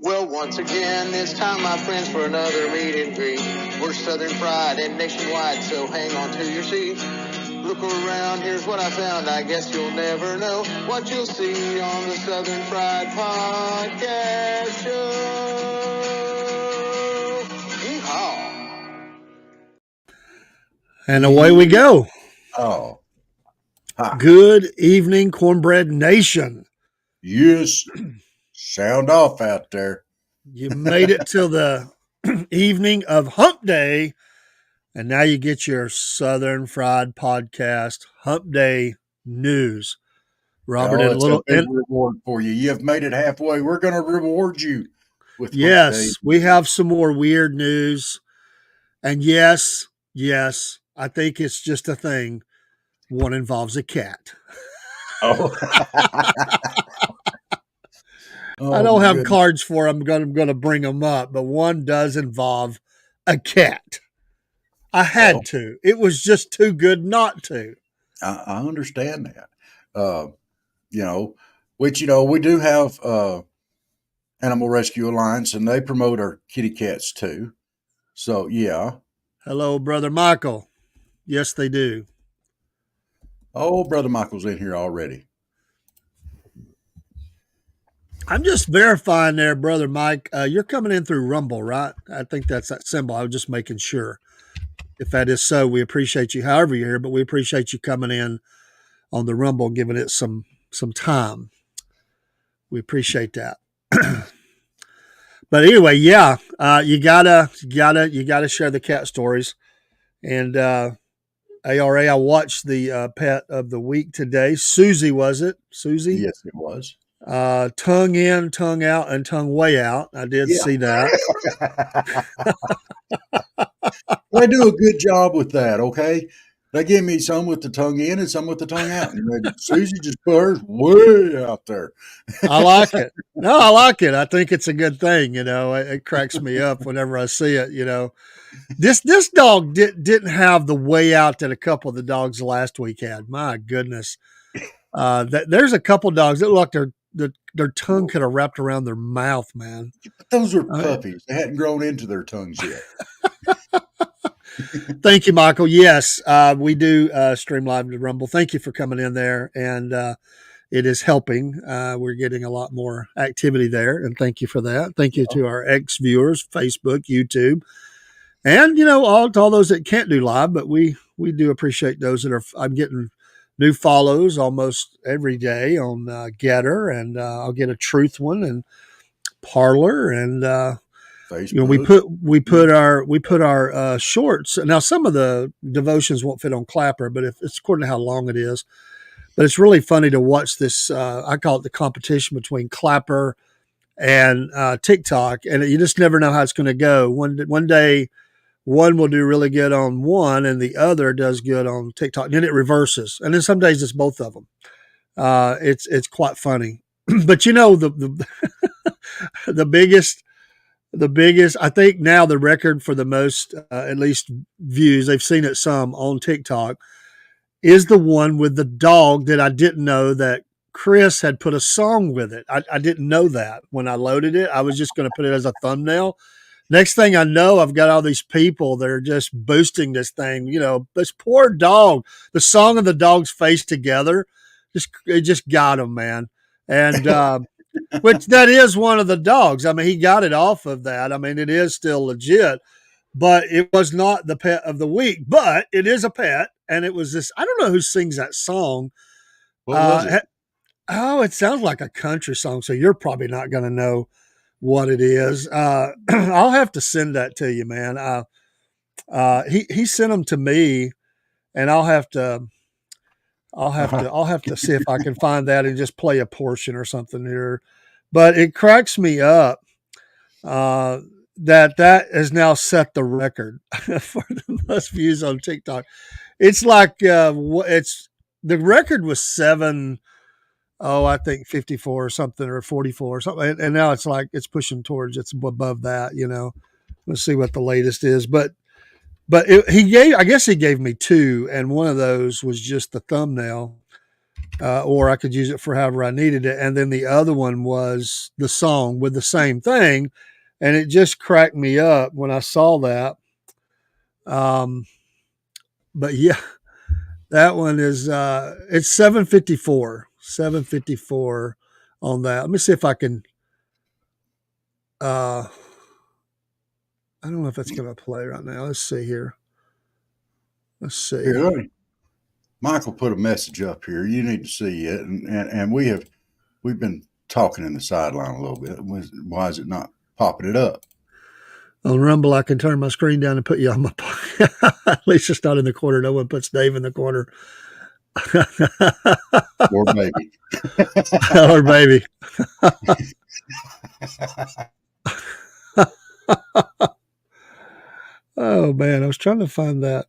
Well, once again, it's time, my friends, for another meet and greet. We're Southern Fried and nationwide, so hang on to your seats. Look around, here's what I found. I guess you'll never know what you'll see on the Southern Fried Podcast Show. Yeehaw. And away we go. Oh. Ha. Good evening, Cornbread Nation. Yes. Sound off out there. You made it till the evening of Hump Day, and now you get your Southern Fried Podcast Hump Day news. Robert, Oh, a it's little a big reward for you. You have made it halfway. We're going to reward you with Hump Day. Yes, we have some more weird news. And yes, I think it's just a thing. One involves a cat. Oh. I don't have cards for them. I'm going to bring them up, but one does involve a cat. I had to. It was just too good not to. I understand that. We do have Animal Rescue Alliance, and they promote our kitty cats too. So, yeah. Hello, Brother Michael. Yes, they do. Oh, Brother Michael's in here already. I'm just verifying there, Brother Mike. You're coming in through Rumble, right? I think that's that symbol. I was just making sure. If that is so, we appreciate you however you're here, but we appreciate you coming in on the Rumble and giving it some time. We appreciate that. But anyway, yeah, you gotta share the cat stories. And ARA, I watched the pet of the week today. Susie, was it? Susie? Yes, it was. Tongue in, tongue out, and tongue way out. I did see that. They do a good job with that, okay? They give me some with the tongue in and some with the tongue out. And Susie just put hers way out there. I like it. No, I like it. I think it's a good thing. You know, it cracks me up whenever I see it. You know, this dog didn't have the way out that a couple of the dogs last week had. My goodness. There's a couple of dogs that look like their tongue could have wrapped around their mouth, man. But those were puppies. They hadn't grown into their tongues yet. Thank you, Michael. Yes, we do stream live to Rumble. Thank you for coming in there, and it is helping. We're getting a lot more activity there, and thank you for that. Thank you to our ex-viewers, Facebook, YouTube, and all those that can't do live, but we do appreciate those that are. I'm getting new follows almost every day on Getter, and I'll get a Truth one and Parler, and Facebook. we put our shorts. Now some of the devotions won't fit on Clapper, but if it's according to how long it is. But it's really funny to watch this. I call it the competition between Clapper and TikTok, and you just never know how it's going to go. One day, one will do really good on one, and the other does good on TikTok. And then it reverses, and then some days it's both of them. It's quite funny. But the the biggest, I think now the record for the most, at least views, they've seen it some on TikTok, is the one with the dog that I didn't know that Chris had put a song with it. I didn't know that when I loaded it. I was just going to put it as a thumbnail. Next thing I know, I've got all these people that are just boosting this thing. This poor dog, the song of the dog's face together, it just got him, man. And, which that is one of the dogs. I mean, he got it off of that. I mean, it is still legit, but it was not the pet of the week, but it is a pet. And it was this, I don't know who sings that song. What was it? It sounds like a country song. So you're probably not going to know what it is. I'll have to send that to you, man. He sent them to me, and I'll have to see if I can find that and just play a portion or something here. But it cracks me up that has now set the record for the most views on TikTok. It's like the record was 54 or something, or 44 or something, and now it's like it's pushing towards it's above that. Let's see what the latest is, but I guess he gave me two, and one of those was just the thumbnail. or I could use it for however I needed it. And then the other one was the song with the same thing. And it just cracked me up when I saw that. But yeah, that one is it's 754 on that. Let me see if I can. I don't know if it's going to play right now. Let's see here. Let's see. Here, let me. Michael put a message up here. You need to see it, and we've been talking in the sideline a little bit. Why is it not popping it up? On Rumble, I can turn my screen down and put you on my pocket. At least it's not in the corner. No one puts Dave in the corner. Or baby. Or baby. Oh, man. I was trying to find that.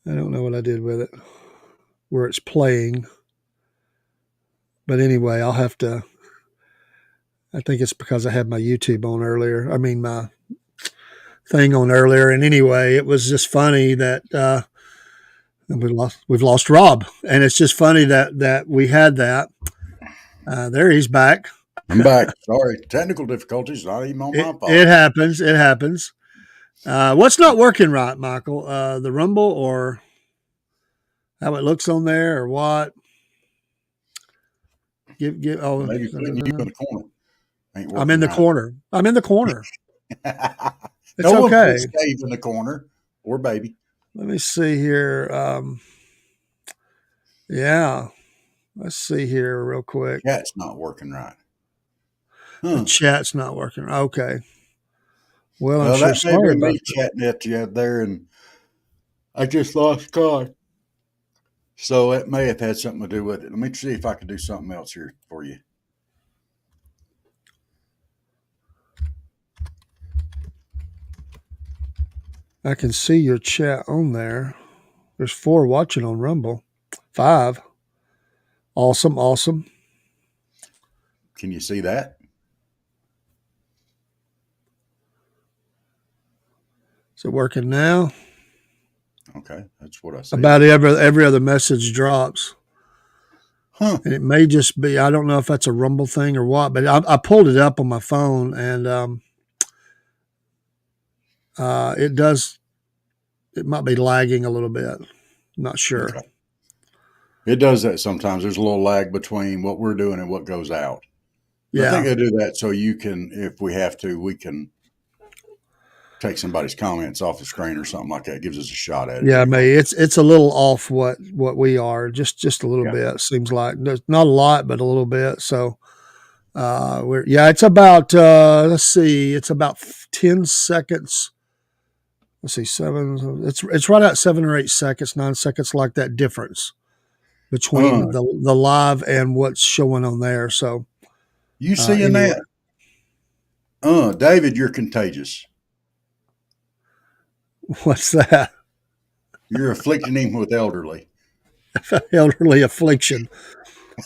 I don't know what I did with it, where it's playing. But anyway, I'll have to. I think it's because I had my YouTube on earlier. I mean, my thing on earlier. And anyway, it was just funny that we've lost Rob, and it's just funny that we had that. There, he's back. I'm back. Sorry, technical difficulties. Not even on my fault. It happens. It happens. What's not working right, Michael? The Rumble, or how it looks on there, or what? Oh, maybe putting you in the corner. I'm in the corner. I'm in the corner. It's no one okay. puts Dave in the corner or baby. Let me see here. Yeah. Let's see here real quick. Chat's not working right. The chat's not working. Okay. Well, I'm sure that's sorry maybe about me chatting at you out there, and I just lost God. So it may have had something to do with it. Let me see if I can do something else here for you. I can see your chat on there. There's 4 watching on Rumble. 5. Awesome, awesome. Can you see that? Is it working now? Okay, that's what I see. About every other message drops. Huh. And it may just be, I don't know if that's a Rumble thing or what, but I pulled it up on my phone, and it might be lagging a little bit. I'm not sure. Okay. It does that sometimes. There's a little lag between what we're doing and what goes out. Yeah. I think they do that so you can, if we have to, we can take somebody's comments off the screen or something like that. It gives us a shot at it. Yeah, it's a little off what we are, just a little bit. It seems like there's not a lot, but a little bit. So it's about let's see, it's about 10 seconds. Let's see, 7. It's right at 7 or 8 seconds, 9 seconds, like that difference between the live and what's showing on there. So you seeing that? David, you're contagious. What's that? You're afflicting him with elderly affliction.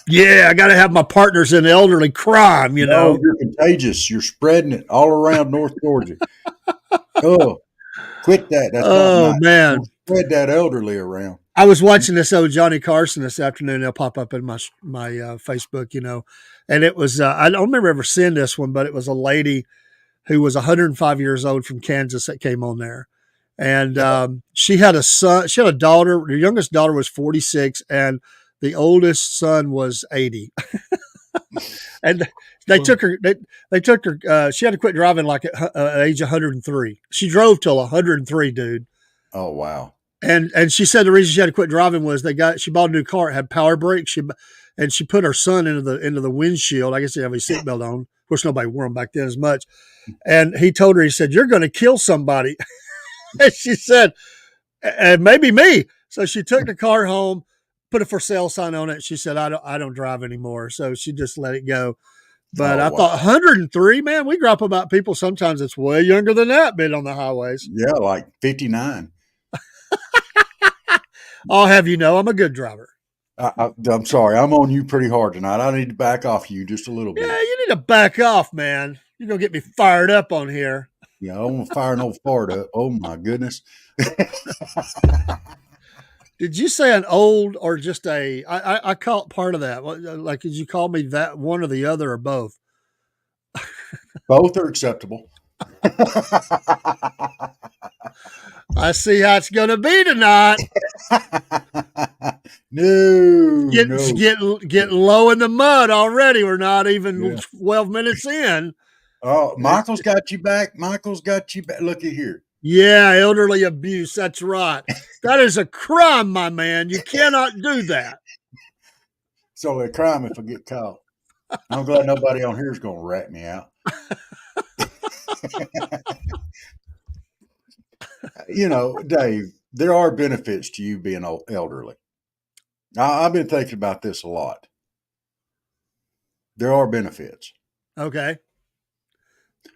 Yeah, I got to have my partners in elderly crime, you know. You're contagious. You're spreading it all around North Georgia. Quit that. That's not nice. Man. Don't spread that elderly around. I was watching this Johnny Carson this afternoon. It'll pop up in my Facebook, you know. And it was, I don't remember ever seeing this one, but it was a lady who was 105 years old from Kansas that came on there. And she had a son, she had a daughter. Her youngest daughter was 46, and the oldest son was 80. And they took her. They took her. She had to quit driving like at age 103. She drove till 103, dude. Oh wow! And she said the reason she had to quit driving was she bought a new car. It had power brakes. She put her son into the windshield. I guess they have a seatbelt on. Of course, nobody wore them back then as much. And he told her, he said, "You're going to kill somebody." And she said, "Maybe me." So she took the car home, put a for sale sign on it. She said, I don't drive anymore. So she just let it go. But I thought 103, man, we drop about people sometimes that's way younger than that been on the highways. Yeah, like 59. I'll have you know, I'm a good driver. I'm sorry. I'm on you pretty hard tonight. I need to back off you just a little bit. Yeah, you need to back off, man. You're going to get me fired up on here. Yeah, I don't want to fire no fart up. Oh, my goodness. Did you say an old or just a? I caught part of that. Like, did you call me that one or the other or both? Both are acceptable. I see how it's going to be tonight. No. Getting low in the mud already. We're not even Yeah. 12 minutes in. Oh, Michael's got you back. Michael's got you back. Look at here. Yeah, elderly abuse. That's right. That is a crime, my man. You cannot do that. It's only a crime if I get caught. I'm glad nobody on here is going to rat me out. You know, Dave, there are benefits to you being elderly. I've been thinking about this a lot. There are benefits. Okay.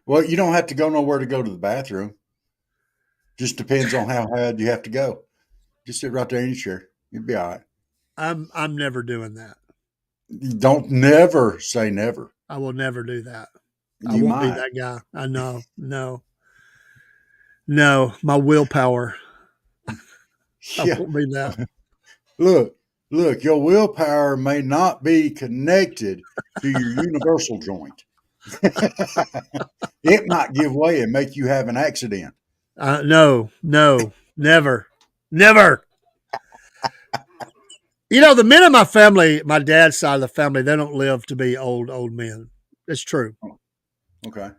Well, you don't have to go nowhere to go to the bathroom. Just depends on how hard you have to go. Just sit right there in your chair. You'll be all right. I'm never doing that. You don't never say never. I will never do that. I You won't might. be that guy. I know. No, my willpower. Yeah. I won't be that. Look, your willpower may not be connected to your universal joint. It might give way and make you have an accident. No, never. You know, the men in my family, my dad's side of the family, they don't live to be old men. It's true. Okay.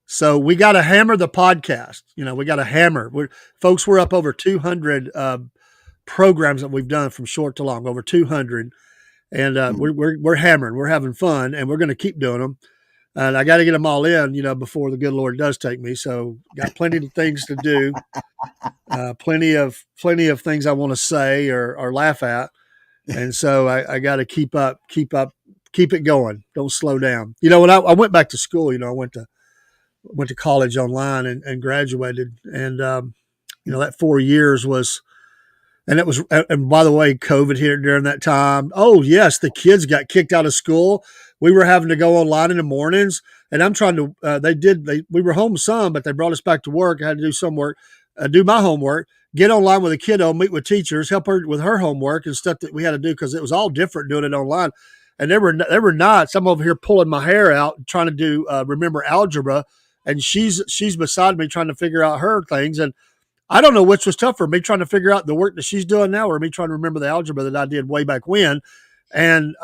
So we got to hammer the podcast. You know, we got to hammer. We're up over 200 programs that we've done from short to long, over 200, and we're hammering. We're having fun, and we're going to keep doing them. And I got to get them all in, you know, before the good Lord does take me. So got plenty of things to do, plenty of things I want to say or laugh at, and so I got to keep it going. Don't slow down. You know, when I went back to school, you know, I went to college online and graduated, and you know, that 4 years was. And it was, and by the way, COVID hit during that time. Oh yes, the kids got kicked out of school. We were having to go online in the mornings, and I'm trying to. We were home some, but they brought us back to work. I had to do some work, do my homework, get online with a kiddo, meet with teachers, help her with her homework and stuff that we had to do because it was all different doing it online. And there were nights I'm over here pulling my hair out trying to do remember algebra, and she's beside me trying to figure out her things and. I don't know which was tougher, me trying to figure out the work that she's doing now or me trying to remember the algebra that I did way back when. And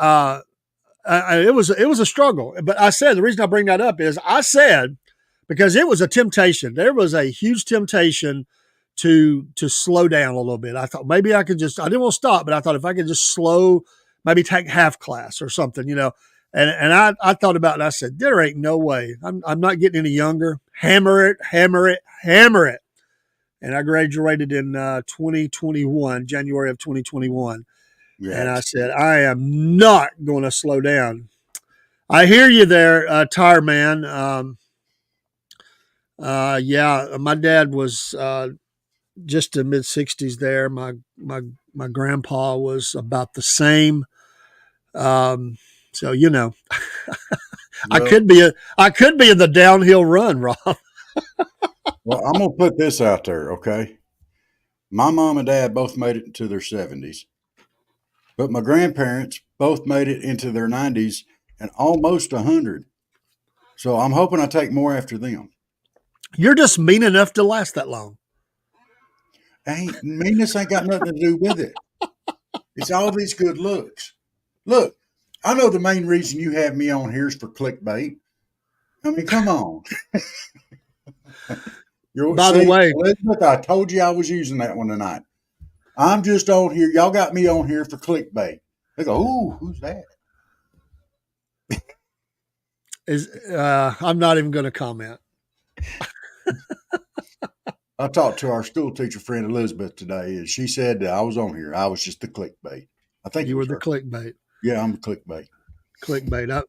it was a struggle. But I said, the reason I bring that up is I said, because it was a temptation. There was a huge temptation to slow down a little bit. I thought maybe I could I didn't want to stop, but I thought if I could just maybe take half class or something, you know. And I thought about it and I said, there ain't no way. I'm not getting any younger. Hammer it. And I graduated in 2021, January of 2021. Yeah. And I said, I am not going to slow down. I hear you there, Tire Man. Yeah, my dad was just in mid-60s there. My grandpa was about the same. So, you know, well, I could be in the downhill run, Rob. Well, I'm going to put this out there, okay? My mom and dad both made it into their 70s, but my grandparents both made it into their 90s and almost 100. So I'm hoping I take more after them. You're just mean enough to last that long. Meanness ain't got nothing to do with it. It's all these good looks. Look, I know the main reason you have me on here is for clickbait. I mean, come on. By the way, Elizabeth, I told you I was using that one tonight. I'm just on here. Y'all got me on here for clickbait. They go, ooh, who's that? I'm not even going to comment. I talked to our school teacher friend Elizabeth today, and she said that I was on here. I was just the clickbait. I think you were the clickbait. Yeah, I'm the clickbait. Clickbait.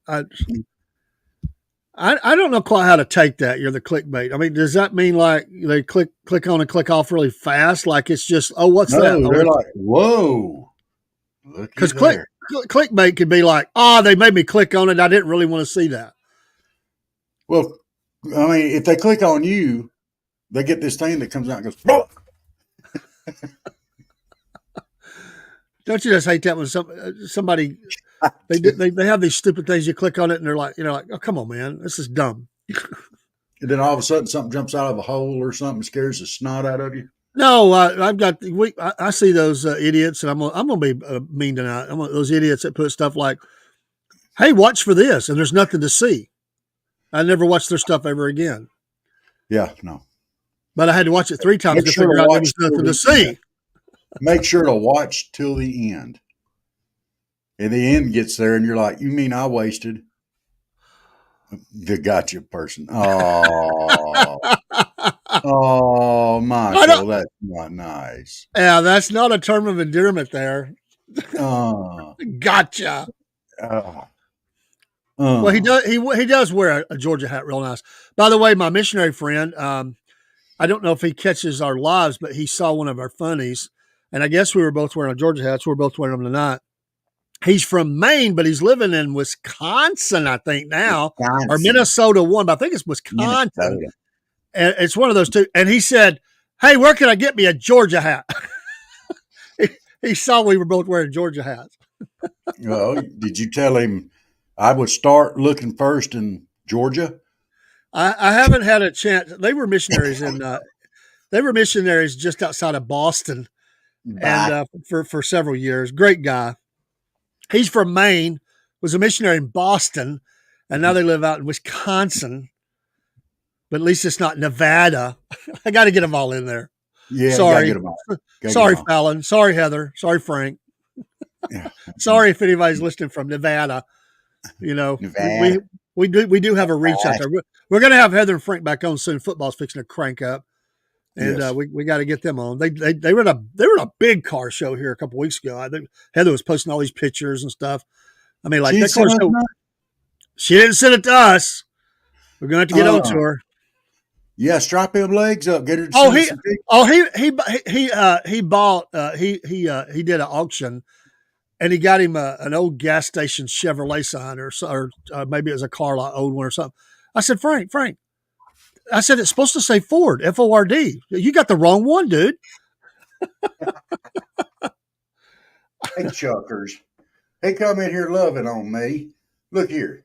I don't know quite how to take that. You're the clickbait. I mean, does that mean like they click on and click off really fast? Like it's just, oh, what's that? No, they're like, whoa. Because clickbait could be like, they made me click on it. I didn't really want to see that. Well, I mean, if they click on you, they get this thing that comes out and goes, whoa. Don't you just hate that when somebody they have these stupid things, you click on it and they're like, oh, come on, man, this is dumb. And then all of a sudden something jumps out of a hole or something, scares the snot out of you. No, I see those idiots, and I'm gonna be mean tonight. Those idiots that put stuff like, "Hey, watch for this," and there's nothing to see. I never watched their stuff ever again. Yeah, no. But I had to watch it 3 times to figure out there was nothing to see. Make sure to watch till the end. And the end gets there, and you're like, "You mean I wasted?" The gotcha person. Oh, oh, Michael, that's not nice. Yeah, that's not a term of endearment there. Gotcha. Well, he does. He does wear a Georgia hat, real nice. By the way, my missionary friend, I don't know if he catches our lives, but he saw one of our funnies, and I guess we were both wearing our Georgia hats. We're both wearing them tonight. He's from Maine, but he's living in Wisconsin, I think now, or Minnesota one, but I think it's Wisconsin. Minnesota. And it's one of those two. And he said, "Hey, where can I get me a Georgia hat?" he saw we were both wearing Georgia hats. Well, did you tell him I would start looking first in Georgia? I haven't had a chance. They were missionaries just outside of Boston, and for several years. Great guy. He's from Maine, was a missionary in Boston, and now they live out in Wisconsin. But at least it's not Nevada. I got to get them all in there. Yeah, sorry. Sorry, Fallon. Sorry, Heather. Sorry, Frank. Yeah. Sorry if anybody's listening from Nevada. Nevada. We do have a reach out there. We're going to have Heather and Frank back on soon. Football's fixing to crank up, and yes. We got to get them on. They were in a big car show here a couple weeks ago. I think Heather was posting all these pictures and stuff. I mean, like that car show. She didn't send it to us. We're going to have to get on to her. Yeah, strap them legs up. Get her. He bought. He did an auction, and he got him an old gas station Chevrolet sign, or maybe it was a car lot, old one or something. I said, Frank. I said it's supposed to say Ford, F-O-R-D. You got the wrong one, dude. Hey, Chuckers. They come in here loving on me. Look here.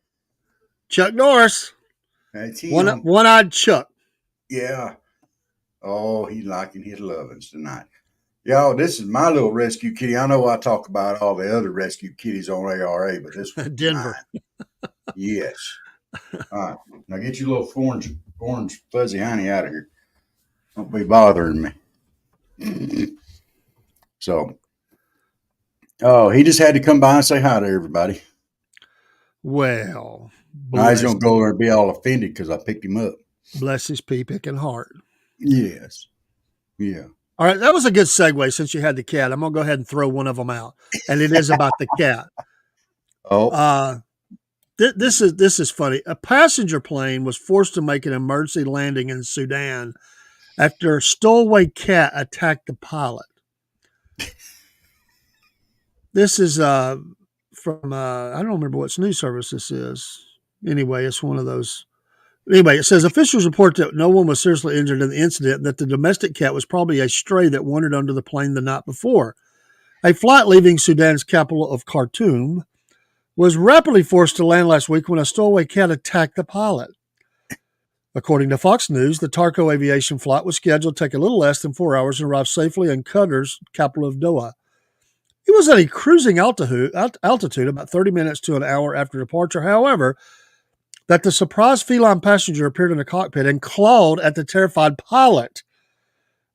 Chuck Norris. That's him. One-eyed Chuck. Yeah. Oh, he's liking his lovings tonight. Y'all, this is my little rescue kitty. I know I talk about all the other rescue kitties on ARA, but this one's Denver. Yes. All right. Now get your little orange fuzzy honey out of here. Don't be bothering me. So, he just had to come by and say hi to everybody. Well, now he's going to go there and be all offended because I picked him up. Bless his pea-picking heart. Yes. Yeah. All right, that was a good segue since you had the cat. I'm going to go ahead and throw one of them out, and it is about the cat. Oh. This is funny. A passenger plane was forced to make an emergency landing in Sudan after a stowaway cat attacked the pilot. This is from, I don't remember what news service this is. Anyway, it's one of those. Anyway, it says officials report that no one was seriously injured in the incident, that the domestic cat was probably a stray that wandered under the plane the night before. A flight leaving Sudan's capital of Khartoum was rapidly forced to land last week when a stowaway cat attacked the pilot. According to Fox News, the Tarko aviation flight was scheduled to take a little less than 4 hours and arrive safely in Qatar's capital of Doha. It was at a cruising altitude about 30 minutes to an hour after departure, however, that the surprised feline passenger appeared in the cockpit and clawed at the terrified pilot.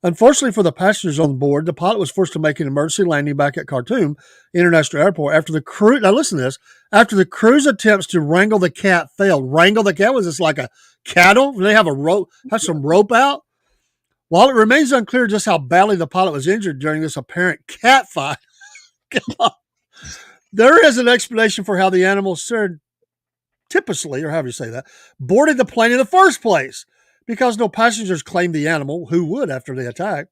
Unfortunately for the passengers on board, the pilot was forced to make an emergency landing back at Khartoum International Airport after the crew. Now listen to this. After the crew's attempts to wrangle the cat failed. Wrangle the cat? Was this like a cattle? Do they have some rope out? While it remains unclear just how badly the pilot was injured during this apparent cat fight, there is an explanation for how the animal surreptitiously, or however you say that, boarded the plane in the first place. Because no passengers claimed the animal, who would after the attack.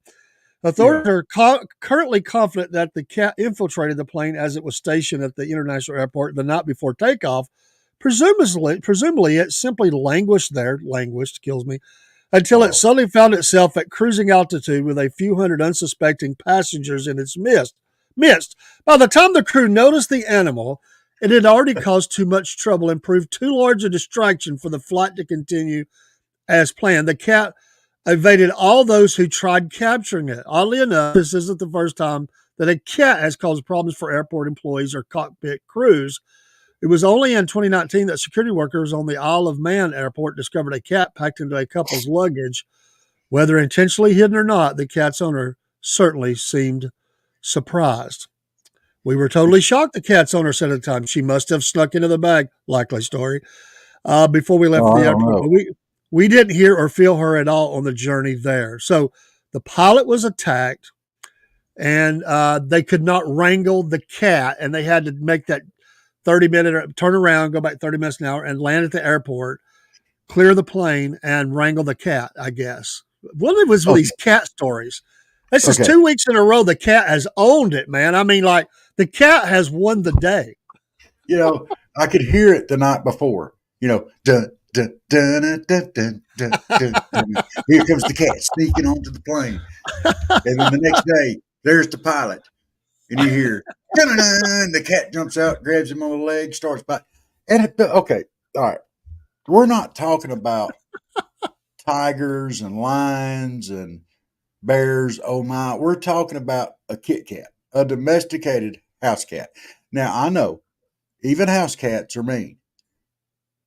Authorities are currently confident that the cat infiltrated the plane as it was stationed at the international airport the night before takeoff. Presumably it simply languished, until it suddenly found itself at cruising altitude with a few hundred unsuspecting passengers in its midst. missed. By the time the crew noticed the animal, it had already caused too much trouble and proved too large a distraction for the flight to continue as planned. The cat evaded all those who tried capturing it. Oddly enough, this isn't the first time that a cat has caused problems for airport employees or cockpit crews. It was only in 2019 that security workers on the Isle of Man airport discovered a cat packed into a couple's luggage. Whether intentionally hidden or not, the cat's owner certainly seemed surprised. We were totally shocked, the cat's owner said at the time. She must have snuck into the bag, likely story, before we left the airport. But we didn't hear or feel her at all on the journey there. So the pilot was attacked, and they could not wrangle the cat, and they had to make that 30-minute turn around, go back 30 minutes an hour, and land at the airport, clear the plane, and wrangle the cat, I guess. What it was with these cat stories. This is 2 weeks in a row the cat has owned it, man. I mean, like, the cat has won the day. You know, I could hear it the night before. You know, dun, dun, dun, dun, dun, dun, dun, dun. Here comes the cat sneaking onto the plane. And then the next day, there's the pilot. And you hear, dun, dun, dun, the cat jumps out, grabs him on the leg, starts biting. And okay, all right. We're not talking about tigers and lions and bears. Oh my, we're talking about a Kit Kat, a domesticated house cat. Now I know even house cats are mean,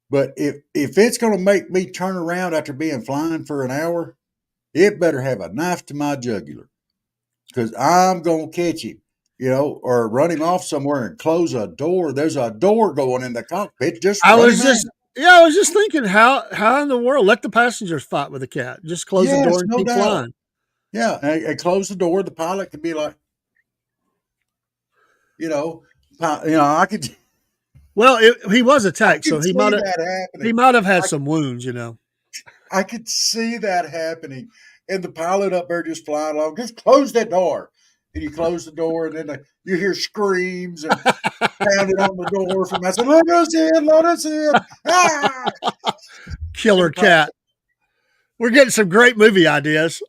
but if it's going to make me turn around after being flying for an hour, it better have a knife to my jugular, because I'm going to catch him, you know, or run him off somewhere and close a door. There's a door going in the cockpit. I was just thinking, how in the world let the passengers fight with a cat? Just close the door and keep flying. Yeah, and close the door. The pilot could be like, you know, I could. Well, he was attacked, so he might have had some wounds, you know. I could see that happening, and the pilot up there just flying along. Just close that door, and you close the door, and then you hear screams and pounding on the door from outside. Let us in! Let us in! Ah! Killer cat. We're getting some great movie ideas.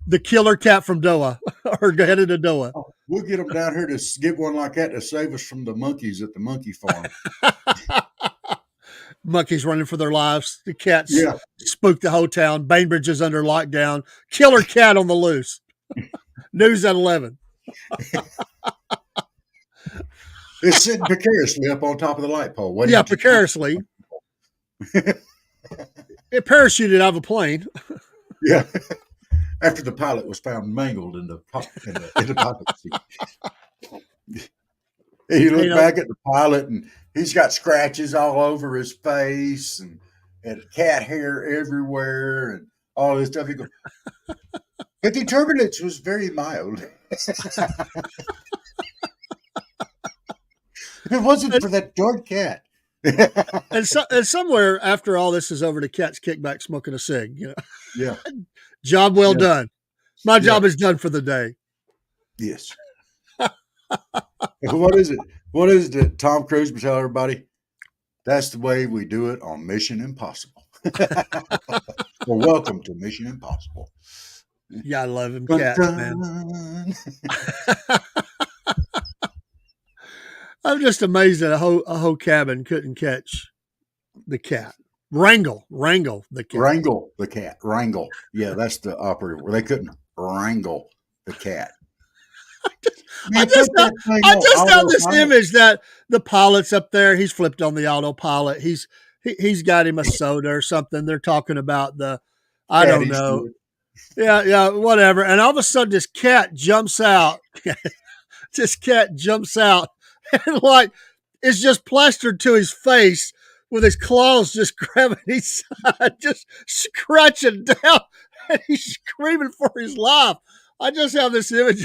The killer cat from Doha, or headed to Doha. Oh, we'll get them down here to get one like that to save us from the monkeys at the monkey farm. Monkeys running for their lives. The cats spooked the whole town. Bainbridge is under lockdown. Killer cat on the loose. News at 11. It's sitting precariously up on top of the light pole. Precariously. It parachuted out of a plane. Yeah. After the pilot was found mangled in the pilot seat. You look back at the pilot, and he's got scratches all over his face and cat hair everywhere and all this stuff. He goes, but the turbulence was very mild. If it wasn't for that dark cat. and somewhere after all this is over, the cat's kicked back smoking a cig. You know? Yeah. Job well done. My job is done for the day. Yes. What is it? What is it that Tom Cruise would tell everybody? That's the way we do it on Mission Impossible. Well, welcome to Mission Impossible. Yeah, I love him cats, man. I'm just amazed that a whole cabin couldn't catch the cat. Wrangle the cat. Wrangle the cat. Wrangle. Yeah, that's the operative word. They couldn't wrangle the cat. I just have this image that the pilot's up there. He's flipped on the autopilot. He's got him a soda or something. They're talking about I don't know. Yeah, whatever. And all of a sudden, this cat jumps out. And like it's just plastered to his face with his claws just grabbing his side, just scratching down, and he's screaming for his life. I just have this image.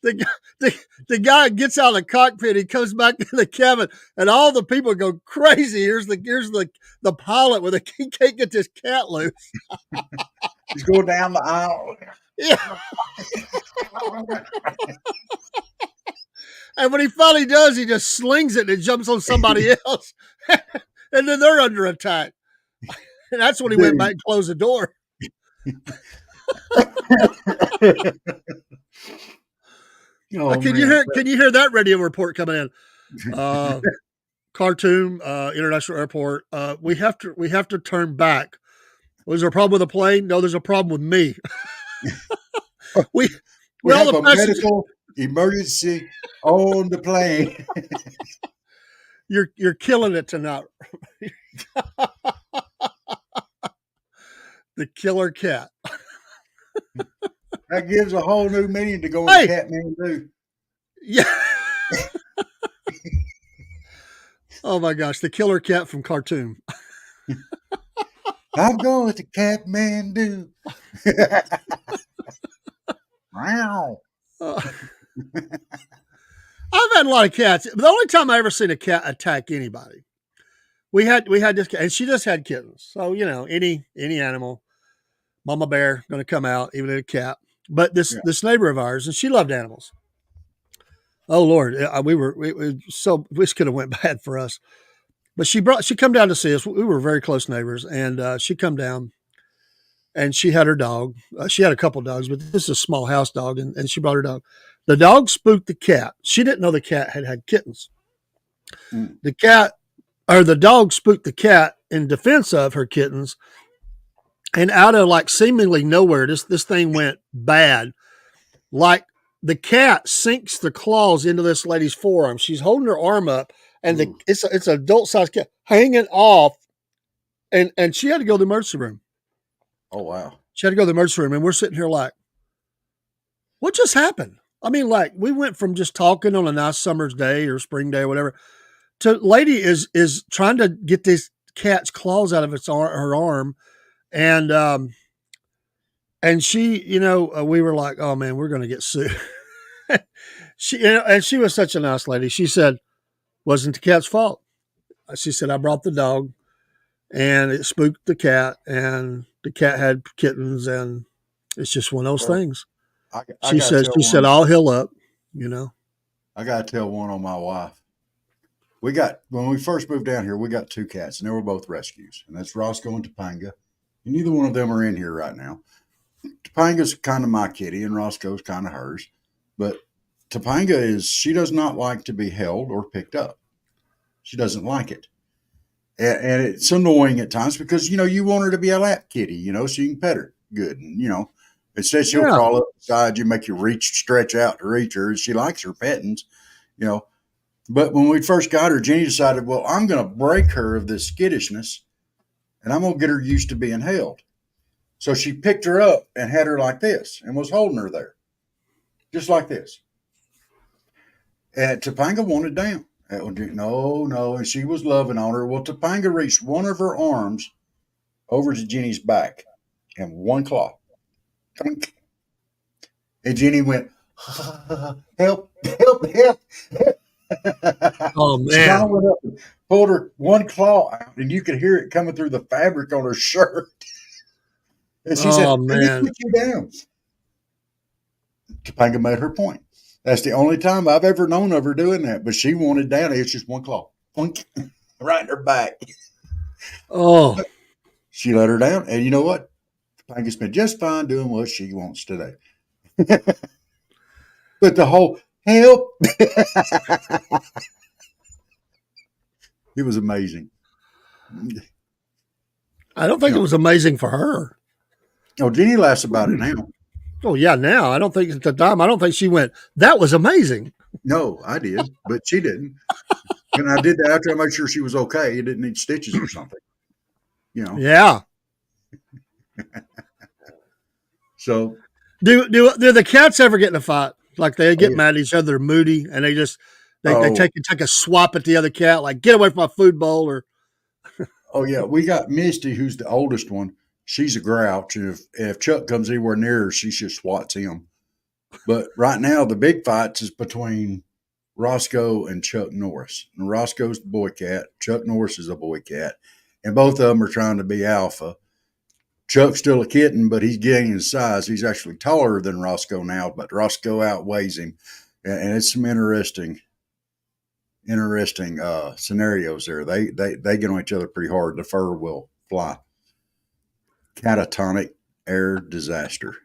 The guy gets out of the cockpit, he comes back to the cabin, and all the people go crazy. Here's the pilot with he can't get this cat loose. He's going down the aisle. Yeah. And when he finally does, he just slings it and it jumps on somebody else. And then they're under attack. And that's when he went back and closed the door. Oh Can you man. hear? Can you hear that radio report coming in? Khartoum International Airport. We have to turn back. Was there a problem with the plane? No, there's a problem with me. we We all have the a passengers. medical emergency on the plane. You're killing it tonight. The killer cat. That gives a whole new meaning to going Hey, to Kathmandu. yeah. Oh my gosh, the killer cat from Khartoum. I'm going to Kathmandu. Wow. I've had a lot of cats. The only time I ever seen a cat attack anybody, we had this cat, and she just had kittens. So any animal, mama bear going to come out, even a cat. But this neighbor of ours, and she loved animals. Oh Lord, this could have went bad for us. But she come down to see us. We were very close neighbors, and she come down, and she had her dog. She had a couple dogs, but this is a small house dog, and she brought her dog. The dog spooked the cat. She didn't know the cat had kittens. Mm. The dog spooked the cat in defense of her kittens, and out of like seemingly nowhere, this thing went bad. Like the cat sinks the claws into this lady's forearm. She's holding her arm up, and it's an adult sized cat hanging off, and she had to go to the emergency room. Oh wow! She had to go to the emergency room, and we're sitting here like, what just happened? I mean, like we went from just talking on a nice summer's day or spring day or whatever, to lady is trying to get this cat's claws out of her arm, and she, we were like, oh man, we're going to get sued. And she was such a nice lady. She said, wasn't the cat's fault. She said, I brought the dog and it spooked the cat, and the cat had kittens, and it's just one of those things. She said, I'll heal up, I got to tell one on my wife. When we first moved down here, we got 2 cats, and they were both rescues, and that's Roscoe and Topanga. And neither one of them are in here right now. Topanga's kind of my kitty, and Roscoe's kind of hers. But Topanga she does not like to be held or picked up. She doesn't like it. And it's annoying at times because, you want her to be a lap kitty, so you can pet her good. And, instead she'll crawl up beside you, make you stretch out to reach her. And she likes her pettings, But when we first got her, Jenny decided, well, I'm going to break her of this skittishness, and I'm going to get her used to being held. So she picked her up and had her like this and was holding her there, just like this. And Topanga wanted down. No, and she was loving on her. Well, Topanga reached one of her arms over to Jenny's back and one claw. And Jenny went, help. Oh man! She went up and pulled her one claw out, and you could hear it coming through the fabric on her shirt. And she said, "Let me put you down." Topanga made her point. That's the only time I've ever known of her doing that. But she wanted down. It's just one claw, right in her back. Oh, she let her down, and you know what? Topanga's been just fine doing what she wants today. But the whole help. It was amazing. I don't think it was amazing for her. Oh, Jenny laughs about it now. Oh yeah, now I don't think at the time. I don't think she went, that was amazing. No, I did, but she didn't. And I did that after I made sure she was okay. It didn't need stitches or something. Yeah. So, do the cats ever get in a fight? Like they get mad at each other, they're moody, and they take a swap at the other cat, like get away from my food bowl. Or oh yeah, we got Misty, who's the oldest one. She's a grouch. If Chuck comes anywhere near her, she just swats him. But right now, the big fights is between Roscoe and Chuck Norris. And Roscoe's the boy cat. Chuck Norris is a boy cat. And both of them are trying to be alpha. Chuck's still a kitten, but he's getting in size. He's actually taller than Roscoe now, but Roscoe outweighs him. And it's some interesting scenarios there. They get on each other pretty hard. The fur will fly. Catatonic air disaster.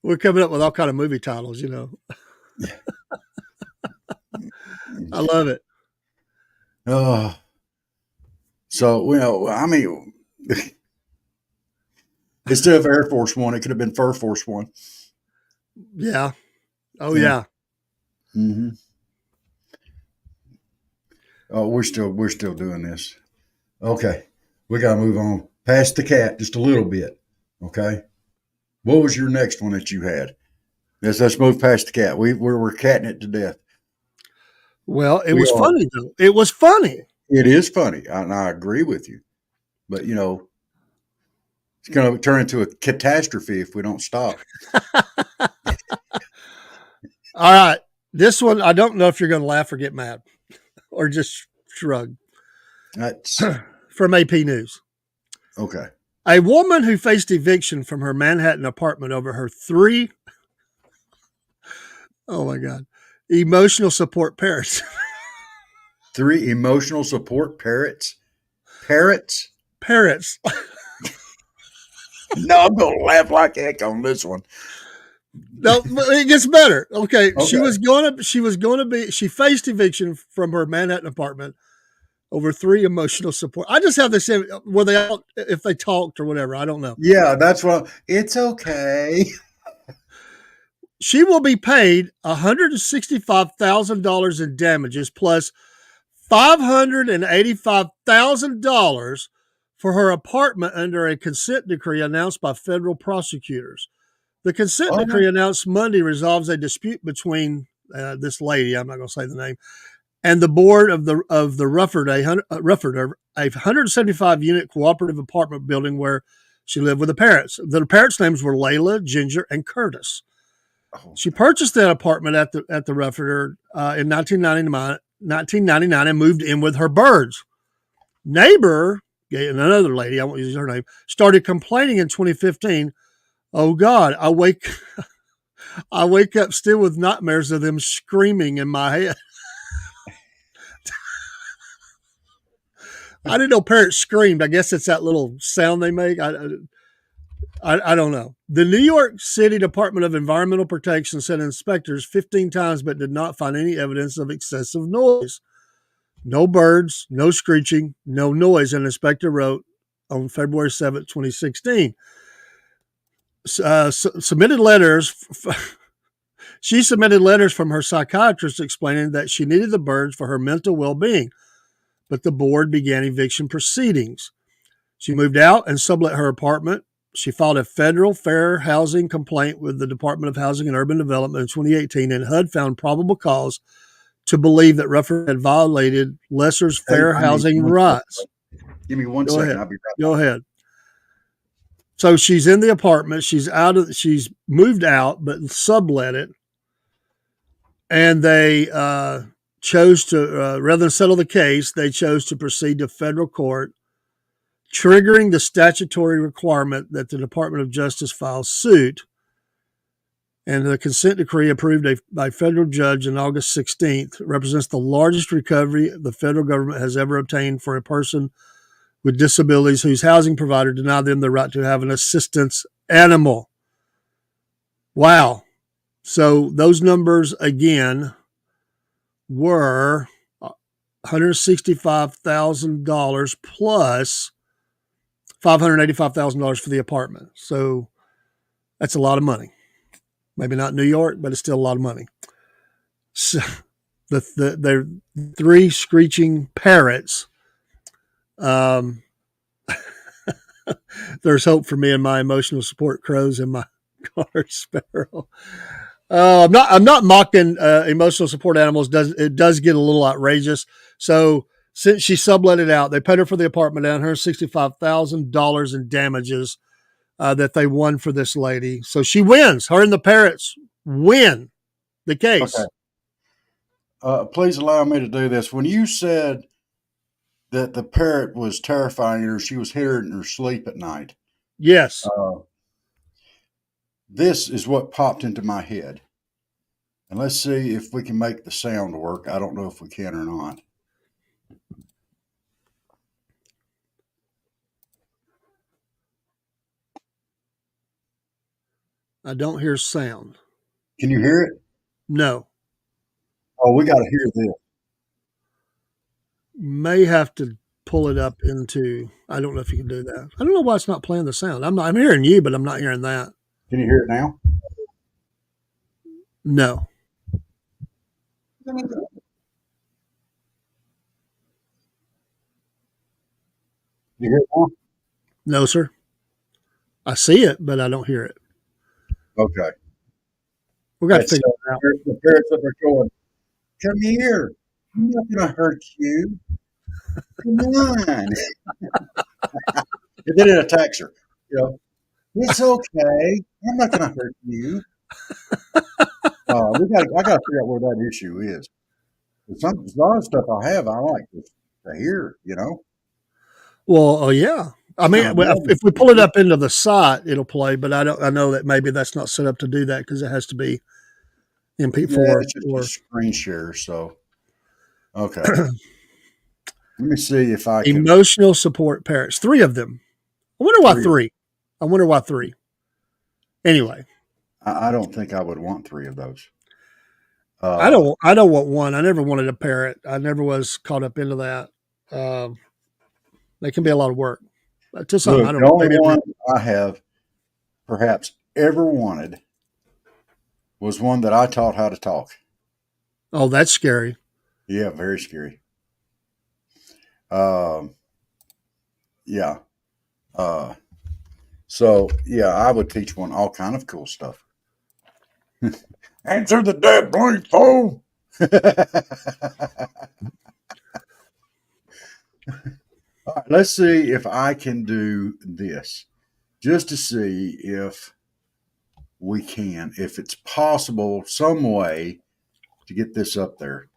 We're coming up with all kind of movie titles, you know. I love it. So, you know, I mean, instead of Air Force One, it could have been Fur Force One. Yeah. Oh, Yeah. yeah. Mm-hmm. Oh, we're still doing this. Okay, we got to move on. Past the cat just a little bit. Okay, what was your next one that you had? Let's move past the cat. We're catting it to death. Well, it We was are. funny, though. It was funny. It is funny, and I agree with you. But you know, it's going to turn into a catastrophe if we don't stop. All right. This one, I don't know if you're going to laugh or get mad or just shrug. That's From AP News. okay. A woman who faced eviction from her Manhattan apartment over her oh my God, emotional support parents. 3 emotional support parrots. Parrots? Parents. No, I'm going to laugh like heck on this one. No, it gets better. Okay. Okay. She faced eviction from her Manhattan apartment over 3 emotional support. I just have to say, were they out if they talked or whatever? I don't know. Yeah, that's what. It's okay. She will be paid $165,000 in damages plus $585,000 for her apartment under a consent decree announced by federal prosecutors. The consent decree announced Monday resolves a dispute between this lady, I'm not going to say the name, and the board of the Rufford, a 175-unit cooperative apartment building where she lived with the parents. The parents' names were Layla, Ginger, and Curtis. She purchased that apartment at the Rufford in 1999 and moved in with her birds. Neighbor, another lady, I won't use her name, started complaining in 2015. Oh God, I wake up still with nightmares of them screaming in my head. I didn't know parrots screamed. I guess it's that little sound they make. I don't know. The New York City Department of Environmental Protection sent inspectors 15 times but did not find any evidence of excessive noise. No birds, no screeching, no noise, an inspector wrote on February 7th, 2016. Submitted letters. She submitted letters from her psychiatrist explaining that she needed the birds for her mental well-being, but the board began eviction proceedings. She moved out and sublet her apartment. She filed a federal fair housing complaint with the Department of Housing and Urban Development in 2018, and HUD found probable cause to believe that Rufford had violated Lesser's fair housing rights. Give me one second. I'll be right back. Go ahead. So she's in the apartment. She's moved out, but sublet it. And they chose to, rather than settle the case, they chose to proceed to federal court, triggering the statutory requirement that the Department of Justice file suit. And the consent decree approved by a federal judge on August 16th represents the largest recovery the federal government has ever obtained for a person with disabilities whose housing provider denied them the right to have an assistance animal. Wow. So those numbers again were $165,000 plus $585,000 for the apartment. So that's a lot of money. Maybe not New York, but it's still a lot of money. So the 3 screeching parrots. There's hope for me and my emotional support crows and my guard sparrow. I'm not mocking emotional support animals. It does get a little outrageous. So since she sublet it out, they paid her for the apartment down $165,000 in damages that they won for this lady. So she wins. Her and the parrots win the case. Okay. Please allow me to do this. When you said that the parrot was terrifying her, she was hearing her sleep at night. Yes. This is what popped into my head. And let's see if we can make the sound work. I don't know if we can or not. I don't hear sound. Can you hear it? No. Oh, we got to hear this. May have to pull it up into. I don't know if you can do that. I don't know why it's not playing the sound. I'm hearing you, but I'm not hearing that. Can you hear it now? No. You hear it now? No, sir. I see it, but I don't hear it. Okay. We're going to That's figure it out. the parents up there going, "Come here. I'm not going to hurt you. Come on." And then it attacks her. You know, it's okay. I'm not going to hurt you. I got to figure out where that issue is. A lot of stuff I like to hear. You know. Well, oh yeah. I mean, if we pull it up into the site, it'll play. But I know that maybe that's not set up to do that because it has to be MP4 Yeah, it's just or a screen share. So, okay. Let me see if I can. emotional support parents. 3 of them. I wonder why 3. I wonder why 3. Anyway, I don't think I would want 3 of those. I don't want 1. I never wanted a parrot. I never was caught up into that. They can be a lot of work. To some, Look, I don't the know. only Maybe one I have perhaps ever wanted was one that I taught how to talk. Oh, that's scary. Yeah, very scary. Yeah. So yeah, I would teach one all kind of cool stuff. Answer the dead blank phone. All right, let's see if I can do this, just to see if we can, if it's possible, some way to get this up there,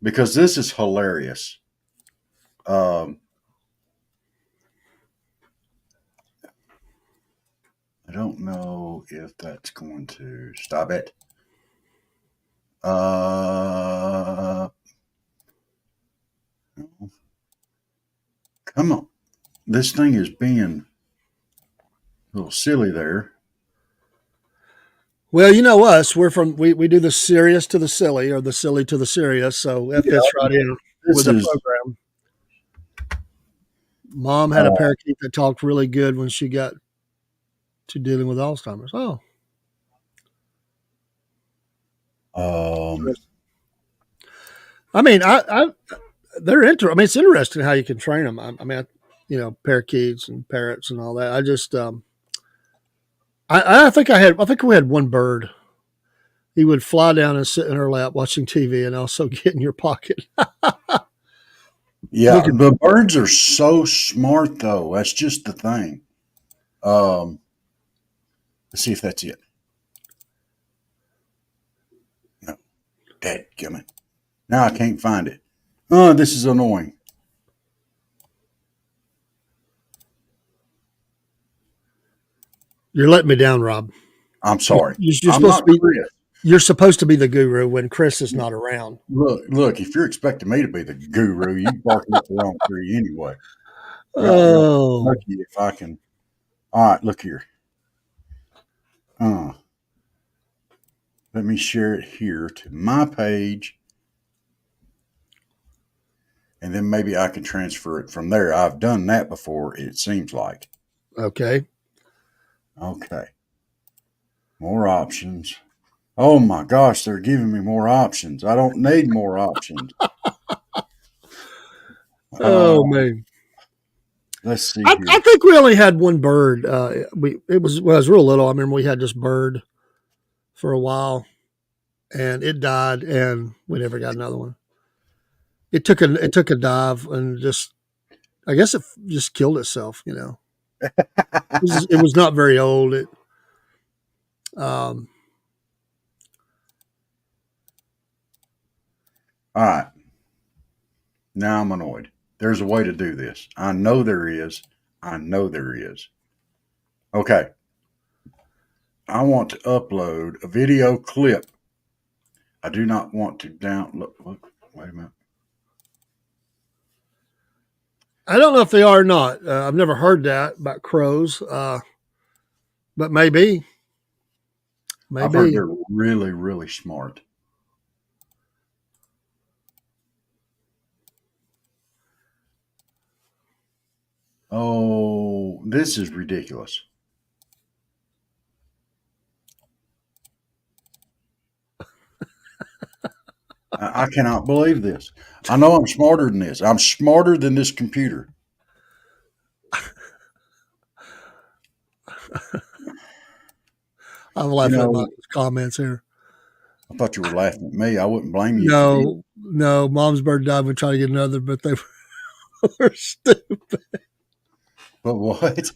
because this is hilarious. I don't know if that's going to stop it. Come on. This thing is being a little silly there. Well, you know us. We do the serious to the silly or the silly to the serious. So that fits right in with the program. Mom had a parakeet that talked really good when she got to dealing with Alzheimer's. Oh. I mean, they're I mean, it's interesting how you can train them. I mean, parakeets and parrots and all that. I just, I think we had one bird. He would fly down and sit in her lap watching TV and also get in your pocket. Yeah, the birds are so smart, though. That's just the thing. Let's see if that's it. No, dadgummit. Now I can't find it. Oh, this is annoying. You're letting me down, Rob. I'm sorry. You're supposed to be the guru when Chris is not around. Look, if you're expecting me to be the guru, you barking up the wrong tree anyway. Oh. Lucky if I can. All right, look here. Let me share it here to my page. And then maybe I can transfer it from there. I've done that before, it seems like. Okay. More options. Oh my gosh, they're giving me more options. I don't need more options. Oh man. Let's see. I think we only had one bird. When I was real little. I remember we had this bird for a while, and it died, and we never got another one. It took a dive and I guess it just killed itself. It was not very old. All right. Now I'm annoyed. There's a way to do this. I know there is. Okay. I want to upload a video clip. I do not want to download. Wait a minute. I don't know if they are or not. I've never heard that about crows, but maybe. I've heard Maybe. they're really, really smart. Oh, this is ridiculous. I cannot believe this. I know I'm smarter than this. I'm smarter than this computer. I'm You laughing at know, Michael's comments here. I thought you were laughing at me. I wouldn't blame you if you did. No. Mom's bird died. We tried to get another, but they were stupid. But what?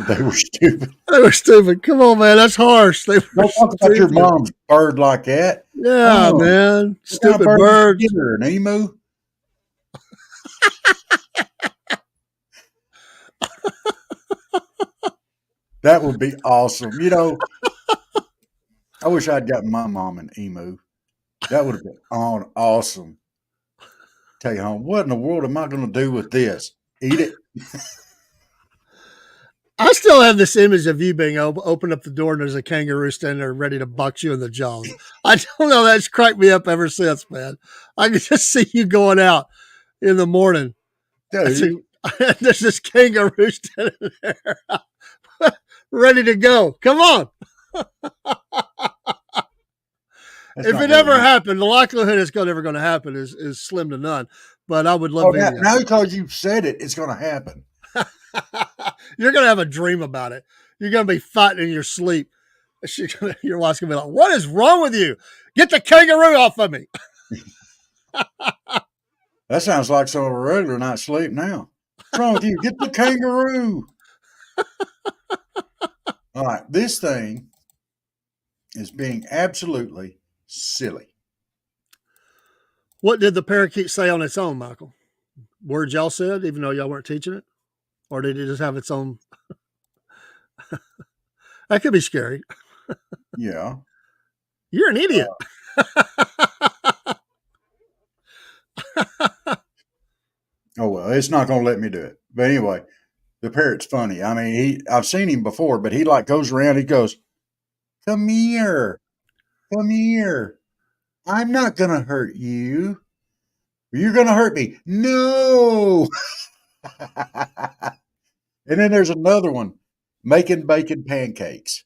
They were stupid. They were stupid. Come on, man. That's harsh. They were Don't talk about your stupid. mom's bird like that. Yeah, Oh, man. what kind Stupid of bird birds. did you get her? An emu? That would be awesome. You know, I wish I'd gotten my mom an emu. That would have been awesome. Tell you, home, what in the world am I going to do with this? Eat it? I still have this image of you being open up the door and there's a kangaroo standing there ready to box you in the jaws. I don't know. That's cracked me up ever since, man. I can just see you going out in the morning. Dude, There's this kangaroo standing there ready to go. Come on. that's If not it very ever good. happened, the likelihood it's ever going to happen is slim to none. But I would love to. Now because you've said it, it's going to happen. You're going to have a dream about it. You're going to be fighting in your sleep. Your wife's going to be like, what is wrong with you? Get the kangaroo off of me. That sounds like some of a regular night's sleep now. What's wrong with you? Get the kangaroo. All right. This thing is being absolutely silly. What did the parakeet say on its own, Michael? Words y'all said, even though y'all weren't teaching it? Or did it just have its own? That could be scary. Yeah. You're an idiot. Oh, well, it's not going to let me do it. But anyway, the parrot's funny. I mean, I've seen him before, but he like goes around, he goes, come here. Come here. I'm not going to hurt you. You're going to hurt me. No. And then there's another one, making bacon pancakes.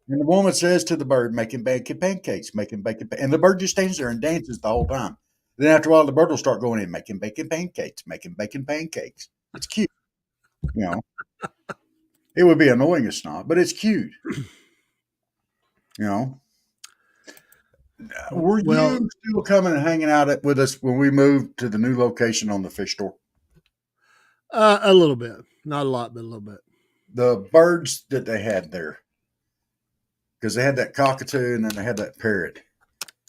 And the woman says to the bird, making bacon pancakes, making bacon. And the bird just stands there and dances the whole time. Then after a while, the bird will start going in, making bacon pancakes, making bacon pancakes. It's cute. You know, it would be annoying as not, but it's cute. You know, were you still coming and hanging out with us when we moved to the new location on the fish store? A little bit. Not a lot, but a little bit. The birds that they had there, because they had that cockatoo and then they had that parrot.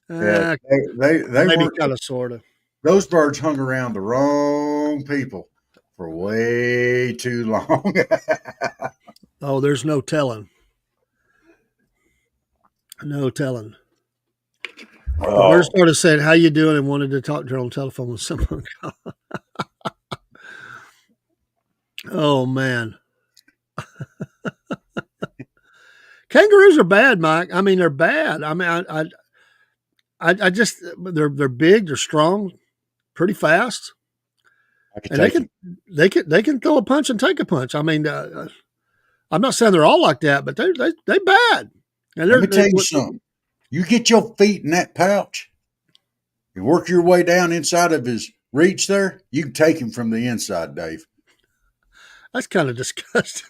Yeah, they maybe were kind of, sort of. Those birds hung around the wrong people for way too long. Oh, there's no telling. No telling. The bird started saying, how you doing? And wanted to talk to her on the telephone with someone. Oh, man. Kangaroos are bad, Mike. I mean, they're bad. I mean, I just, they're big, they're strong, pretty fast. And they can throw a punch and take a punch. I mean, I'm not saying they're all like that, but they bad. And let me tell you something. You get your feet in that pouch and work your way down inside of his reach there, you can take him from the inside, Dave. That's kind of disgusting.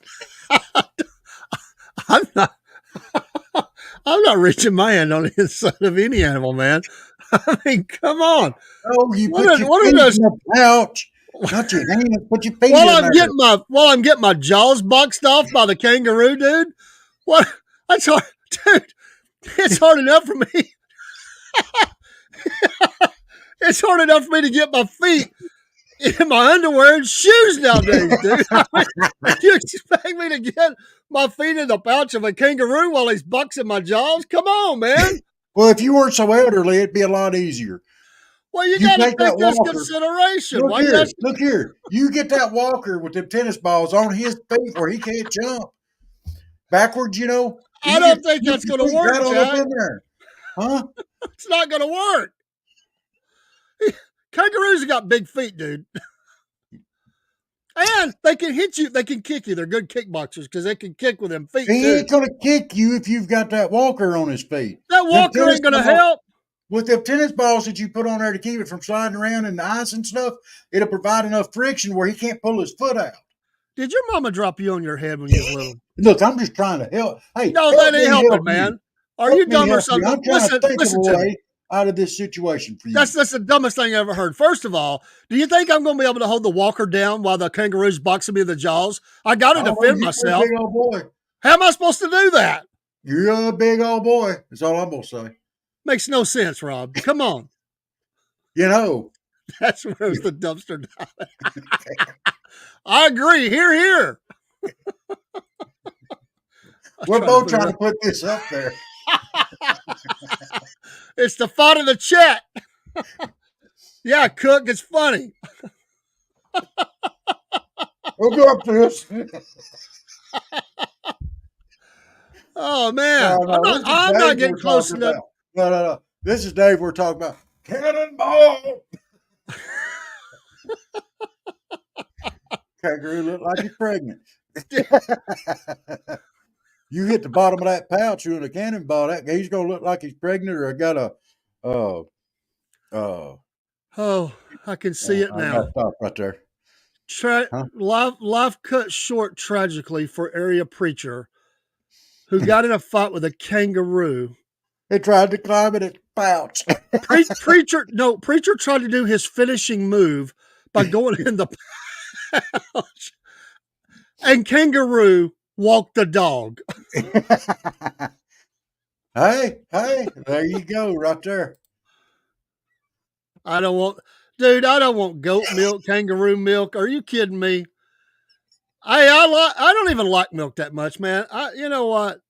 I'm not reaching my hand on the inside of any animal, man. I mean, come on. Oh, you put your feet in the pouch. Not your hand. Put your feet in there. While I'm getting my jaws boxed off by the kangaroo, dude. What? That's hard, dude. It's hard enough for me. It's hard enough for me to get my feet in my underwear and shoes nowadays, dude. You expect me to get my feet in the pouch of a kangaroo while he's boxing my jaws? Come on, man. Well, if you weren't so elderly, it'd be a lot easier. Well, you got to take this consideration. Look here. You get that walker with them tennis balls on his feet where he can't jump. backwards, you know. I don't think that's going to work, right on Jack. up in there. Huh? It's not going to work. Kangaroos have got big feet, dude. And they can hit you. They can kick you. They're good kickboxers because they can kick with them feet, He too. ain't going to kick you if you've got that walker on his feet. That walker ain't going to help. With the tennis balls that you put on there to keep it from sliding around in the ice and stuff, it'll provide enough friction where he can't pull his foot out. Did your mama drop you on your head when you was little? Look, I'm just trying to help. Hey, No, that ain't helping, man. Are you dumb or something? I'm trying to think of a way out of this situation for you. That's the dumbest thing I ever heard. First of all, do you think I'm going to be able to hold the walker down while the kangaroo's boxing me in the jaws? I got to defend myself. You're a big old boy. How am I supposed to do that? You're a big old boy. That's all I'm going to say. Makes no sense, Rob. Come on. You know. That's where the dumpster dive. I agree. Here. We're both trying to put this up there. It's the thought of the chat. Yeah, Cook, it's funny. We'll go up to this. Oh, man. No, I'm not getting close enough. No. This is Dave we're talking about. Cannonball. Kangaroo look like he's pregnant. You hit the bottom of that pouch with a cannonball, that he's gonna look like he's pregnant or got a oh, I can see it now. Stop right there. Life cut short tragically for area preacher who got in a fight with a kangaroo. He tried to climb in its pouch. Preacher tried to do his finishing move by going in the pouch. And kangaroo walked the dog. Hey, there you go, right there. I don't want goat milk, kangaroo milk. Are you kidding me? I don't even like milk that much, man. You know what?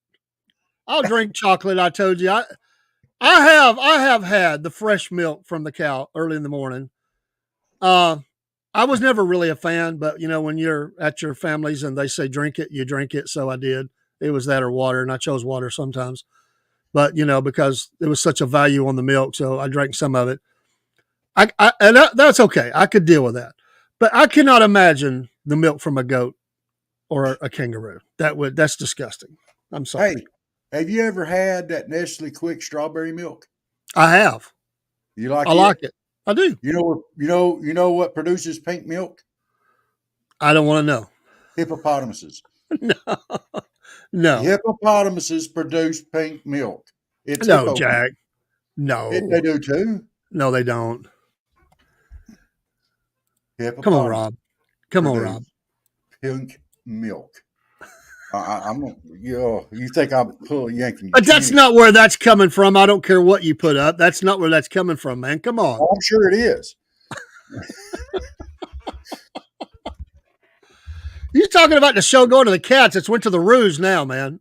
I'll drink chocolate. I told you. I have had the fresh milk from the cow early in the morning. I was never really a fan, but when you're at your family's and they say drink it, you drink it. So I did. It was that or water, and I chose water sometimes. But because there was such a value on the milk, so I drank some of it. That's okay. I could deal with that, but I cannot imagine the milk from a goat or a kangaroo. That's disgusting. I'm sorry. Hey, have you ever had that Nestle Quick strawberry milk? I have. You like it? I like it. I do. You know what produces pink milk? I don't want to know. Hippopotamuses. No. Hippopotamuses produce pink milk. It's no, Jack. No. They do too. No, they don't. Come on, Rob. Pink milk. You think I'm yanking? But that's not where that's coming from. I don't care what you put up. That's not where that's coming from, man. Come on. Oh, I'm sure it is. You talking about the show going to the cats? It's went to the roos now, man.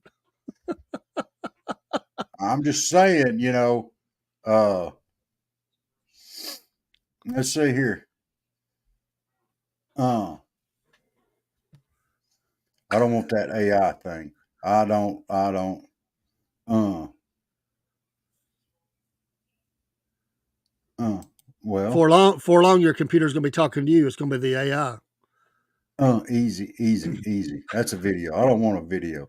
I'm just saying, let's see here. I don't want that AI thing. I don't. Well, for long, your computer's going to be talking to you. It's going to be the AI. Easy. That's a video. I don't want a video.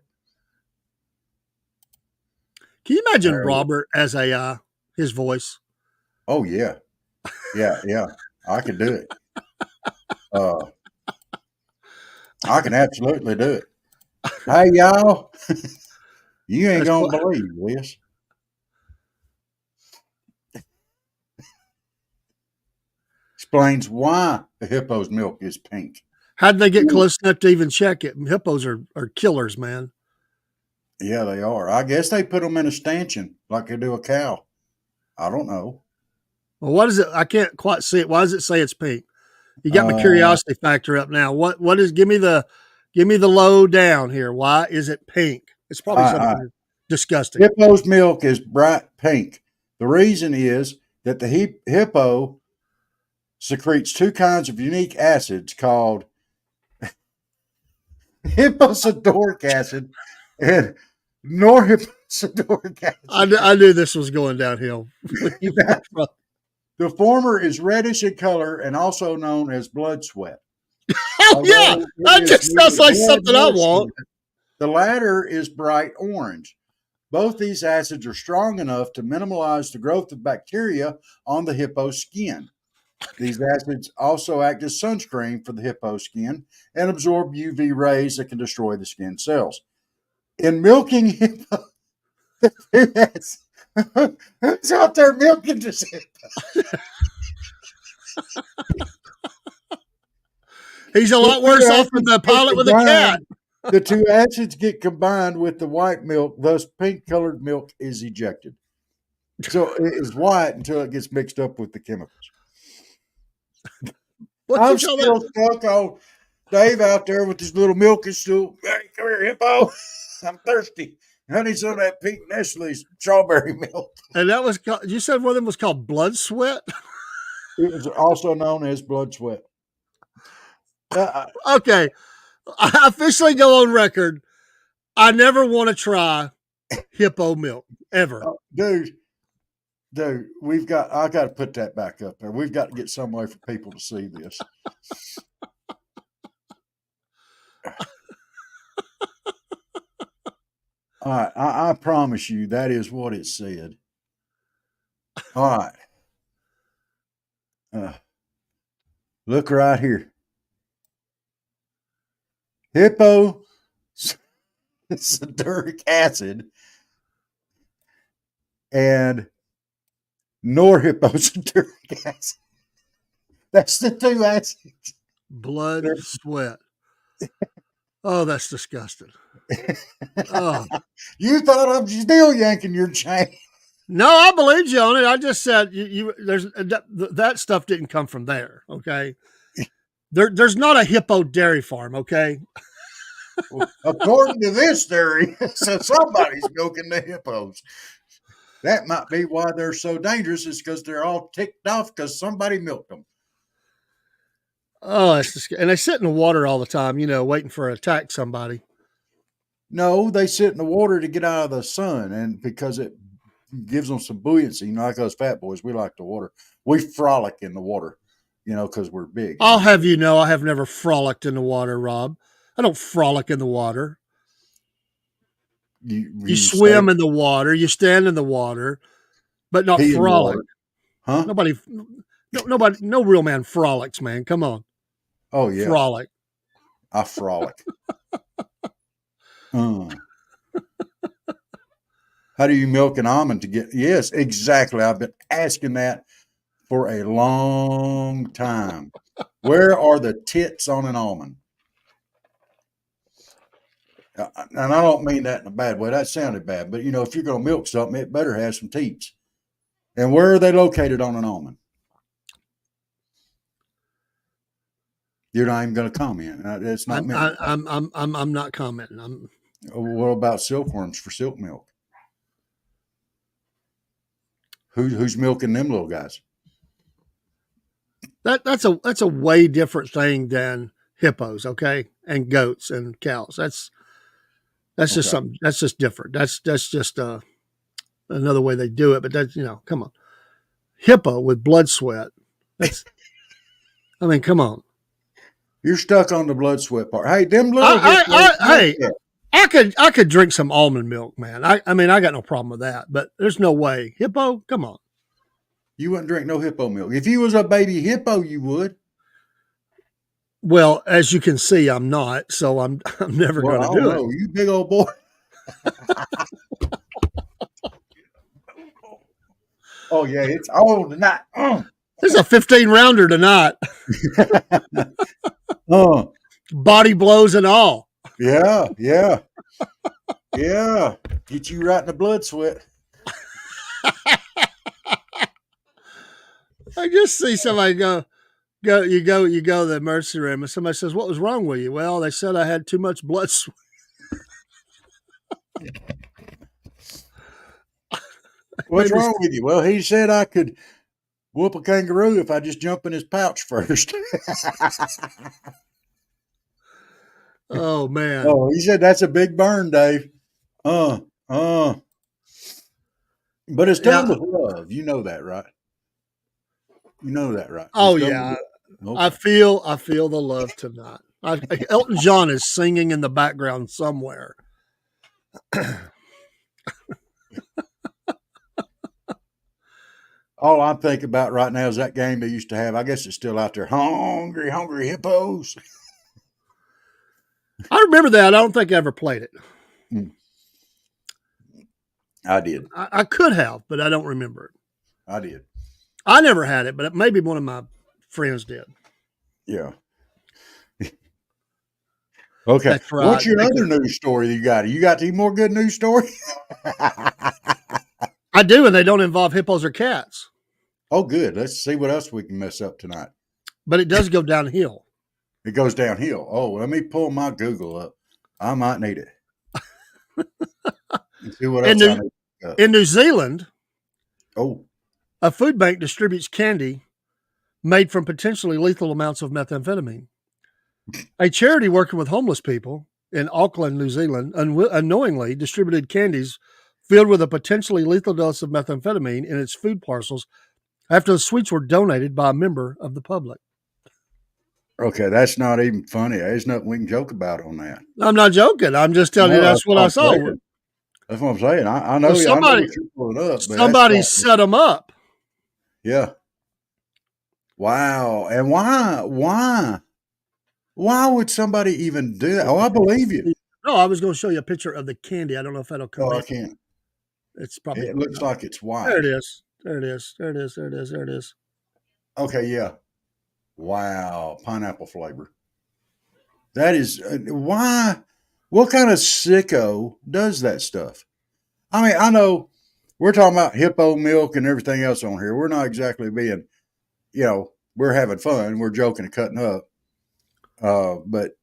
Can you imagine Robert as AI, his voice? Oh, yeah. I could do it. I can absolutely do it. Hey, y'all. You ain't going to believe this. Explains why the hippo's milk is pink. How did they get close enough to even check it? Hippos are killers, man. Yeah, they are. I guess they put them in a stanchion like they do a cow. I don't know. Well, what is it? I can't quite see it. Why does it say it's pink? You got my curiosity factor up now. What is? Give me the low down here. Why is it pink? It's probably something disgusting. Hippo's milk is bright pink. The reason is that the hippo secretes two kinds of unique acids called hipposudoric acid and Norhipposadoric acid. I knew this was going downhill. The former is reddish in color and also known as blood sweat. Oh, yeah. That just sounds like something I want. The latter is bright orange. Both these acids are strong enough to minimize the growth of bacteria on the hippo's skin. These acids also act as sunscreen for the hippo skin and absorb UV rays that can destroy the skin cells. In milking hippo, who's out there milking this hippo? He's a lot worse off than the pilot with a cat. The two acids get combined with the white milk, thus pink-colored milk is ejected. So it is white until it gets mixed up with the chemicals. I'm still stuck on Dave out there with his little milking stool. Hey, come here, hippo. I'm thirsty. I need some of that pink Nestle's strawberry milk. And that was, you said one of them was called blood sweat? It was also known as blood sweat. Okay. I officially go on record. I never want to try hippo milk ever. Dude, I got to put that back up there. We've got to get some way for people to see this. All right. I promise you that is what it said. All right. Look right here. Hipposadoric acid and Norhipposadoric acid. That's the two acids. Blood sweat. Oh, that's disgusting. Oh. You thought I'm still yanking your chain. No, I believed you on it. I just said that stuff didn't come from there. Okay. There's not a hippo dairy farm, okay? According to this theory, so somebody's milking the hippos. That might be why they're so dangerous, is because they're all ticked off because somebody milked them. Oh, that's disgusting. And they sit in the water all the time, waiting for an attack somebody. No, they sit in the water to get out of the sun, and because it gives them some buoyancy. Like us fat boys, we like the water. We frolic in the water. Because we're big. I'll have you know, I have never frolicked in the water, Rob. I don't frolic in the water. You swim in the water. You stand in the water, but not frolic. Huh? No real man frolics, man. Come on. Oh, yeah. Frolic. I frolic. How do you milk an almond to get? Yes, exactly. I've been asking that for a long time. Where are the tits on an almond? And I don't mean that in a bad way. That sounded bad. But, if you're going to milk something, it better have some teats. And where are they located on an almond? You're not even going to comment. It's not meant. I'm not commenting. What about silkworms for silk milk? Who's milking them little guys? That's a way different thing than hippos, okay, and goats and cows. That's just something. That's just different. That's just another way they do it. But that's come on, hippo with blood sweat. Come on. You're stuck on the blood sweat part. Hey, them little. I could drink some almond milk, man. I got no problem with that. But there's no way hippo. Come on. You wouldn't drink no hippo milk. If you was a baby hippo, you would. Well, as you can see, I'm not, so I'm never going to do it. You big old boy. Oh yeah, it's on tonight. It's a 15-rounder tonight. Body blows and all. Yeah. Get you right in the blood sweat. I just see somebody go to the emergency room and somebody says, "What was wrong with you?" Well, they said I had too much blood sweat. What's wrong with you? Well, he said I could whoop a kangaroo if I just jump in his pouch first. Oh man. Oh, he said that's a big burn, Dave. Uh, uh. But it's Yeah. done with love. You know that, right? You know that, right? It's Oh done yeah. with love. I Okay. feel the love tonight. Elton John is singing in the background somewhere. All I'm thinking about right now is that game they used to have. I guess it's still out there. Hungry, hungry hippos. I remember that. I don't think I ever played it. I did. I could have, but I don't remember it. I did. I never had it, but maybe one of my friends did. Yeah. Okay. That's right. What's your other news story that you got? You got any more good news story? I do, and they don't involve hippos or cats. Oh, good. Let's see what else we can mess up tonight. But it does go downhill. It goes downhill. Oh, let me pull my Google up. I might need it. And see what else I need. In New Zealand, Oh, a food bank distributes candy made from potentially lethal amounts of methamphetamine. A charity working with homeless people in Auckland, New Zealand, unknowingly distributed candies filled with a potentially lethal dose of methamphetamine in its food parcels after the sweets were donated by a member of the public. okay. That's not even funny. There's nothing we can joke about on that. I'm not joking. I'm just telling you that's what I saw. That's what I'm saying. I know. So somebody, I know what you're pulling up. somebody set them up. Yeah. Wow. And why? Why would somebody even do that? Oh, I believe you. No, I was going to show you a picture of the candy. I don't know if that'll come. Oh, in. I can't. It's probably. It looks like it's white. There it is. There it is. There it is. There it is. There it is. Okay. Yeah. Wow. Pineapple flavor. That is why. What kind of sicko does that stuff? I mean, I know we're talking about hippo milk and everything else on here. We're not exactly being, we're having fun. We're joking and cutting up. But,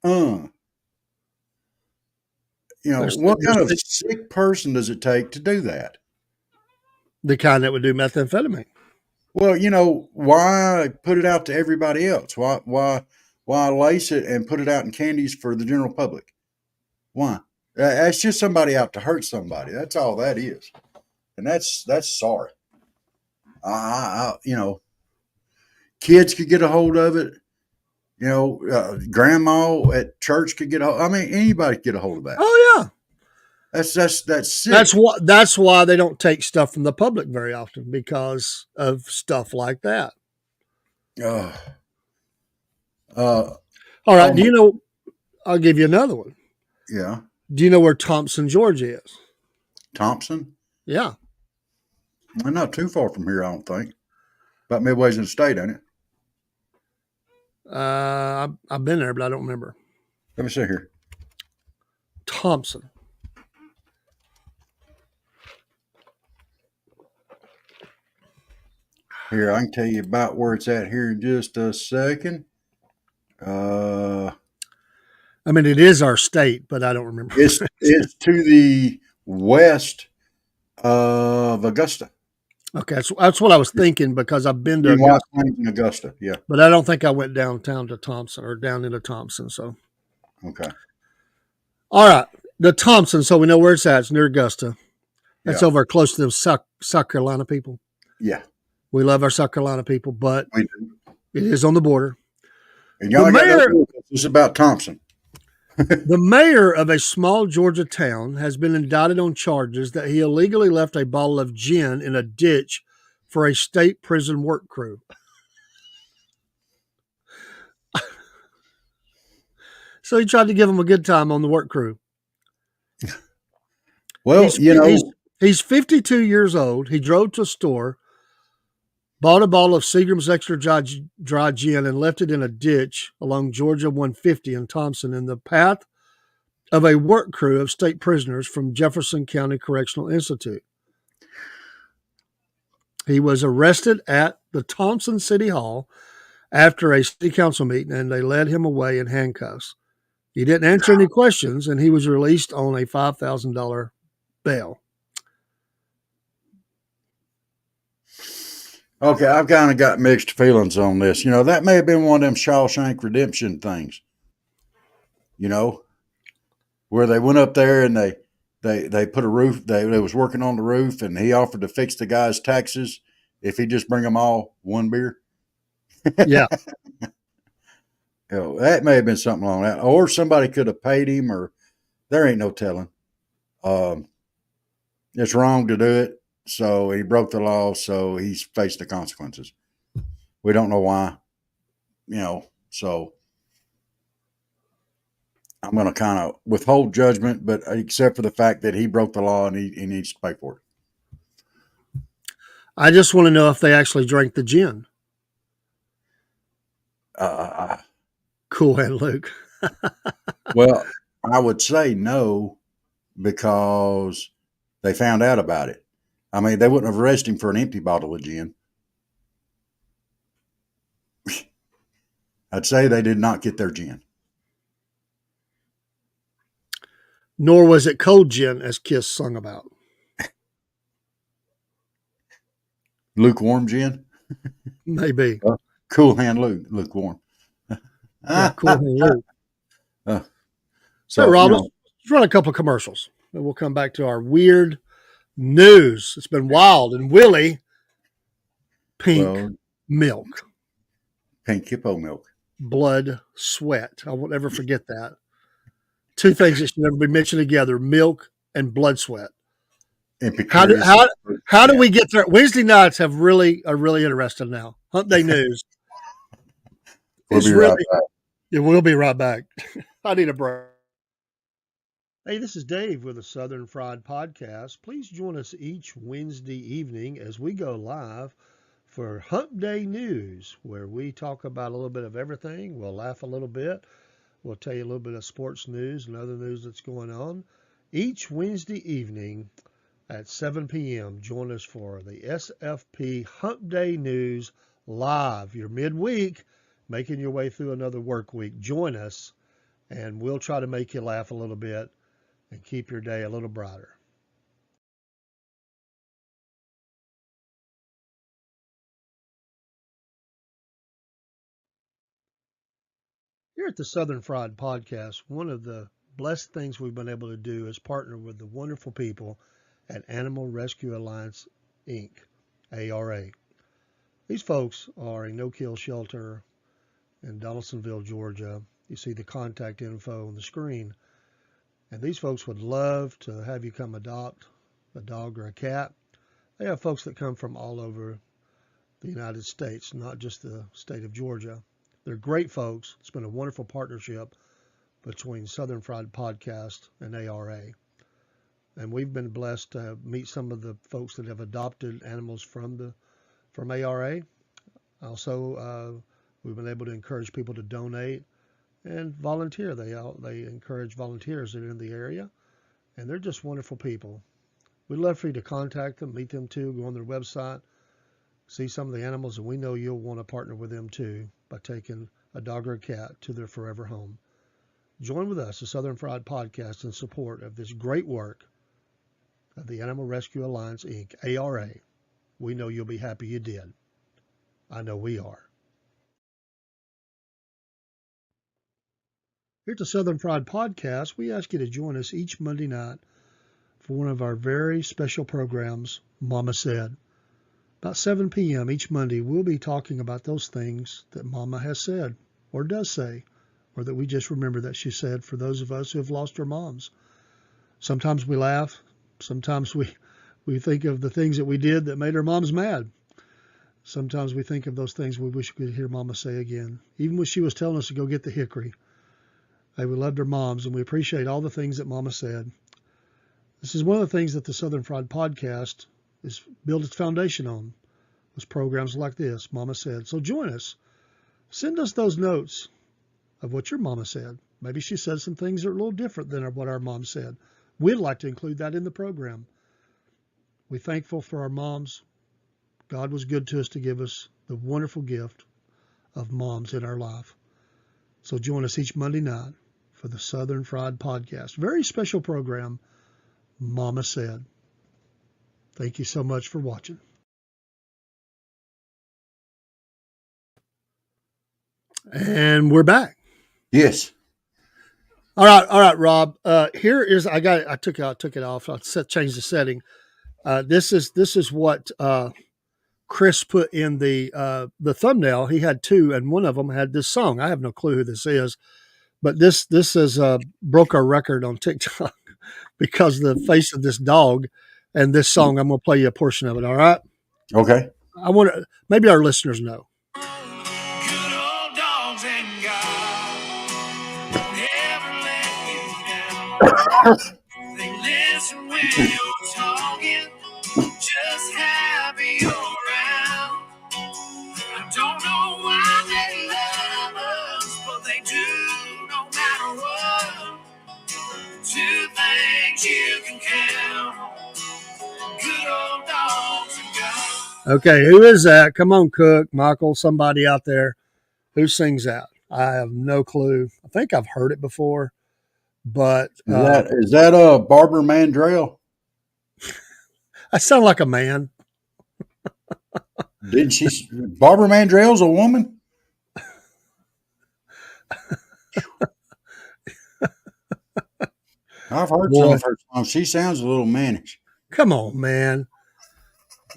what kind of sick person does it take to do that? The kind that would do methamphetamine. Well, why put it out to everybody else? Why lace it and put it out in candies for the general public? Why? That's just somebody out to hurt somebody. That's all that is, and that's sorry. Kids could get a hold of it. Grandma at church could get a hold. I mean, anybody could get a hold of that. Oh yeah, that's sick. That's why they don't take stuff from the public very often, because of stuff like that. All right. Do you know? I'll give you another one. Yeah. Do you know where Thompson, Georgia is? Thompson? Yeah. Well, not too far from here, I don't think. About midways in the state, ain't it? I've been there, but I don't remember. Let me see here. Thompson. Here, I can tell you about where it's at here in just a second. I mean, it is our state, but I don't remember. It's to the west of Augusta. Okay, that's what I was thinking, because I've been to Augusta, yeah. But I don't think I went downtown to Thompson or down into Thompson. So, okay. All right, the Thompson. So we know where it's at. It's near Augusta. That's over close to the South Carolina people. Yeah, we love our South Carolina people, but we do. It is on the border. And y'all it's about Thompson. The mayor of a small Georgia town has been indicted on charges that he illegally left a bottle of gin in a ditch for a state prison work crew. So he tried to give them a good time on the work crew. Well, he's 52 years old. He drove to a store, bought a bottle of Seagram's Extra Dry Gin, and left it in a ditch along Georgia 150 in Thompson in the path of a work crew of state prisoners from Jefferson County Correctional Institute. He was arrested at the Thompson City Hall after a city council meeting, and they led him away in handcuffs. He didn't answer any questions, and he was released on a $5,000 bail. Okay, I've kind of got mixed feelings on this. That may have been one of them Shawshank Redemption things. Where they went up there and they they put a roof. They was working on the roof, and he offered to fix the guy's taxes if he just bring them all one beer. Yeah. That may have been something along that, or somebody could have paid him, or there ain't no telling. It's wrong to do it, so he broke the law, so he's faced the consequences. We don't know why, so I'm going to kind of withhold judgment, but except for the fact that he broke the law and he needs to pay for it. I just want to know if they actually drank the gin. Cool Hand Luke. Well, I would say no, because they found out about it. I mean, they wouldn't have arrested him for an empty bottle of gin. I'd say they did not get their gin. Nor was it cold gin, as Kiss sung about. Lukewarm gin? Maybe. Cool Hand Luke, lukewarm. Yeah, Cool Hand Luke. So, Rob, let's run a couple of commercials, and we'll come back to our weird news. It's been wild. And Willie, pink milk. Pink hippo milk. Blood, sweat. I won't ever forget that. Two things that should never be mentioned together: milk and blood sweat. How do we get there? Wednesday nights are really interesting now. Hump Day News. We'll be right back. I need a break. Hey, this is Dave with the Southern Fried Podcast. Please join us each Wednesday evening as we go live for Hump Day News, where we talk about a little bit of everything. We'll laugh a little bit. We'll tell you a little bit of sports news and other news that's going on. Each Wednesday evening at 7 p.m., join us for the SFP Hump Day News live. You're midweek, making your way through another work week. Join us, and we'll try to make you laugh a little bit and keep your day a little brighter. Here at the Southern Fried Podcast, one of the blessed things we've been able to do is partner with the wonderful people at Animal Rescue Alliance, Inc., ARA. These folks are a no-kill shelter in Donaldsonville, Georgia. You see the contact info on the screen. And these folks would love to have you come adopt a dog or a cat. They have folks that come from all over the United States, not just the state of Georgia. They're great folks. It's been a wonderful partnership between Southern Fried Podcast and ARA. And we've been blessed to meet some of the folks that have adopted animals from ARA. Also, we've been able to encourage people to donate and volunteer. They encourage volunteers that are in the area, and they're just wonderful people. We'd love for you to contact them, meet them too, go on their website, see some of the animals, and we know you'll want to partner with them too by taking a dog or a cat to their forever home. Join with us, the Southern Fried Podcast, in support of this great work of the Animal Rescue Alliance, Inc., ARA. We know you'll be happy you did. I know we are. Here at the Southern Fried Podcast, we ask you to join us each Monday night for one of our very special programs, Mama Said. About 7 p.m. each Monday, we'll be talking about those things that Mama has said, or does say, or that we just remember that she said for those of us who have lost our moms. Sometimes we laugh. Sometimes we think of the things that we did that made our moms mad. Sometimes we think of those things we wish we could hear Mama say again. Even when she was telling us to go get the hickory. Hey, we loved our moms, and we appreciate all the things that Mama said. This is one of the things that the Southern Fried Podcast is built its foundation on, was programs like this, Mama Said. So join us. Send us those notes of what your mama said. Maybe she said some things that are a little different than what our mom said. We'd like to include that in the program. We're thankful for our moms. God was good to us to give us the wonderful gift of moms in our life. So join us each Monday night for the Southern Fried Podcast. Very special program, Mama Said. Thank you so much for watching. And we're back. Yes. all right, Rob. Here is I took it off. I changed the setting. This is what Chris put in the thumbnail. He had two, and one of them had this song. I have no clue who this is, but this is broke our record on TikTok because of the face of this dog and this song. I'm gonna play you a portion of it. All right. Okay. I want to maybe our listeners know. Good old dogs and God don't ever let you down. They listen when you're talking, just happy you're around. I don't know why they love us, but they do no matter what. Two things you can count on. Good old dogs and God. Okay, who is that? Come on, Cook, Michael, somebody out there. Who sings that? I have no clue. I think I've heard it before, but Is that Barbara Mandrell? I sound like a man. Didn't she? Barbara Mandrell's a woman. I've heard some of her songs. She sounds a little mannish. Come on, man.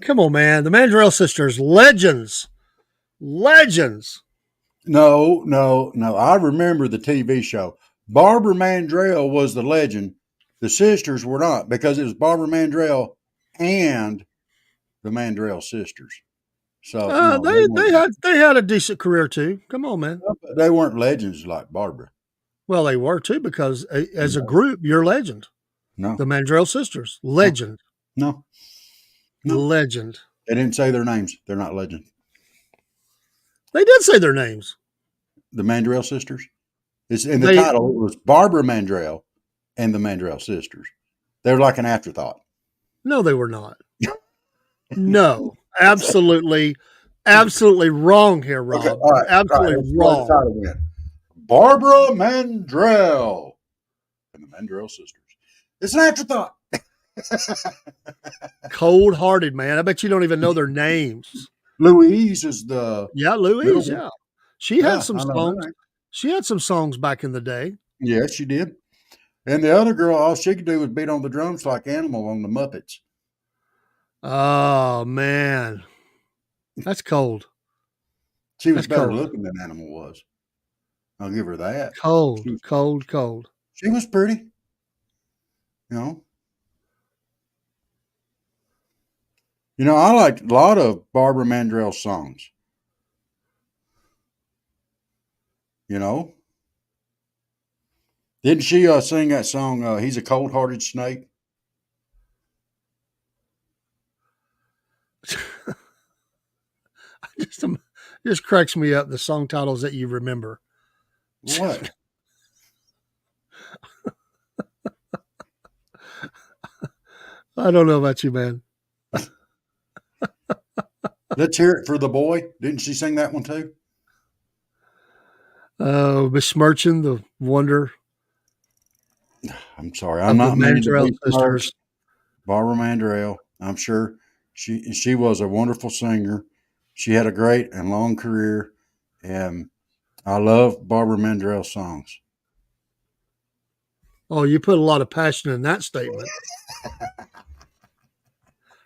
Come on, man. The Mandrell sisters, legends. Legends. No. I remember the TV show. Barbara Mandrell was the legend. The sisters were not, because it was Barbara Mandrell and the Mandrell sisters. So no, they had a decent career too. Come on, man. They weren't legends like Barbara. Well, they were too, because as a group, you're legend. No. The Mandrell sisters, legend. No. Legend. They didn't say their names. They're not legend. They did say their names. The Mandrell sisters. It's in the title. It was Barbara Mandrell and the Mandrell sisters. They were like an afterthought. No, they were not. No, absolutely wrong here, Rob. Okay, all right, absolutely wrong. Barbara Mandrell and the Mandrell sisters. It's an afterthought. Cold-hearted, man. I bet you don't even know their names. Louise is the Louise. Yeah, she had some songs. She had some songs back in the day. Yeah, she did. And the other girl, all she could do was beat on the drums like Animal on the Muppets. Oh man, that's cold. She was better looking than Animal was. I'll give her that. Cold. She was pretty. You know, I liked a lot of Barbara Mandrell's songs. You know? Didn't she sing that song, He's a Cold-Hearted Snake? Just cracks me up, the song titles that you remember. What? I don't know about you, man. Let's hear it for the boy. Didn't she sing that one too? Besmirching the wonder. I'm sorry. I'm not Mandrell sisters. Barbara Mandrell. I'm sure she was a wonderful singer. She had a great and long career, and I love Barbara Mandrell's songs. Oh, you put a lot of passion in that statement.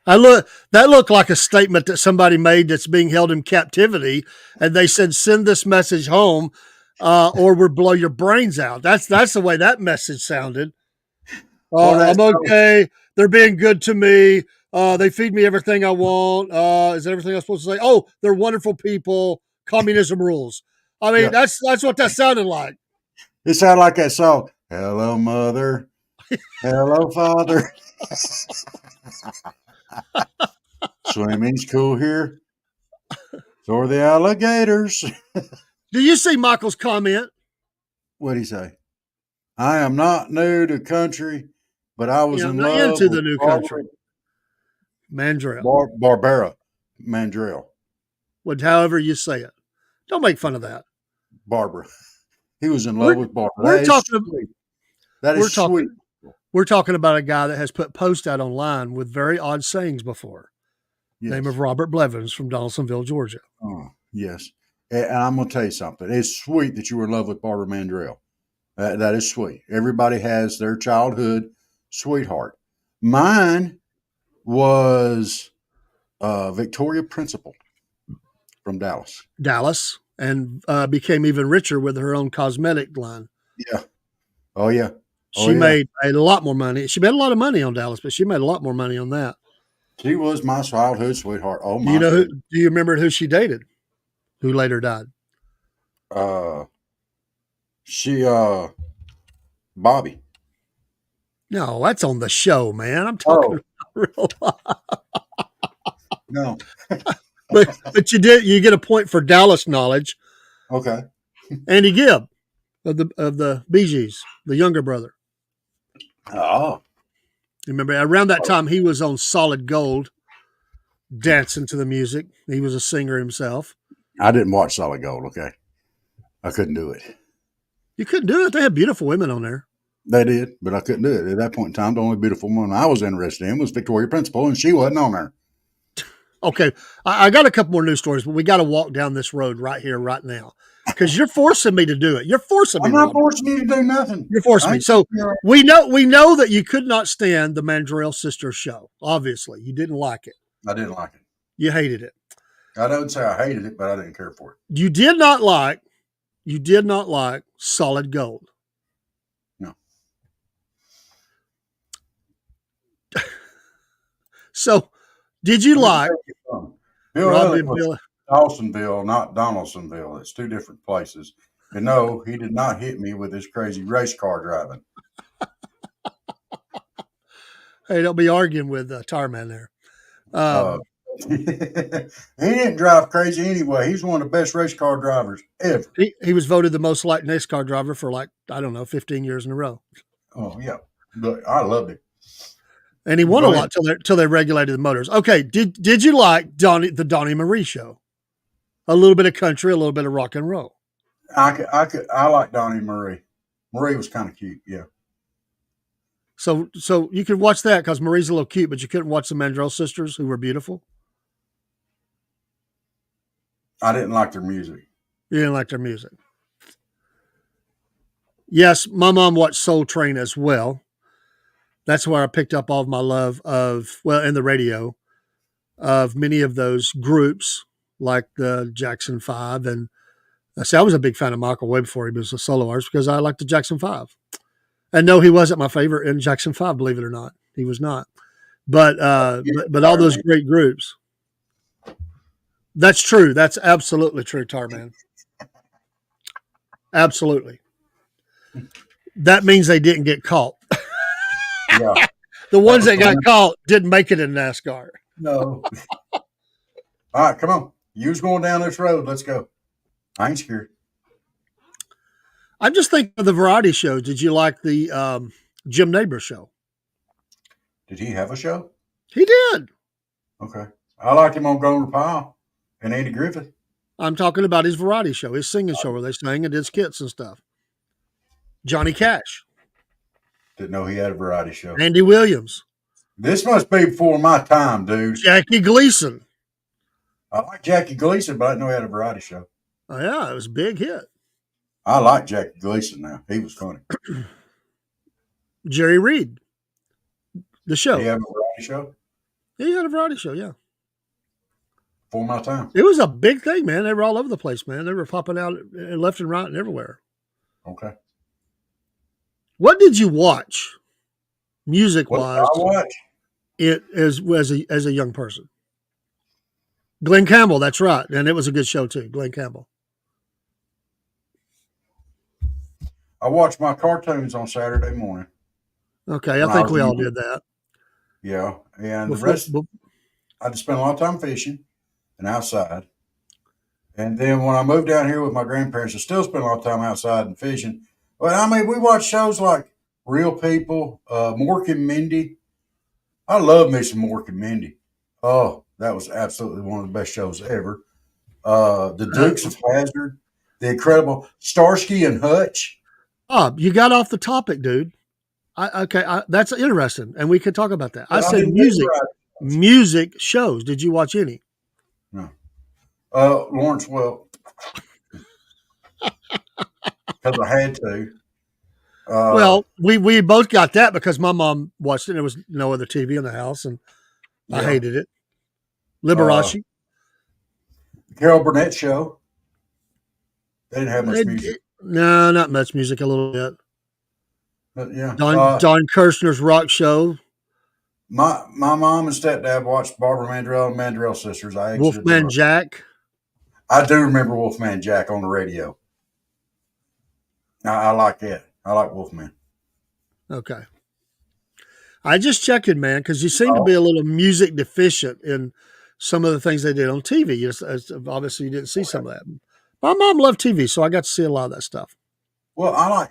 That looked like a statement that somebody made that's being held in captivity, and they said, "Send this message home, or we'll blow your brains out." That's the way that message sounded. I'm okay. They're being good to me. They feed me everything I want. Is that everything I'm supposed to say? Oh, they're wonderful people. Communism rules. I mean, that's what that sounded like. It sounded like that song. Hello, mother. Hello, father. Swimming's cool here. So are the alligators. Do you see Michael's comment? What'd he say? I am not new to country, but I was in love into the new country. Mandrell. Barbara Mandrell. However you say it. Don't make fun of that. Barbara. He was in love with Barbara. That is sweet. We're talking about a guy that has put posts out online with very odd sayings before. Yes. Name of Robert Blevins from Donaldsonville, Georgia. Oh, yes. And I'm going to tell you something. It's sweet that you were in love with Barbara Mandrell. That is sweet. Everybody has their childhood sweetheart. Mine was Victoria Principal from Dallas. Dallas, and became even richer with her own cosmetic line. Yeah. Oh yeah. She made a lot more money. She made a lot of money on Dallas, but she made a lot more money on that. She was my childhood sweetheart. Oh my! Do you remember who she dated? Who later died? Bobby. No, that's on the show, man. I'm talking about real life. No. but you get a point for Dallas knowledge. Okay. Andy Gibb of the Bee Gees, the younger brother. Oh. Remember, around that time he was on Solid Gold, dancing to the music. He was a singer himself. I didn't watch Solid Gold. Okay, I couldn't do it. You couldn't do it. They had beautiful women on there. They did, but I couldn't do it. At that point in time, the only beautiful woman I was interested in was Victoria Principal, and she wasn't on there. Okay, I got a couple more news stories, but we got to walk down this road right here, right now, because you're forcing me to do it. You're forcing me. I'm not forcing you to do nothing. You're forcing me. So we know that you could not stand the Mandrell Sisters show. Obviously, you didn't like it. I didn't like it. You hated it. I don't say I hated it, but I didn't care for it. You did not like Solid Gold. No. So, did you like Bill Dawsonville, not Donaldsonville? It's two different places. And no, he did not hit me with his crazy race car driving. Hey, don't be arguing with Tarman there. He didn't drive crazy anyway. He's one of the best race car drivers ever. He was voted the most liked NASCAR driver for 15 years in a row. Oh yeah, look, I loved it. And he won a lot till they regulated the motors. Okay, did you like the Donnie Marie show? A little bit of country, a little bit of rock and roll. I like Donnie Marie. Marie was kind of cute, yeah. So you could watch that because Marie's a little cute, but you couldn't watch the Mandrell sisters who were beautiful. I didn't like their music. You didn't like their music. Yes, my mom watched Soul Train as well. That's where I picked up all of my love in the radio, of many of those groups like the Jackson 5. And I was a big fan of Michael way before he was a solo artist because I liked the Jackson 5. And no, he wasn't my favorite in Jackson 5, believe it or not. He was not. But all those great groups. That's true. That's absolutely true, Tarman. Absolutely. That means they didn't get caught. Yeah. The ones that got caught didn't make it in NASCAR. No. All right, come on. You was going down this road. Let's go. I ain't scared. I'm just thinking of the variety shows. Did you like the Jim Neighbors show? Did he have a show? He did. Okay. I liked him on Gomer Pyle and Andy Griffith. I'm talking about his variety show, his singing show where they sang and did skits and stuff. Johnny Cash. Didn't know he had a variety show. Andy Williams. This must be before my time, dude. Jackie Gleason. I like Jackie Gleason, but I didn't know he had a variety show. Oh, yeah, it was a big hit. I like Jackie Gleason now. He was funny. Jerry Reed. The show. Did he have a variety show? He had a variety show, yeah. Before my time. It was a big thing, man. They were all over the place, man. They were popping out left and right and everywhere. Okay. What did you watch, music-wise? What did I watch? It as a young person. Glenn Campbell, that's right, and it was a good show too. Glenn Campbell. I watched my cartoons on Saturday morning. Okay, I think we all did that. Yeah, and the rest, I just spent a lot of time fishing and outside. And then when I moved down here with my grandparents, I still spent a lot of time outside and fishing. But I mean, we watched shows like Real People, Mork and Mindy. I love me some Mork and Mindy. Oh, that was absolutely one of the best shows ever. The Dukes of Hazzard, The Incredible Starsky and Hutch. Oh, you got off the topic, dude. That's interesting, and we could talk about that. I said music shows. Did you watch any? No. Lawrence Welk. Because I had to. Well, we both got that because my mom watched it. And there was no other TV in the house, and I yeah. hated it. Liberace. Carol Burnett show. They didn't have much music. No, not much music. A little bit. But yeah. Don Kirshner's rock show. My mom and stepdad watched Barbara Mandrell and Mandrell Sisters. Wolfman Jack. I do remember Wolfman Jack on the radio. I like that. I like Wolfman. Okay. I just checking, man, because you seem to be a little music deficient in some of the things they did on TV. Obviously, you didn't see some of that. My mom loved TV, so I got to see a lot of that stuff. Well,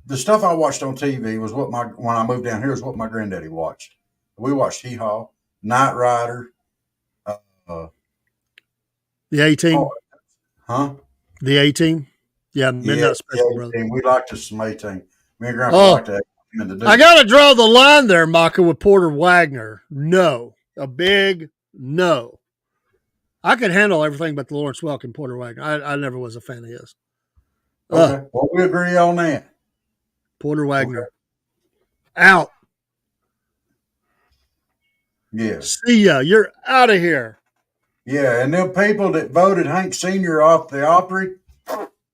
the stuff I watched on TV was when I moved down here was what my granddaddy watched. We watched Hee Haw, Knight Rider, the A-Team. Huh? The A-Team. Yeah, Midnight Special, brother. We liked us some A-Team. Me and Grandpa liked that. I got to draw the line there, Maka, with Porter Wagner. No. A big no. I could handle everything but the Lawrence Welk and Porter Wagner. I never was a fan of his. Okay. Well, we agree on that. Porter Wagner. Okay. Out. Yeah. See ya. You're out of here. Yeah, and them people that voted Hank Sr. off the Opry,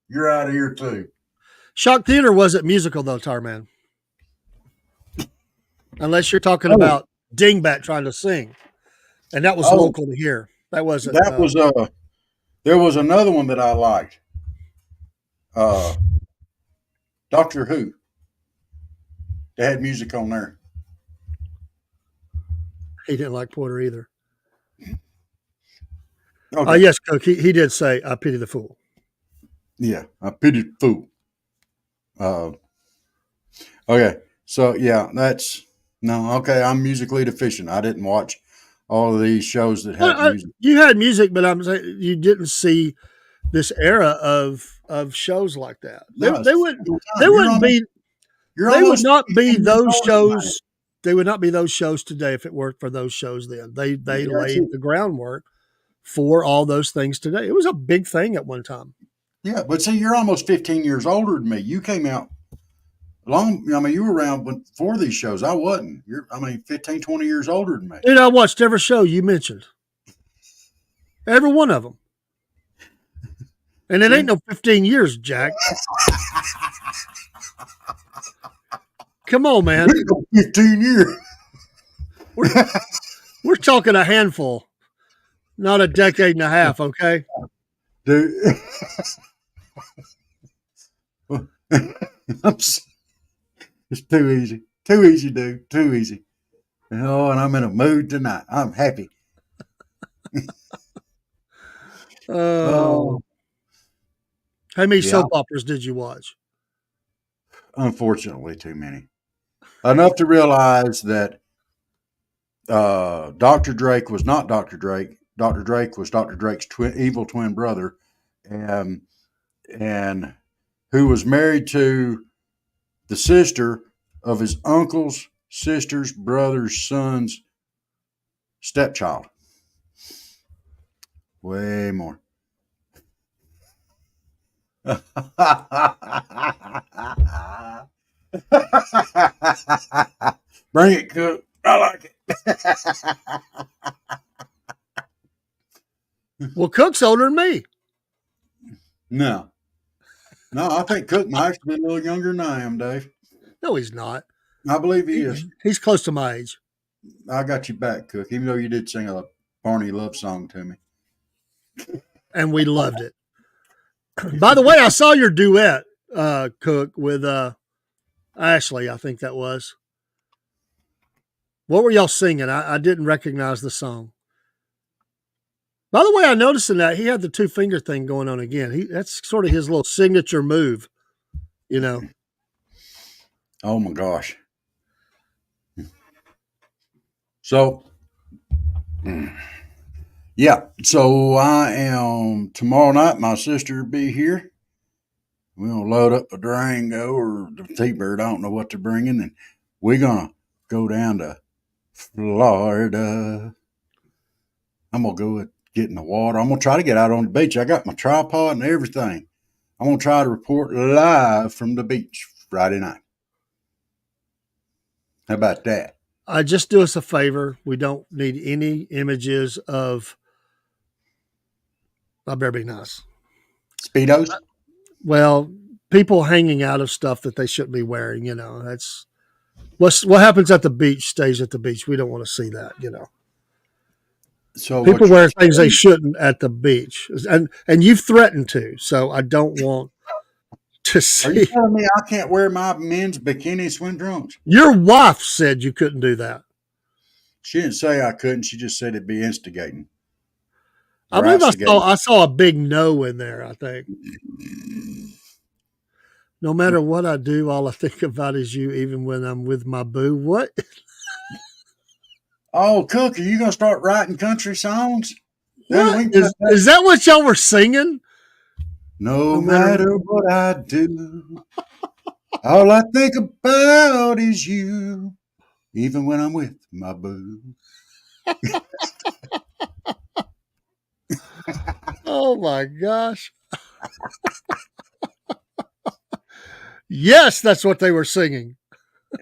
you're out of here too. Shock Theater wasn't musical though, Tarman. Unless you're talking about Dingbat trying to sing. And that was local to here. That wasn't. That was there was another one that I liked. Doctor Who. They had music on there. He didn't like Porter either. Okay. Yes, Cook. He did say, "I pity the fool." Yeah, I pity the fool. Okay, so yeah, okay. I'm musically deficient. I didn't watch all of these shows that had music. You had music, but I'm saying you didn't see this era of shows like that. They would not be those shows. They would not be those shows today if it weren't for those shows then. They laid the groundwork for all those things today. It was a big thing at one time. Yeah, but see, you're almost 15 years older than me. You came out you were around for these shows. I wasn't. You're 15, 20 years older than me. Dude, I watched every show you mentioned. Every one of them. And it ain't no 15 years, Jack. Come on, man. 15 years. We're talking a handful, not a decade and a half, okay? Dude. It's too easy. Too easy, dude. Too easy. Oh, and I'm in a mood tonight. I'm happy. How many soap operas did you watch? Unfortunately, too many. Enough to realize that Dr. Drake was not Dr. Drake. Dr. Drake was Dr. Drake's evil twin brother, and who was married to the sister of his uncle's sister's brother's son's stepchild. Way more. Bring it, Cook. I like it. Well, Cook's older than me. No, I think Cook might actually be a little younger than I am, Dave. No, he's not. I believe he is. He's close to my age. I got you back, Cook, even though you did sing a Barney love song to me. And we loved it. By the way, I saw your duet, Cook, with Ashley, I think that was. What were y'all singing? I didn't recognize the song. By the way, I noticed in that he had the 2-finger thing going on again. That's sort of his little signature move, you know. Oh my gosh. So, yeah. So I am tomorrow night. My sister will be here. We're gonna load up a Durango or the T-Bird. I don't know what they're bringing, and we're gonna go down to Florida. I'm gonna go get in the water. I'm gonna try to get out on the beach. I got my tripod and everything. I'm going to try to report live from the beach Friday night. How about that? Just do us a favor. We don't need any images of. I better be nice. Speedos? Well, people hanging out of stuff that they shouldn't be wearing. That's what happens at the beach stays at the beach. We don't want to see that. So People wear things they shouldn't at the beach, and you've threatened to. So I don't want to see. Are you telling me I can't wear my men's bikini swim trunks? Your wife said you couldn't do that. She didn't say I couldn't. She just said it'd be instigating. I believe I saw a big no in there, I think. No matter what I do, all I think about is you, even when I'm with my boo. What? Oh, Cook, are you going to start writing country songs? What? Is that what y'all were singing? No matter what I do, all I think about is you, even when I'm with my boo. Oh, my gosh. Yes, that's what they were singing.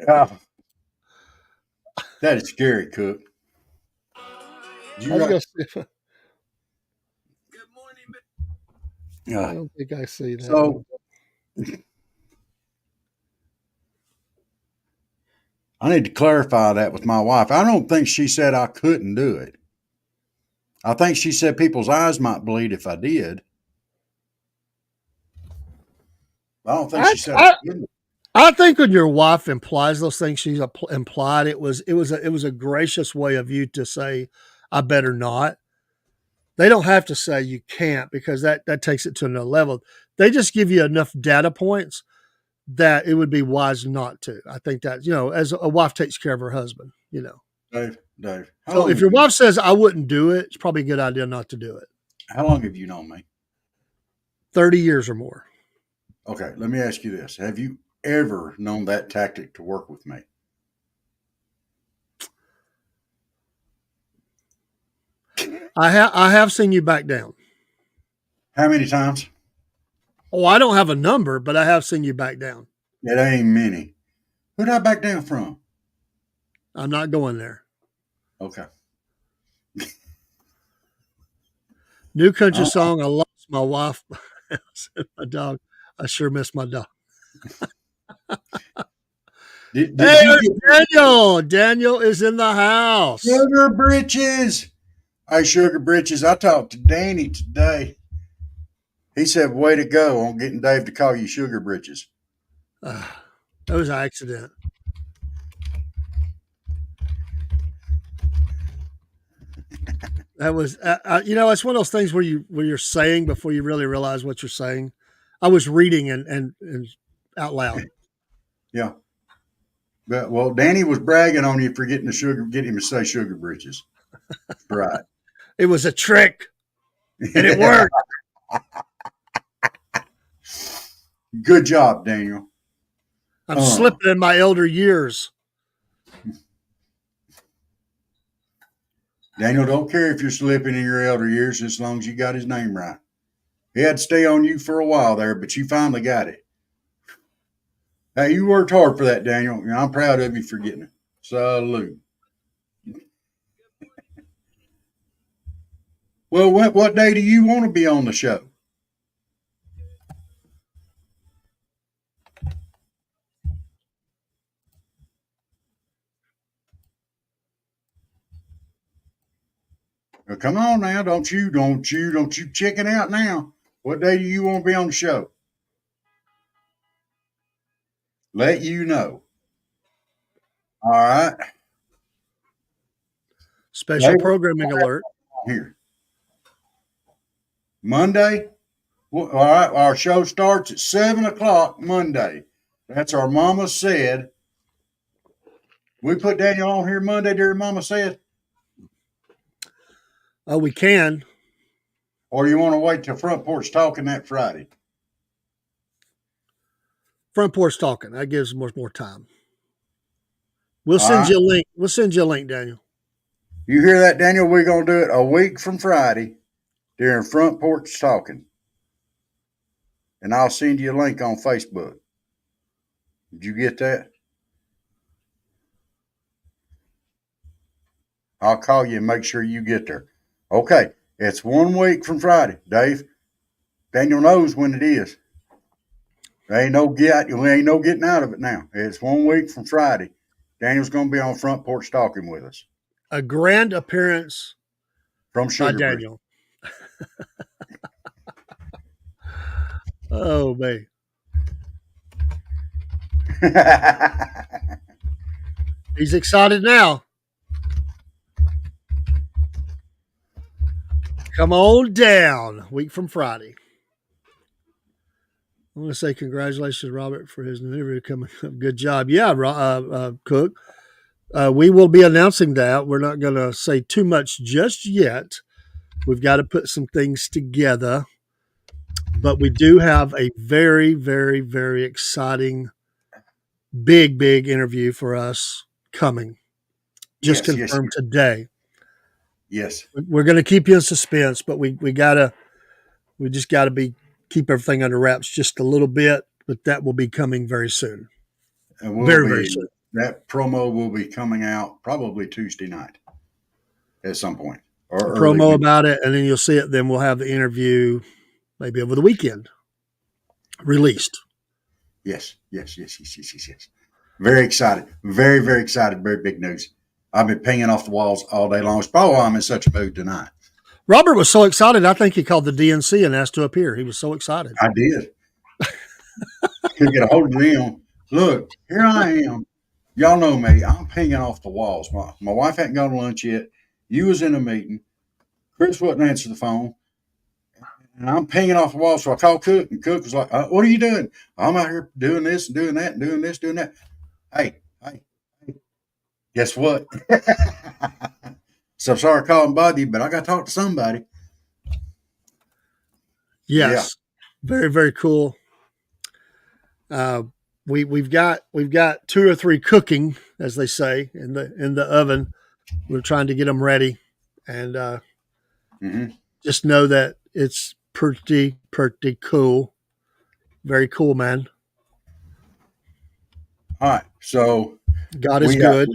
Yeah. That is scary, Cook. Good morning. Yeah. I don't think I see that. So, I need to clarify that with my wife. I don't think she said I couldn't do it. I think she said people's eyes might bleed if I did. I don't think she said I couldn't. I think when your wife implies those things, she's implied it was a gracious way of you to say, I better not. They don't have to say you can't, because that takes it to another level. They just give you enough data points that it would be wise not to. I think that, as a wife takes care of her husband, Dave. So if your wife says I wouldn't do it, it's probably a good idea not to do it. How long have you known me? 30 years or more. Okay, let me ask you this. Have you ever known that tactic to work with me? I have seen you back down. How many times? Oh, I don't have a number, but I have seen you back down. It ain't many. Who'd I back down from? I'm not going there. Okay. New country song. I lost my wife. My dog. I sure miss my dog. Daniel. Daniel is in the house. Sugar Britches. Hey, Sugar Britches, I talked to Danny today. He said, way to go on getting Dave to call you Sugar Britches. That was an accident. That was, it's one of those things where you're saying before you really realize what you're saying. I was reading and out loud. Yeah. But, well, Danny was bragging on you for getting him to say Sugar Britches. Right. It was a trick, and it worked. Good job, Daniel. I'm slipping in my elder years. Daniel, don't care if you're slipping in your elder years as long as you got his name right. He had to stay on you for a while there, but you finally got it. Hey, you worked hard for that, Daniel, and I'm proud of you for getting it. Salute. Well, what day do you want to be on the show? Well, come on now, don't you chicken out now. What day do you want to be on the show? Let you know. All right. Special programming alert. Here. Monday. All right. Our show starts at 7:00 Monday. That's our Mama Said. We put Daniel on here Monday during Mama Said. Oh, we can. Or you want to wait till Front Porch Talking that Friday? Front Porch Talking. That gives more time. We'll send you a link. We'll send you a link, Daniel. You hear that, Daniel? We're going to do it a week from Friday during Front Porch Talking. and I'll send you a link on Facebook. Did you get that? I'll call you and make sure you get there. Okay, it's 1 week from Friday, Dave. Daniel knows when it is. There ain't no getting out of it now. It's 1 week from Friday. Daniel's going to be on Front Porch Talking with us A grand appearance from by Sugar Breeze. Daniel. Oh, man. He's excited now. Come on down. Week from Friday. I want to say congratulations, Robert, for his new interview coming up. Good job. Yeah, Cook. We will be announcing that. We're not going to say too much just yet. We've got to put some things together. But we do have a very, very, very exciting, big interview for us coming. Just confirmed today. Yes. We're going to keep you in suspense, but we just got to keep everything under wraps just a little bit, but that will be coming very soon. And very soon. That promo will be coming out probably Tuesday night at some point. Or a promo about it, and then you'll see it. Then we'll have the interview maybe over the weekend released. Yes. Very excited. Very, very excited. Very big news. I've been pinging off the walls all day long. It's probably why I'm in such a mood tonight. Robert was so excited. I think he called the DNC and asked to appear. He was so excited. I did. Couldn't get a hold of them. Look, here I am. Y'all know me. I'm pinging off the walls. My wife hadn't gone to lunch yet. You was in a meeting. Chris wouldn't answer the phone. And I'm pinging off the wall. So I called Cook, and Cook was like, what are you doing? I'm out here doing this and doing that and doing this, doing that. Hey. Guess what? So I'm sorry I called and bothered you, but I got to talk to somebody. Yes. Yeah. Very, very cool. We've got 2 or 3 cooking, as they say, in the oven. We're trying to get them ready, and just know that it's pretty cool. Very cool, man. All right, so God is good.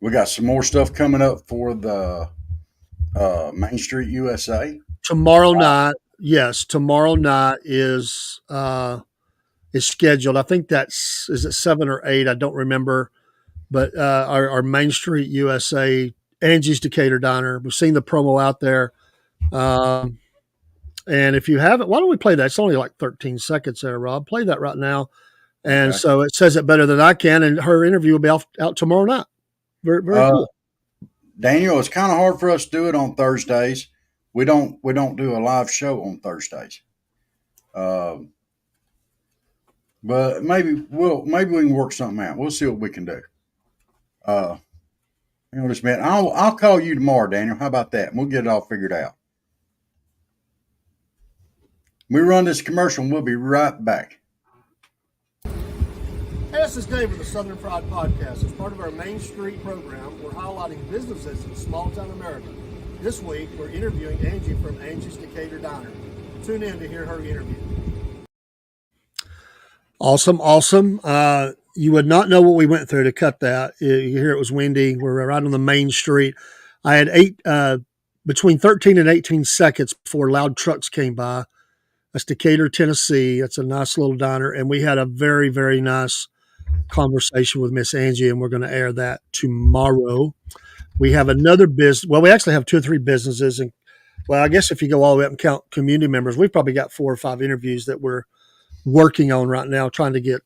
We got some more stuff coming up for the Main Street USA tomorrow night. Yes, tomorrow night is scheduled. I think is it 7 or 8? I don't remember. But our Main Street USA, Angie's Decatur Diner. We've seen the promo out there. And if you haven't, why don't we play that? It's only like 13 seconds there, Rob. Play that right now. And okay. So it says it better than I can. And her interview will be out tomorrow night. Very, very cool. Daniel, it's kind of hard for us to do it on Thursdays. We don't do a live show on Thursdays. But maybe we can work something out. We'll see what we can do. Hang on just a minute. I'll call you tomorrow, Daniel. How about that? We'll get it all figured out. We run this commercial and we'll be right back. Hey, this is Dave with the Southern Fried Podcast. As part of our Main Street program, we're highlighting businesses in small town America. This week, we're interviewing Angie from Angie's Decatur Diner. Tune in to hear her interview. Awesome. You would not know what we went through to cut that. You hear it was windy. We're right on the main street. I had between 13 and 18 seconds before loud trucks came by. That's Decatur, Tennessee. That's a nice little diner. And we had a very, very nice conversation with Miss Angie, and we're going to air that tomorrow. We have another business. Well, we actually have 2 or 3 businesses. And well, I guess if you go all the way up and count community members, we've probably got 4 or 5 interviews that we're working on right now, trying to get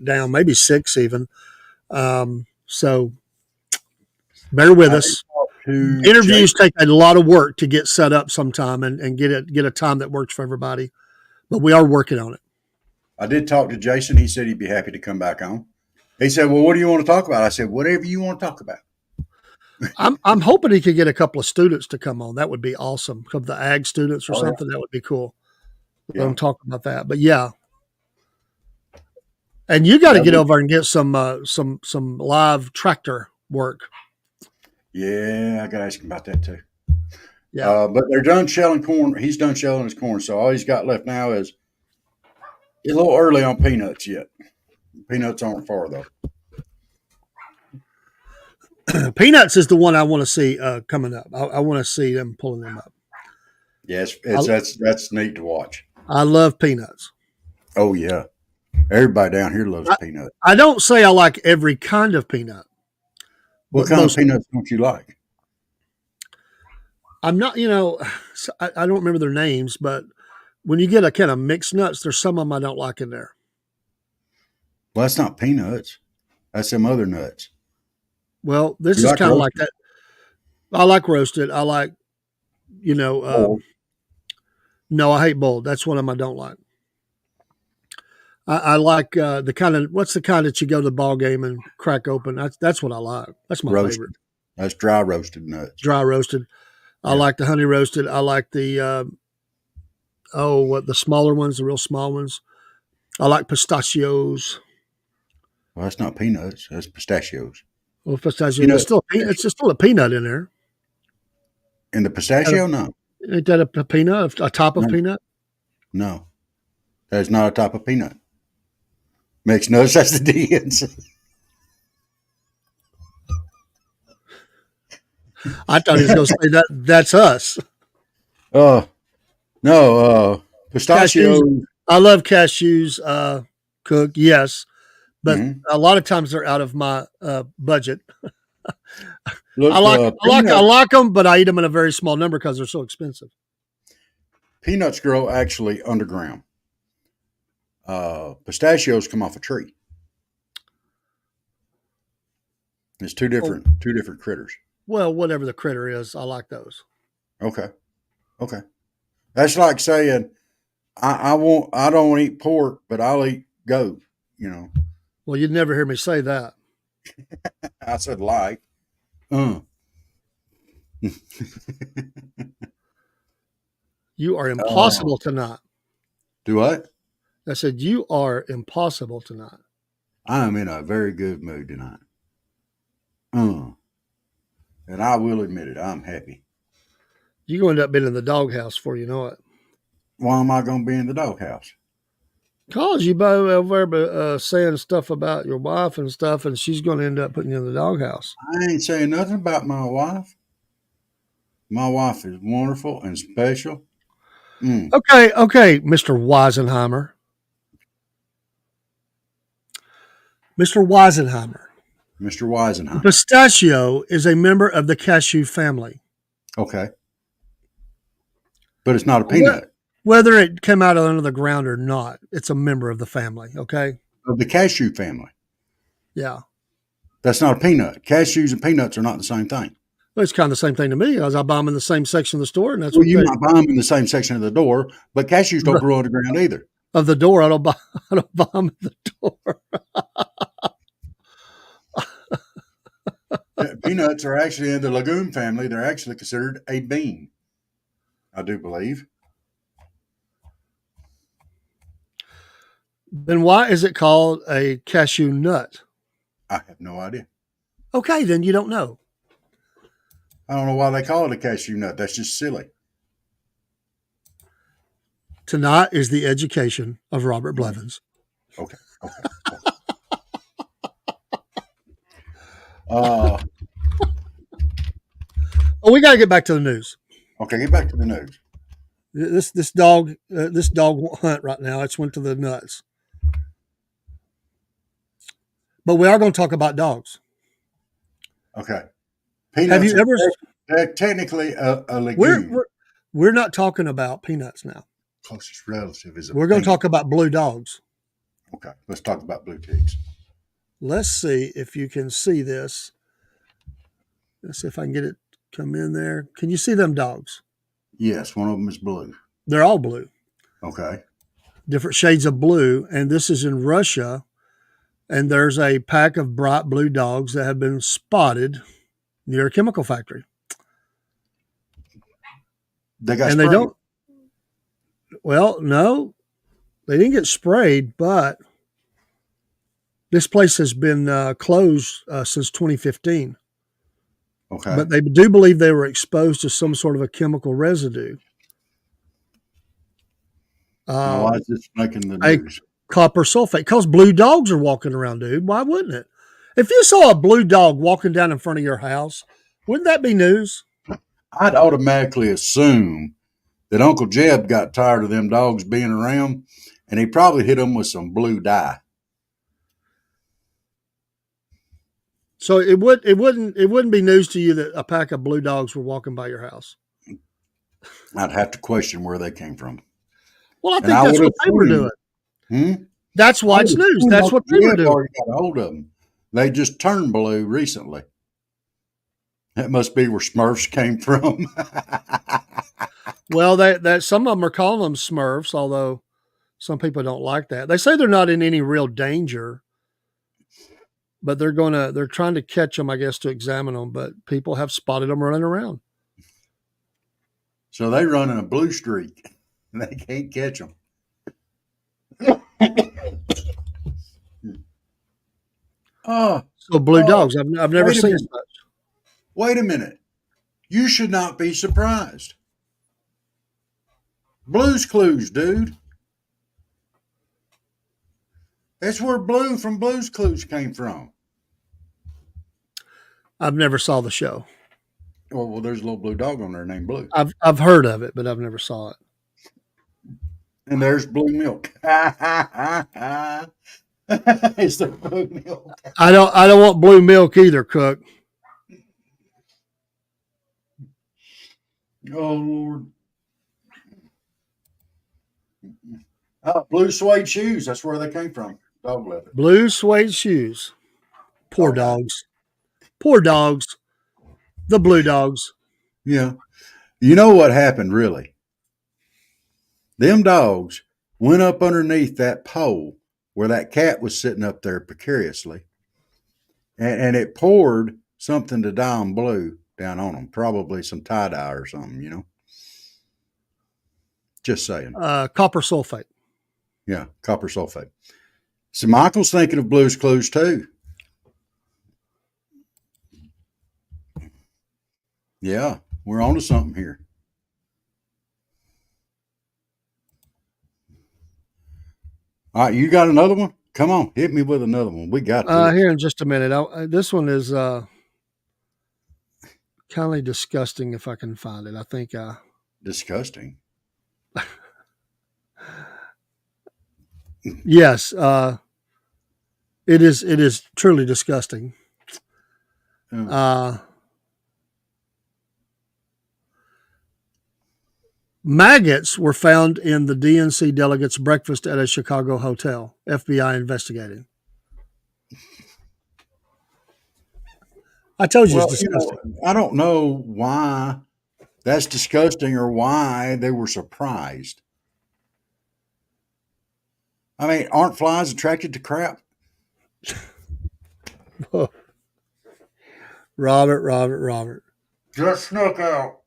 down, maybe 6 even. So bear with us. Interviews take a lot of work to get set up sometime and get a time that works for everybody, but we are working on it. I did talk to Jason. He said he'd be happy to come back on. He said, well, what do you want to talk about? I said, whatever you want to talk about. I'm hoping he could get a couple of students to come on. That would be awesome. A couple of the ag students or something. Yeah. That would be cool. Yeah. Don't talk about that, but yeah. And you got to get over and get some live tractor work. Yeah, I got to ask him about that too. Yeah. But they're done shelling corn. He's done shelling his corn, so all he's got left now is it's a little early on peanuts yet. Peanuts aren't far though. Peanuts is the one I want to see coming up. I want to see them pulling them up. Yes, that's neat to watch. I love peanuts. Oh yeah, everybody down here loves peanuts. I don't say I like every kind of peanut. What kind of peanuts don't you like? I'm not, I don't remember their names, but when you get a kind of mixed nuts, there's some of them I don't like in there. Well, that's not peanuts. That's some other nuts. Well, this is kind of like that. I like roasted. I like, no, I hate boiled. That's one of them I don't like. I like the kind of, what's the kind that you go to the ball game and crack open? That's what I like. That's my favorite. That's dry roasted nuts. Dry roasted. I like the honey roasted. I like the, the smaller ones, the real small ones. I like pistachios. Well, that's not peanuts. That's pistachios. Well, pistachio, it's still a peanut in there. In the pistachio, no. Ain't that a peanut? A top of peanut? No. That's not a top of peanut. Makes no sense to Deans. I thought he was going to say that. That's us. No. Pistachios. I love cashews. Cook, yes, but a lot of times they're out of my budget. Look, I like them, but I eat them in a very small number because they're so expensive. Peanuts grow actually underground. Pistachios come off a tree. It's two different critters. Well, whatever the critter is, I like those. Okay. That's like saying I don't eat pork, but I'll eat goat. Well, you'd never hear me say that. I said like. You are impossible tonight. Do what? I said you are impossible tonight. I am in a very good mood tonight. And I will admit it, I'm happy. You're going to end up being in the doghouse before you know it. Why am I going to be in the doghouse? Because you both over there saying stuff about your wife and stuff, and she's going to end up putting you in the doghouse. I ain't saying nothing about my wife. My wife is wonderful and special. Okay, Mr. Weisenheimer. Mr. Weisenheimer. Pistachio is a member of the cashew family. Okay. But it's not a peanut. Whether it came out under the ground or not, it's a member of the family, okay? Of the cashew family. Yeah. That's not a peanut. Cashews and peanuts are not the same thing. Well, it's kind of the same thing to me because I buy them in the same section of the store. And that's well, you might buy them in the same section of the door, but cashews don't grow underground either. Of the door, I don't buy them at the door. Peanuts are actually in the legume family. They're actually considered a bean, I do believe. Then why is it called a cashew nut? I have no idea. Okay, then you don't know. I don't know why they call it a cashew nut. That's just silly. Tonight is the education of Robert Blevins. Okay. We got to get back to the news. Okay, get back to the news. This dog won't hunt right now. It's went to the nuts. But we are going to talk about dogs. Okay. Peanuts have you ever? They're technically a legume. We're not talking about peanuts now. Closest relative is. We're going to talk about blue dogs. Okay, let's talk about blue ticks. Let's see if you can see this. Let's see if I can get it come in there. Can you see them dogs? Yes, one of them is blue. They're all blue. Okay. Different shades of blue, and this is in Russia. And there's a pack of bright blue dogs that have been spotted near a chemical factory. They got sprayed. They don't. Well, no, they didn't get sprayed, but this place has been closed since 2015. Okay. but they do believe they were exposed to some sort of a chemical residue. Now, why is this making the A news? copper sulfate, because blue dogs are walking around, dude. Why wouldn't it? If you saw a blue dog walking down in front of your house, wouldn't that be news? I'd automatically assume that Uncle Jeb got tired of them dogs being around, and he probably hit them with some blue dye. So it wouldn't be news to you that a pack of blue dogs were walking by your house. I'd have to question where they came from. Well, I And think I that's would what they were assume- doing. That's why it's news. That's what they were doing. Already got a hold of them. They just turned blue recently. That must be where Smurfs came from. Well, that some of them are calling them Smurfs, although some people don't like that. They say they're not in any real danger, but they're trying to catch them, I guess, to examine them. But people have spotted them running around. So they run in a blue streak. And they can't catch them. Oh, So blue Oh, dogs, I've never wait a seen minute. such. wait a minute. You should not be surprised. Blue's Clues, dude. That's where Blue from Blue's Clues came from. I've never saw the show. Well, there's a little blue dog on there named Blue. I've heard of it, but I've never saw it. And there's blue milk. It's the blue milk. I don't want blue milk either, Cook. Oh, Lord. Oh, blue suede shoes. That's where they came from. Dog leather. Blue suede shoes. Poor Okay. dogs. Poor dogs. The blue dogs. Yeah. You know what happened, really? Them dogs went up underneath that pole where that cat was sitting up there precariously, and it poured something to dye them blue down on them, probably some tie-dye or something, you know? Just saying. Copper sulfate. Yeah, copper sulfate. So Michael's thinking of Blue's Clues too. Yeah, we're on to something here. All right, you got another one? Come on, hit me with another one. We got this. Here in just a minute. This one is kind of disgusting if I can find it. I think Disgusting. yes, it is truly disgusting. Maggots were found in the DNC delegates' breakfast at a Chicago hotel. FBI investigating. I told you it's disgusting. I don't know why that's disgusting or why they were surprised. I mean, aren't flies attracted to crap? Robert. Just snuck out.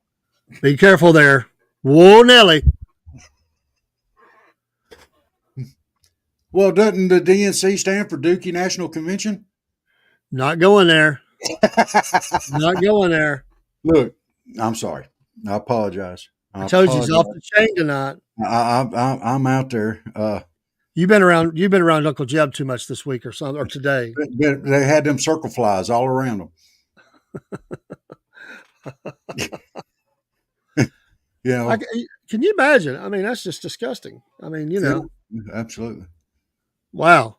Be careful there. Whoa, Nelly. Well, doesn't the DNC stand for Dookie National Convention? Not going there. Not going there. Look, I'm sorry. I apologize. I told you he's off the chain tonight. I'm out there. You've been around Uncle Jeb too much this week or something, or today. They had them circle flies all around them. You know, can you imagine? I mean, that's just disgusting. I mean, you know. Absolutely. Wow.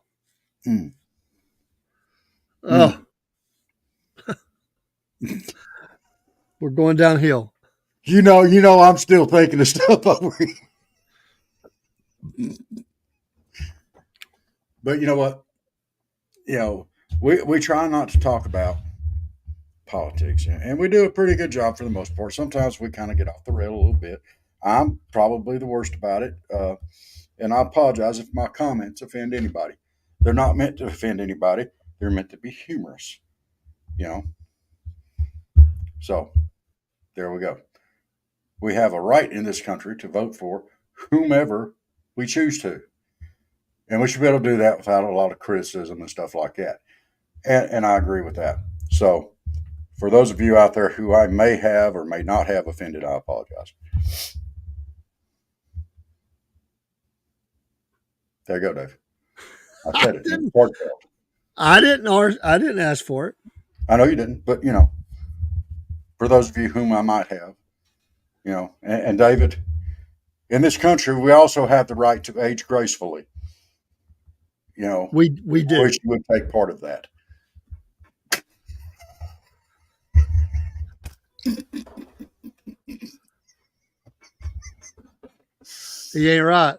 Mm. Oh. We're going downhill. You know, I'm still thinking of stuff over here. But you know what? You know, we try not to talk about politics, and we do a pretty good job for the most part. Sometimes we kind of get off the rail a little bit. I'm probably the worst about it, and I apologize if my comments offend anybody. They're not meant to offend anybody. They're meant to be humorous, you know. So there we go. We have a right in this country to vote for whomever we choose to. And we should be able to do that without a lot of criticism and stuff like that. And I agree with that. So for those of you out there who I may have or may not have offended, I apologize. There you go, Dave. I said it. I didn't ask for it. I know you didn't, but for those of you whom I might have, and David, in this country, we also have the right to age gracefully. We do. Wish you would take part of that. He ain't right.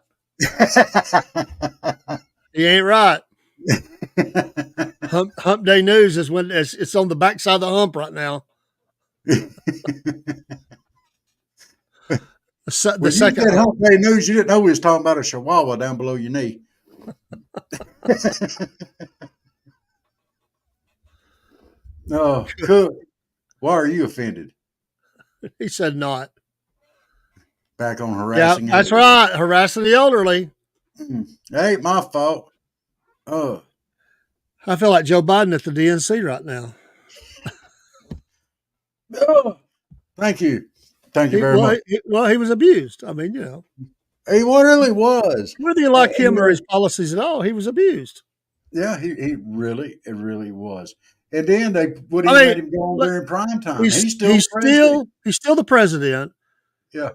He ain't right. Hump Day News is when it's on the backside of the hump right now. The second you said Hump Day News, you didn't know we was talking about a chihuahua down below your knee. Oh, Cook, why are you offended? He said not. Back on harassing. Yeah, that's right. Harassing the elderly. Ain't my fault. Oh, I feel like Joe Biden at the DNC right now. Oh, thank you very much. He was abused. I mean, he really was. Whether you like him or his policies at all, he was abused. Yeah, it really was. And then they wouldn't let him go on there in prime time. He's still the president. Yeah.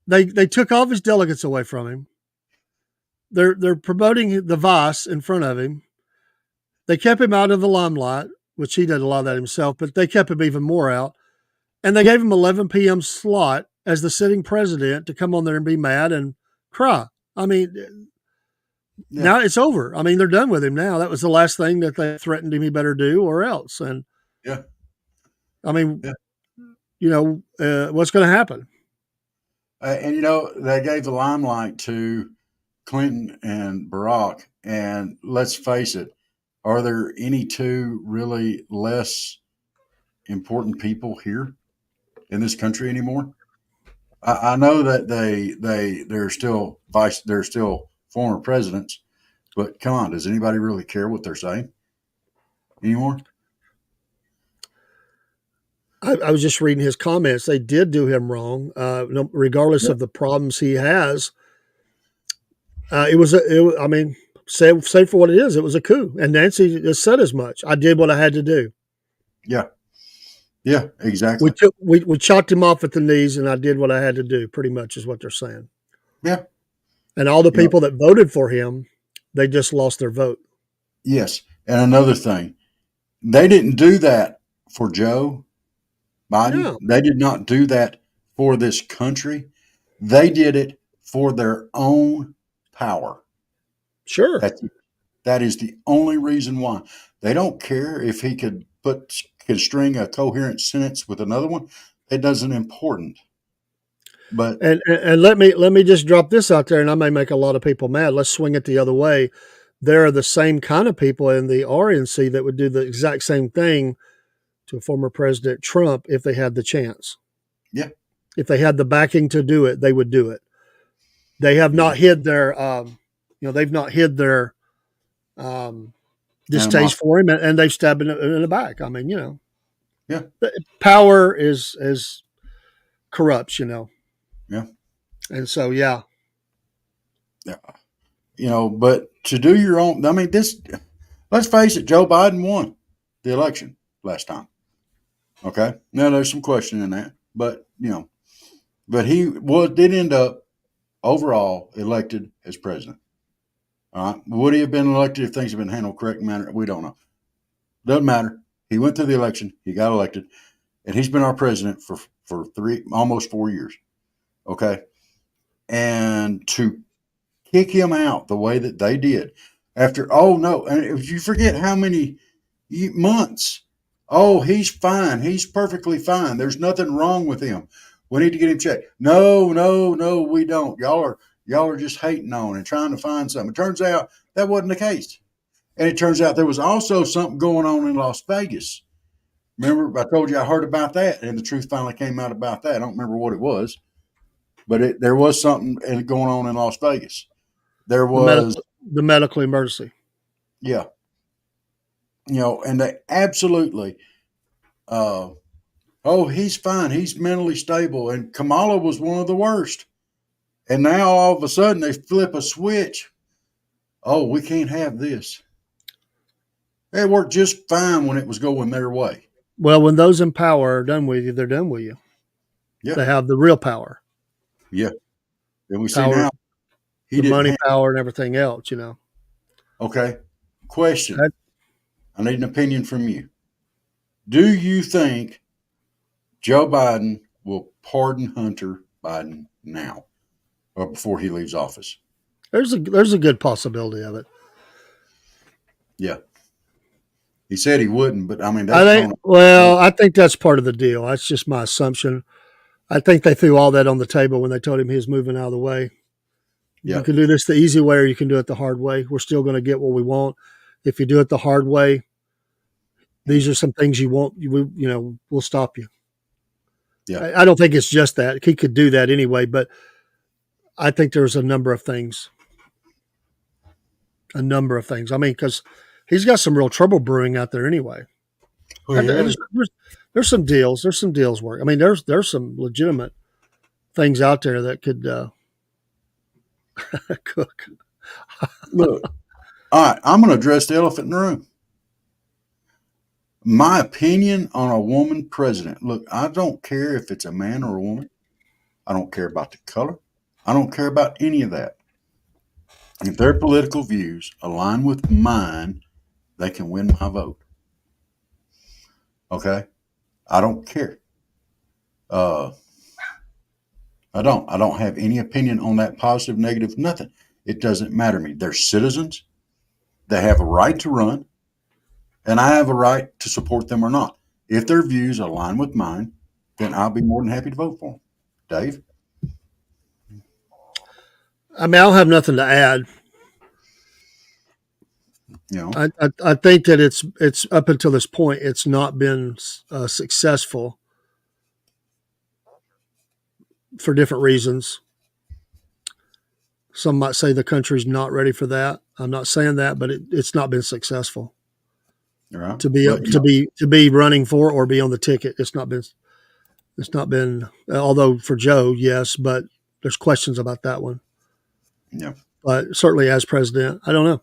They took all of his delegates away from him. They're promoting the vice in front of him. They kept him out of the limelight, which he did a lot of that himself, but they kept him even more out. And they gave him 11 p.m. slot as the sitting president to come on there and be mad and cry. I mean, now it's over. I mean, they're done with him now. That was the last thing that they threatened him he better do or else. And I mean, what's going to happen? And they gave the limelight to Clinton and Barack. And let's face it, are there any two really less important people here in this country anymore? I know that they're still former presidents, but come on, does anybody really care what they're saying anymore? I was just reading his comments. They did do him wrong, regardless of the problems he has. I mean, say for what it is. It was a coup, and Nancy just said as much. I did what I had to do. Yeah, exactly. We chopped him off at the knees, and I did what I had to do. Pretty much is what they're saying. Yeah, and all the people that voted for him, they just lost their vote. Yes, and another thing, they didn't do that for Joe Biden. No. They did not do that for this country. They did it for their own power. Sure. That is the only reason why. They don't care if he could string a coherent sentence with another one. It doesn't important. But and let me just drop this out there, and I may make a lot of people mad. Let's swing it the other way. There are the same kind of people in the RNC that would do the exact same thing to former President Trump if they had the chance. Yeah. If they had the backing to do it, they would do it. They have not hid their, they've not hid their distaste for him, and they've stabbed him in the back. I mean, yeah, power is corrupts, Yeah. And so, yeah. But to do your own, I mean, let's face it, Joe Biden won the election last time. Okay. Now there's some question in that, but but he did end up overall elected as president. All right. Would he have been elected if things had been handled correct manner? We don't know. Doesn't matter. He went through the election. He got elected, and he's been our president for almost 4 years. Okay. And to kick him out the way that they did after, and if you forget how many months, he's fine. He's perfectly fine. There's nothing wrong with him. We need to get him checked. No, we don't. Y'all are just hating on and trying to find something. It turns out that wasn't the case. And it turns out there was also something going on in Las Vegas. Remember, I told you I heard about that, and the truth finally came out about that. I don't remember what it was, but there was something going on in Las Vegas. There was the medical emergency. Yeah. And they absolutely oh, he's fine. He's mentally stable. And Kamala was one of the worst. And now all of a sudden they flip a switch. Oh, we can't have this. It worked just fine when it was going their way. Well, when those in power are done with you, they're done with you. Yeah. They have the real power. Yeah. And we see Power, now he the didn't money, have. power, and everything else. Okay. Question. That- I need an opinion from you. Do you think Joe Biden will pardon Hunter Biden now or before he leaves office? There's a good possibility of it. Yeah. He said he wouldn't, but I mean, I think that's part of the deal. That's just my assumption. I think they threw all that on the table when they told him he was moving out of the way. Yeah. You can do this the easy way or you can do it the hard way. We're still going to get what we want. If you do it the hard way, these are some things you won't, we'll stop you. Yeah. I don't think it's just that. He could do that anyway, but I think there's a number of things. I mean, because he's got some real trouble brewing out there anyway. Oh, yeah. There's some deals. There's some deals work. I mean, there's some legitimate things out there that could cook. Look, all right, I'm going to address the elephant in the room. My opinion on a woman president. Look, I don't care if it's a man or a woman. I don't care about the color. I don't care about any of that. If their political views align with mine, they can win my vote. Okay? I don't care. I don't have any opinion on that, positive, negative, nothing. It doesn't matter to me. They're citizens. They have a right to run, and I have a right to support them or not. If their views align with mine, then I'll be more than happy to vote for them. Dave? I mean, I'll have nothing to add. I think that it's up until this point, it's not been successful for different reasons. Some might say the country's not ready for that. I'm not saying that, but it's not been successful. Right. To be running for or be on the ticket. It's not been. Although for Joe, yes, but there's questions about that one. Yeah. But certainly as president, I don't know.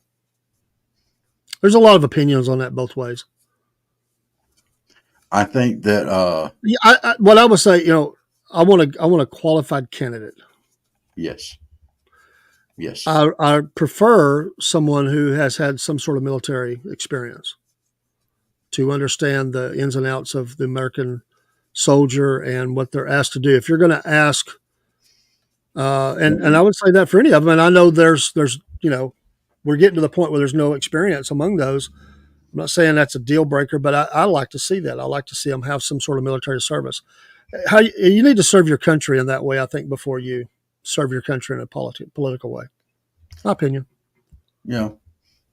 There's a lot of opinions on that both ways. I think that. What I would say, I want a qualified candidate. Yes. Yes. I prefer someone who has had some sort of military experience to understand the ins and outs of the American soldier and what they're asked to do. If you're going to ask, and I would say that for any of them, and I know there's we're getting to the point where there's no experience among those. I'm not saying that's a deal breaker, but I like to see that. I like to see them have some sort of military service. You need to serve your country in that way, I think, before you serve your country in a political way. My opinion. Yeah.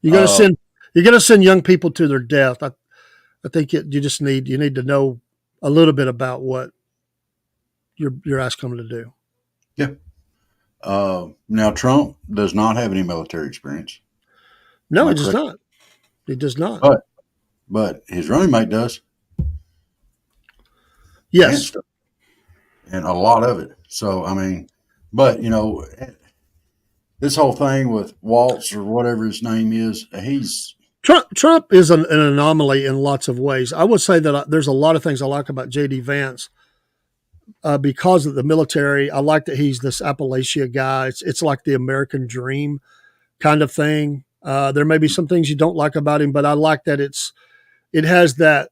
You're going to send young people to their death. I think you need to know a little bit about what you're asking them to do. Yeah. Now Trump does not have any military experience. No, he does not. He does not. But his running mate does. Yes. And a lot of it. So, I mean, but, this whole thing with Waltz or whatever his name is, Trump is an anomaly in lots of ways. I would say that there's a lot of things I like about J.D. Vance because of the military. I like that he's this Appalachia guy. It's like the American dream kind of thing. There may be some things you don't like about him, but I like that it has that,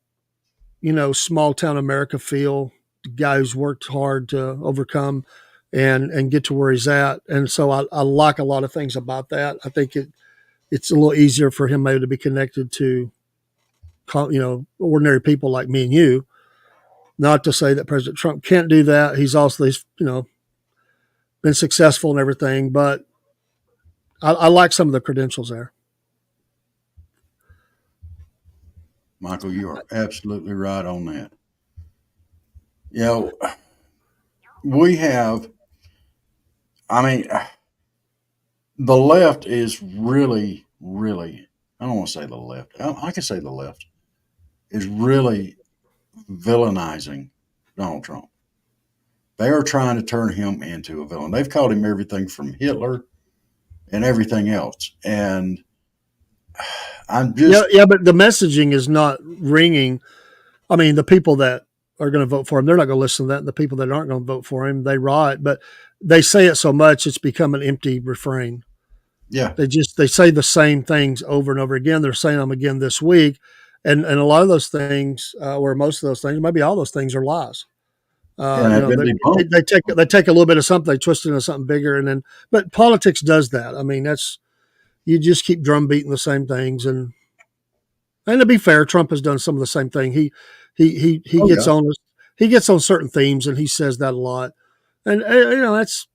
small town America feel. The guy who's worked hard to overcome and get to where he's at. And so I like a lot of things about that. I think it's a little easier for him maybe to be connected to, ordinary people like me and you. Not to say that President Trump can't do that. He's also, been successful and everything, but I like some of the credentials there. Michael, you are absolutely right on that. We have, the left is really, really, I don't want to say the left. I can say the left is really villainizing Donald Trump. They are trying to turn him into a villain. They've called him everything from Hitler and everything else. And I'm just Yeah, but the messaging is not ringing. I mean, the people that are going to vote for him, they're not going to listen to that. The people that aren't going to vote for him, they riot. But they say it so much, it's become an empty refrain. yeah. They say the same things over and over again. They're saying them again this week, and a lot of those things, or most of those things, maybe all those things, are lies. And You I've know, been debunked. they take a little bit of something, they twist it into something bigger, and then. But politics does that. I mean, that's you just keep drum beating the same things, and to be fair, Trump has done some of the same thing. He Oh gets yeah. on he gets on certain themes, and he says that a lot. And you know, that's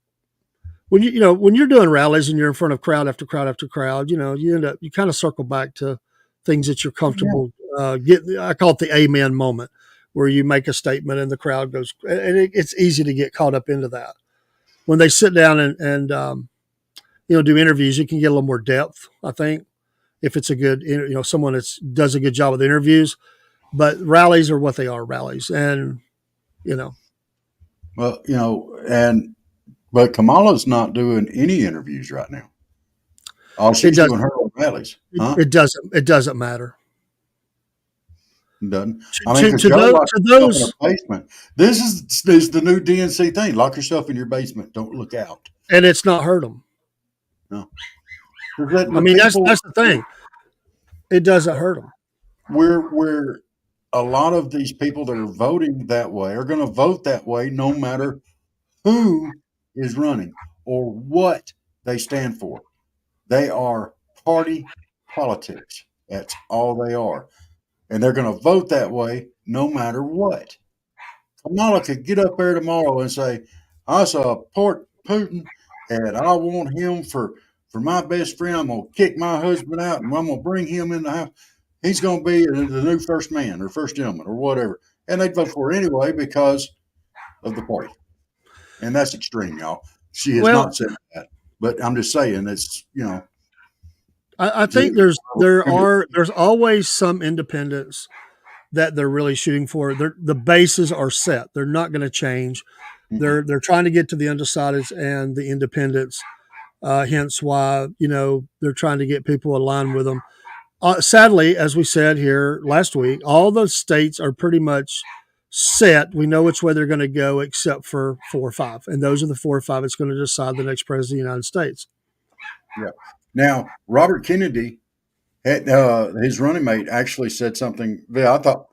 when when you're doing rallies and you're in front of crowd after crowd after crowd. You know, you kind of circle back to things that you're Yeah. comfortable getting. I call it the amen moment, where you make a statement and the crowd goes, and it's easy to get caught up into that. When they sit down and do interviews, you can get a little more depth, I think, if it's a good someone that does a good job with interviews. But rallies are what they are, rallies, and you know Well, but Kamala's not doing any interviews right now. All it she's doing doesn't her own rallies, huh? it doesn't matter Doesn't. I mean, to because to Joe those locks to herself in those. a basement. This is the new DNC thing. Lock yourself in your basement. Don't look out. And it's not hurt them. No, because I the mean, that's people the thing. It doesn't hurt them. we're a lot of these people that are voting that way are going to vote that way no matter who is running or what they stand for. They are party politics. That's all they are. And they're going to vote that way no matter what. Kamala could get up there tomorrow and say, I support Putin and I want him for my best friend. I'm going to kick my husband out and I'm going to bring him in the house. He's going to be the new first man or first gentleman or whatever. And they'd vote for her anyway because of the party. And that's extreme, y'all. She has Well, not said that. But I'm just saying it's. I think there's always some independents that they're really shooting for. The bases are set. They're not going to change. They're trying to get to the undecideds and the independents. Hence why they're trying to get people aligned with them. Sadly, as we said here last week, all those states are pretty much set. We know which way they're going to go, except for 4 or 5, and those are the 4 or 5 that's going to decide the next president of the United States. Yeah. Now, Robert Kennedy, his running mate, actually said something that I thought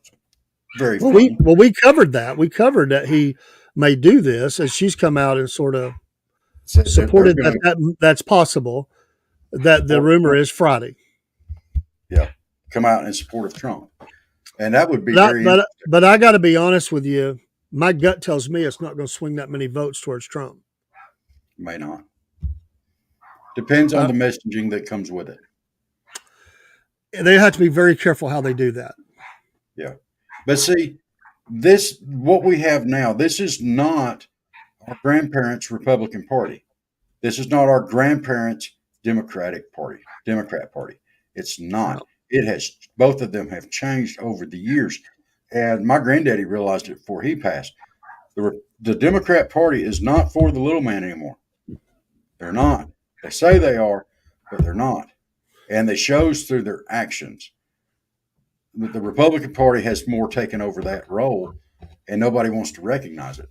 very funny. We covered that. We covered that he may do this, and she's come out and sort of Said that they're supported going to that's possible. That the rumor is Friday. come out in support of Trump, and that would be But I got to be honest with you. My gut tells me it's not going to swing that many votes towards Trump. May not. Depends on the messaging that comes with it. They have to be very careful how they do that. Yeah, but see, what we have now. This is not our grandparents' Republican Party. This is not our grandparents' Democrat Party. It's not. No. It has. Both of them have changed over the years, and my granddaddy realized it before he passed. The Democrat Party is not for the little man anymore. They're not. They say they are, but they're not, and it shows through their actions. The Republican Party has more taken over that role, and nobody wants to recognize it.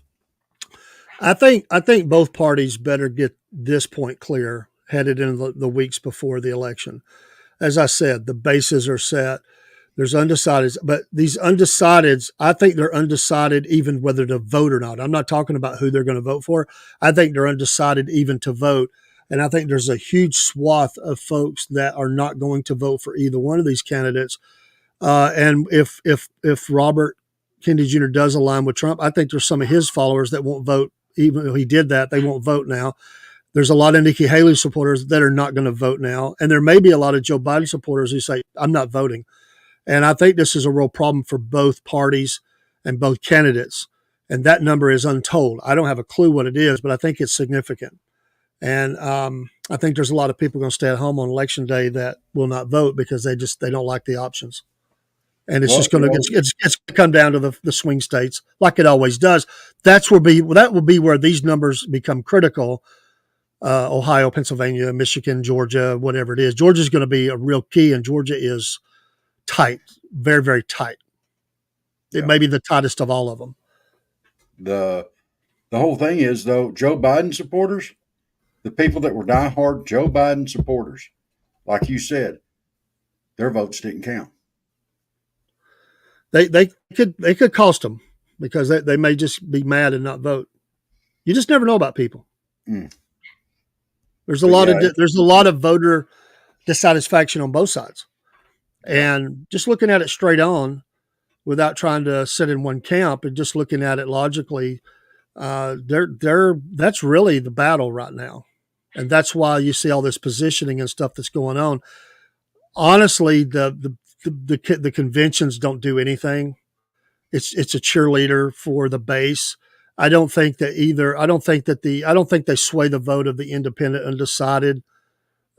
I think both parties better get this point clear headed into the weeks before the election. As I said, the bases are set. There's undecideds, but these undecideds, I think they're undecided even whether to vote or not. I'm not talking about who they're going to vote for. I think they're undecided even to vote. And I think there's a huge swath of folks that are not going to vote for either one of these candidates. And if Robert Kennedy Jr. does align with Trump, I think there's some of his followers that won't vote. Even though he did that, they won't vote now. There's a lot of Nikki Haley supporters that are not going to vote now. And there may be a lot of Joe Biden supporters who say, I'm not voting. And I think this is a real problem for both parties and both candidates. And that number is untold. I don't have a clue what it is, but I think it's significant. And I think there's a lot of people going to stay at home on election day that will not vote because they don't like the options. And it's Well, just going to it's come down to the swing states like it always does. That will be where these numbers become critical. Ohio, Pennsylvania, Michigan, Georgia, whatever it is. Georgia is going to be a real key, and Georgia is tight, very, very tight. It may be the tightest of all of them. The whole thing is, though, Joe Biden supporters, the people that were diehard Joe Biden supporters, like you said, their votes didn't count. They could cost them because they may just be mad and not vote. You just never know about people. There's a lot of voter dissatisfaction on both sides, and just looking at it straight on, without trying to sit in one camp and just looking at it logically, that's really the battle right now, and that's why you see all this positioning and stuff that's going on. Honestly, the conventions don't do anything. It's a cheerleader for the base. I don't think they sway the vote of the independent, undecided.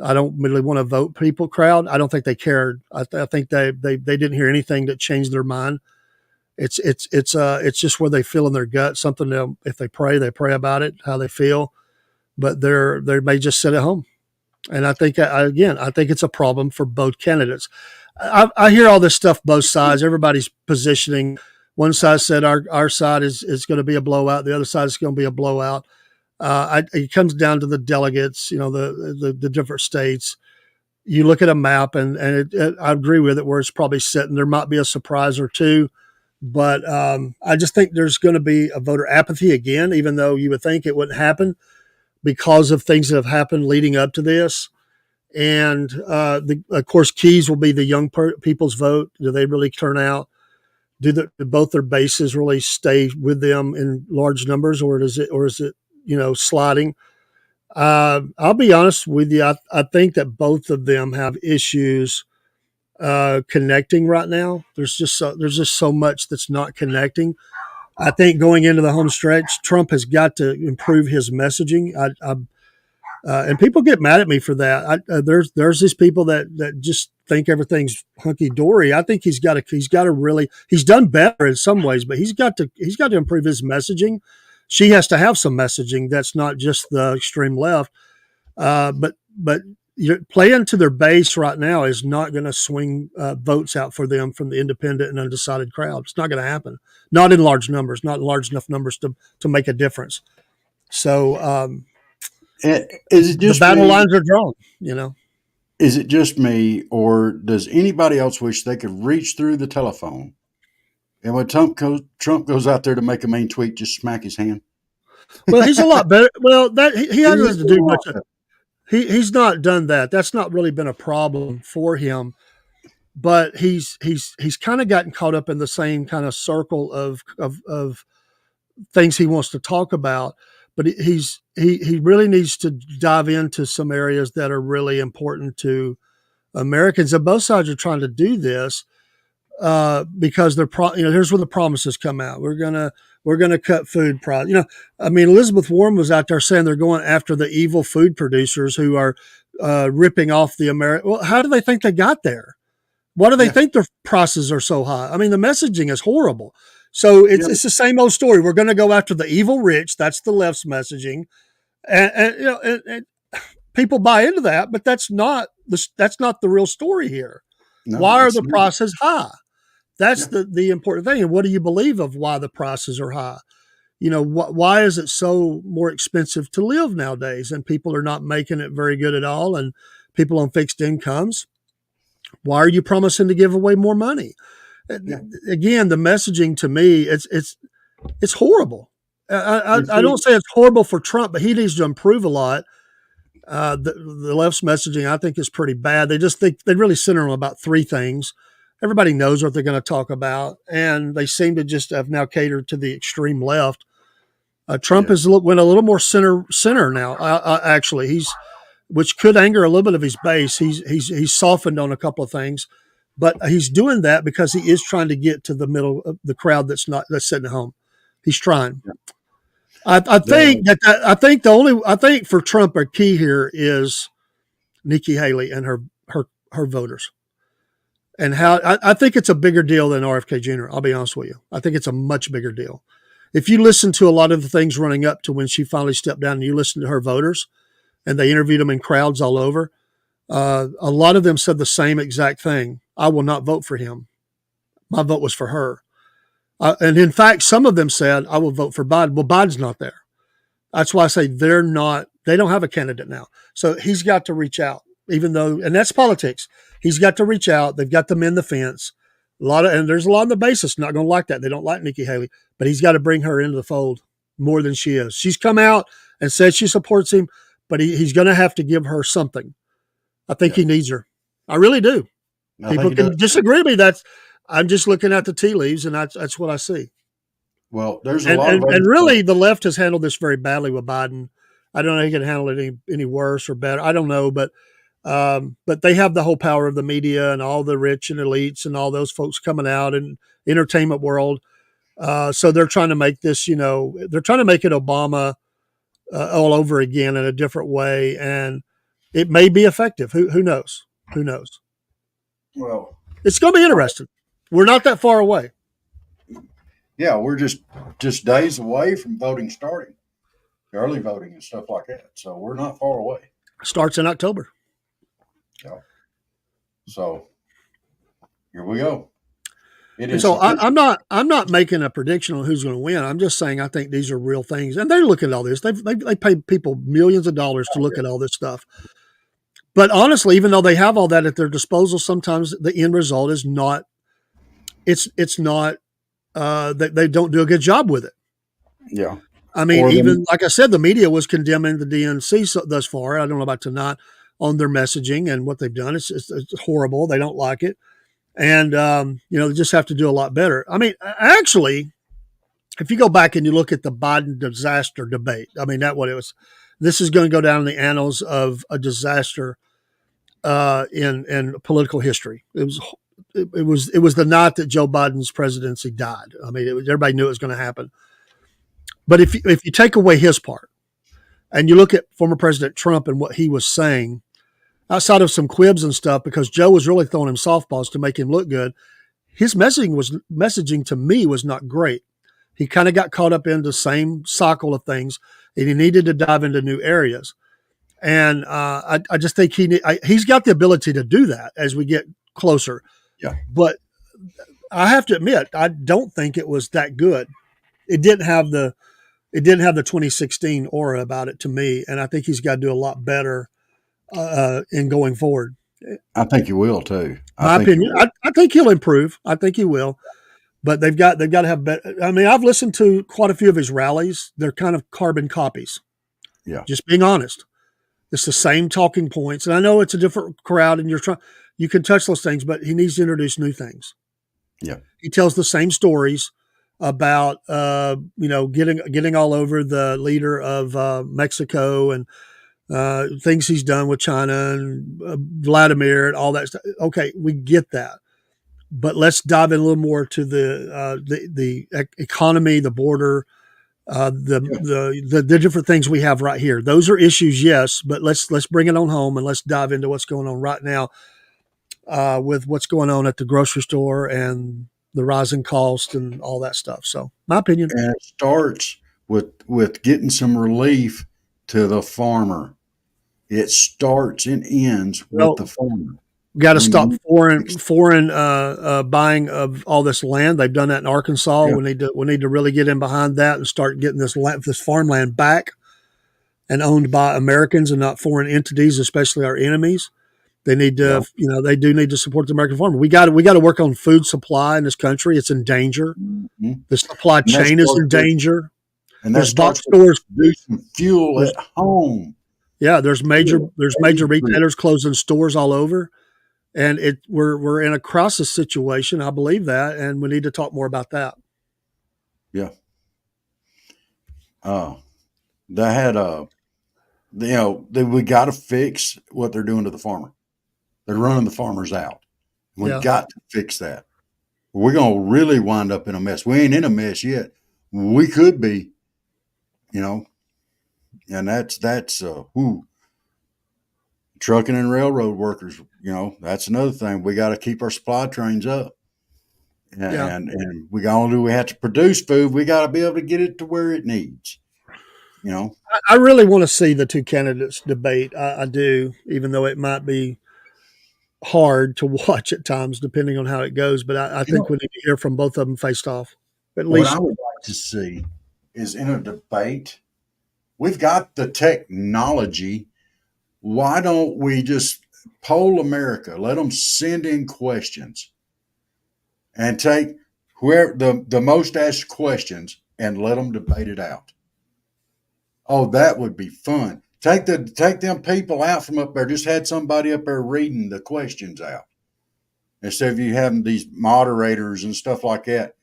I don't really want to vote people crowd. I don't think they cared. I think they didn't hear anything that changed their mind. It's just where they feel in their gut something. If they pray about it, how they feel, but they may just sit at home. And I think it's a problem for both candidates. I hear all this stuff, both sides, everybody's positioning. One side said our side is going to be a blowout. The other side is going to be a blowout. It comes down to the delegates, the different states. You look at a map, and I agree with it where it's probably sitting. There might be a surprise or two, but I just think there's going to be a voter apathy again, even though you would think it wouldn't happen because of things that have happened leading up to this. And of course, keys will be the young people's vote. Do they really turn out? Do both their bases really stay with them in large numbers, or is it sliding? I'll be honest with you. I think that both of them have issues connecting right now. There's just so much that's not connecting. I think going into the home stretch, Trump has got to improve his messaging. And people get mad at me for that. There's these people that just think everything's hunky dory. I think he's done better in some ways, but he's got to improve his messaging. She has to have some messaging that's not just the extreme left. But playing to their base right now is not going to swing votes out for them from the independent and undecided crowd. It's not going to happen. Not in large numbers, not large enough numbers to make a difference. So is it just the battle lines are drawn, Is it just me, or does anybody else wish they could reach through the telephone and when Trump goes out there to make a mean tweet, just smack his hand? Well, he's a lot better. Well, that he hasn't to do much. He's not done that. That's not really been a problem for him. But he's kind of gotten caught up in the same kind of circle of things he wants to talk about. But he really needs to dive into some areas that are really important to Americans. And both sides are trying to do this because here's where the promises come out. We're gonna cut food price. Elizabeth Warren was out there saying they're going after the evil food producers who are ripping off the American. Well, how do they think they got there? Why do they think their prices are so high? I mean, the messaging is horrible. So it's the same old story. We're going to go after the evil rich. That's the left's messaging, and people buy into that. But that's not the real story here. No, why are the prices high? That's the important thing. And what do you believe of why the prices are high? Why is it so more expensive to live nowadays? And people are not making it very good at all. And people on fixed incomes. Why are you promising to give away more money? Yeah. Again, the messaging to me, it's horrible. I don't say it's horrible for Trump, but he needs to improve a lot. The left's messaging, I think, is pretty bad. They just think they really center on about three things. Everybody knows what they're going to talk about, and they seem to just have now catered to the extreme left. Trump has went a little more center now. Actually, which could anger a little bit of his base. He's softened on a couple of things. But he's doing that because he is trying to get to the middle of the crowd that's sitting at home. He's trying. I think for Trump, a key here is Nikki Haley and her voters. and how I think it's a bigger deal than RFK Jr. I'll be honest with you. I think it's a much bigger deal. If you listen to a lot of the things running up to when she finally stepped down, and you listen to her voters, and they interviewed them in crowds all over, a lot of them said the same exact thing. I will not vote for him. My vote was for her. And in fact, some of them said, I will vote for Biden. Well, Biden's not there. That's why I say they don't have a candidate now. So he's got to reach out, even though, and that's politics. He's got to reach out. They've got to mend the fence. And there's a lot of the basis not going to like that. They don't like Nikki Haley, but he's got to bring her into the fold more than she is. She's come out and said she supports him, but he's going to have to give her something. I think he needs her. I really do. People can disagree with me. I'm just looking at the tea leaves, and that's what I see. Well, there's a lot of and really the left has handled this very badly with Biden. I don't know if he can handle it any worse or better. I don't know, but they have the whole power of the media and all the rich and elites and all those folks coming out and entertainment world. So they're trying to make this, they're trying to make it Obama all over again in a different way, and it may be effective. Who knows? Who knows? Well, it's going to be interesting. We're not that far away. Yeah, we're just days away from voting starting, early voting and stuff like that. So we're not far away. Starts in October. Yeah. So here we go. It is. So I'm not making a prediction on who's going to win. I'm just saying I think these are real things, and they look at all this. They pay people millions of dollars to look at all this stuff. But honestly, even though they have all that at their disposal, sometimes the end result is not. It's not. They don't do a good job with it. Yeah. I mean, even like I said, the media was condemning the DNC thus far. I don't know about tonight on their messaging and what they've done. It's horrible. They don't like it. And, they just have to do a lot better. I mean, actually, if you go back and you look at the Biden disaster debate, I mean, that's what it was. This is going to go down in the annals of a disaster in political history. It was the night that Joe Biden's presidency died. I mean, everybody knew it was going to happen. But if you take away his part and you look at former President Trump and what he was saying, outside of some quibs and stuff, because Joe was really throwing him softballs to make him look good, his messaging to me was not great. He kind of got caught up in the same cycle of things, and he needed to dive into new areas. And I just think he's got the ability to do that as we get closer. Yeah. But I have to admit, I don't think it was that good. It didn't have the 2016 aura about it to me, and I think he's got to do a lot better in going forward. I think he will too. My opinion, I think he'll improve. I think he will, but they've got to have better. I mean, I've listened to quite a few of his rallies. They're kind of carbon copies. Yeah, just being honest. It's the same talking points, and I know it's a different crowd, and you can touch those things, but he needs to introduce new things. Yeah, he tells the same stories about getting all over the leader of Mexico and things he's done with China and Vladimir and all that stuff. Okay, we get that, but let's dive in a little more to the economy, the border, the different things we have right here. Those are issues, yes, but let's bring it on home and let's dive into what's going on right now with what's going on at the grocery store and the rising cost and all that stuff. So my opinion. And it starts with getting some relief to the farmer. It starts and ends with the farmer. Got to stop foreign buying of all this land. They've done that in Arkansas. Yeah. We need to really get in behind that and start getting this farmland back and owned by Americans and not foreign entities, especially our enemies. They need to, they do need to support the American farmer. We got to work on food supply in this country. It's in danger. Mm-hmm. The supply chain is in danger. And there's box stores producing fuel at home. Yeah, there's major retailers closing stores all over, and we're in a crisis situation. I believe that, and we need to talk more about that. Yeah. They had we got to fix what they're doing to the farmer. They're running the farmers out. We've got to fix that. We're going to really wind up in a mess. We ain't in a mess yet. We could be, and that's Trucking and railroad workers, that's another thing. We got to keep our supply trains up. Yeah. And we got to do, we have to produce food. We got to be able to get it to where it needs, I really want to see the two candidates debate. I do, even though it might be hard to watch at times, depending on how it goes. But I You think know, we need to hear from both of them faced off. At what I least, would like to see is in a debate, we've got the technology. Why don't we just poll America? Let them send in questions and take whoever the most asked questions and let them debate it out. Oh, that would be fun. Take them people out from up there. Just had somebody up there reading the questions out instead of you having these moderators and stuff like that.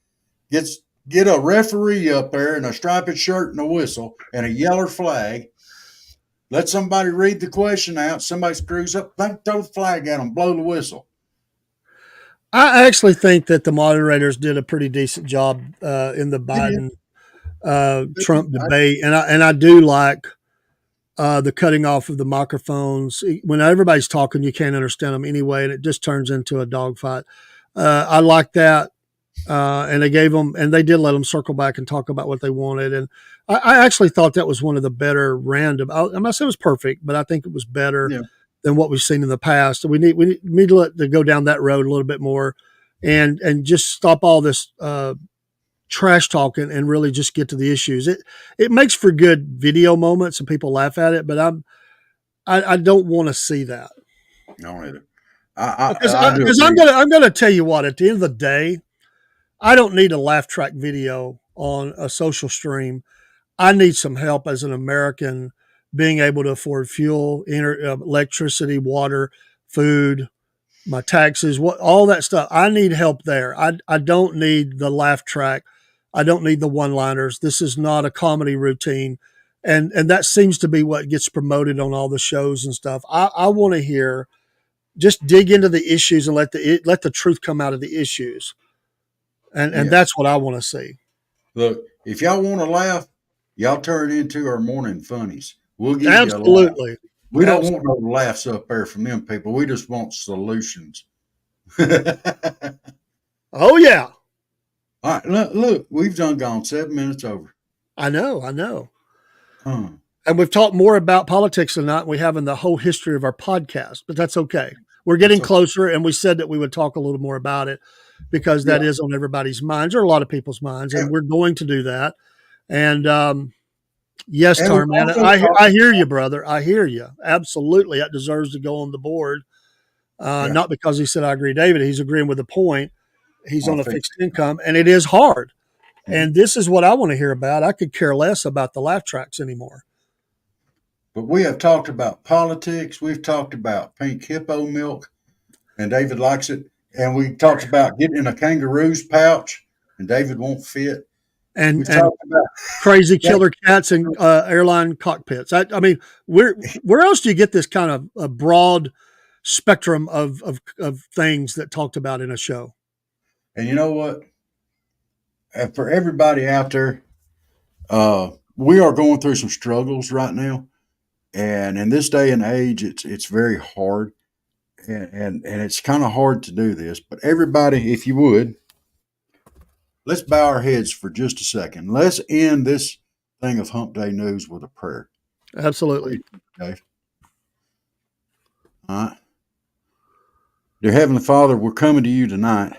Get a referee up there in a striped shirt and a whistle and a yellow flag. Let somebody read the question out. Somebody screws up, throw the flag at them, blow the whistle. I actually think that the moderators did a pretty decent job in the Biden Trump debate, and I do like the cutting off of the microphones. When everybody's talking, you can't understand them anyway, and it just turns into a dogfight. I like that. And they gave them, and they did let them circle back and talk about what they wanted. And I actually thought that was one of the better random. I'm not saying it was perfect, but I think it was better than what we've seen in the past. So we need to go down that road a little bit more, and just stop all this trash talking and really just get to the issues. It makes for good video moments and people laugh at it, but I don't want to see that. No, either. Because I I'm gonna tell you what, at the end of the day, I don't need a laugh track video on a social stream. I need some help as an American being able to afford fuel, electricity, water, food, my taxes, all that stuff. I need help there. I don't need the laugh track. I don't need the one-liners. This is not a comedy routine. And that seems to be what gets promoted on all the shows and stuff. I want to hear, just dig into the issues and let the truth come out of the issues. And that's what I want to see. Look, if y'all want to laugh, y'all turn it into our morning funnies. We'll give you a laugh. Absolutely. We don't want no laughs up there from them people. We just want solutions. Oh, yeah. All right, look, we've gone 7 minutes over. I know. And we've talked more about politics tonight than we have in the whole history of our podcast, but that's okay. We're getting closer, and we said that we would talk a little more about it because that is on everybody's minds, or a lot of people's minds, and we're going to do that. And yes, Tarman, I hear you, brother. I hear you. Absolutely. That deserves to go on the board. Not because he said, I agree, David. He's agreeing with the point. He's on a fixed income, and it is hard. Mm-hmm. And this is what I want to hear about. I could care less about the laugh tracks anymore. But we have talked about politics. We've talked about pink hippo milk, and David likes it. And we talked about getting in a kangaroo's pouch, and David won't fit. And talked about crazy killer cats and airline cockpits. I mean, where else do you get this kind of a broad spectrum of things that talked about in a show? And you know what? And for everybody out there, we are going through some struggles right now. And in this day and age, it's very hard. And it's kind of hard to do this. But everybody, if you would, let's bow our heads for just a second. Let's end this thing of Hump Day News with a prayer. Absolutely. Okay. All right. Dear Heavenly Father, we're coming to you tonight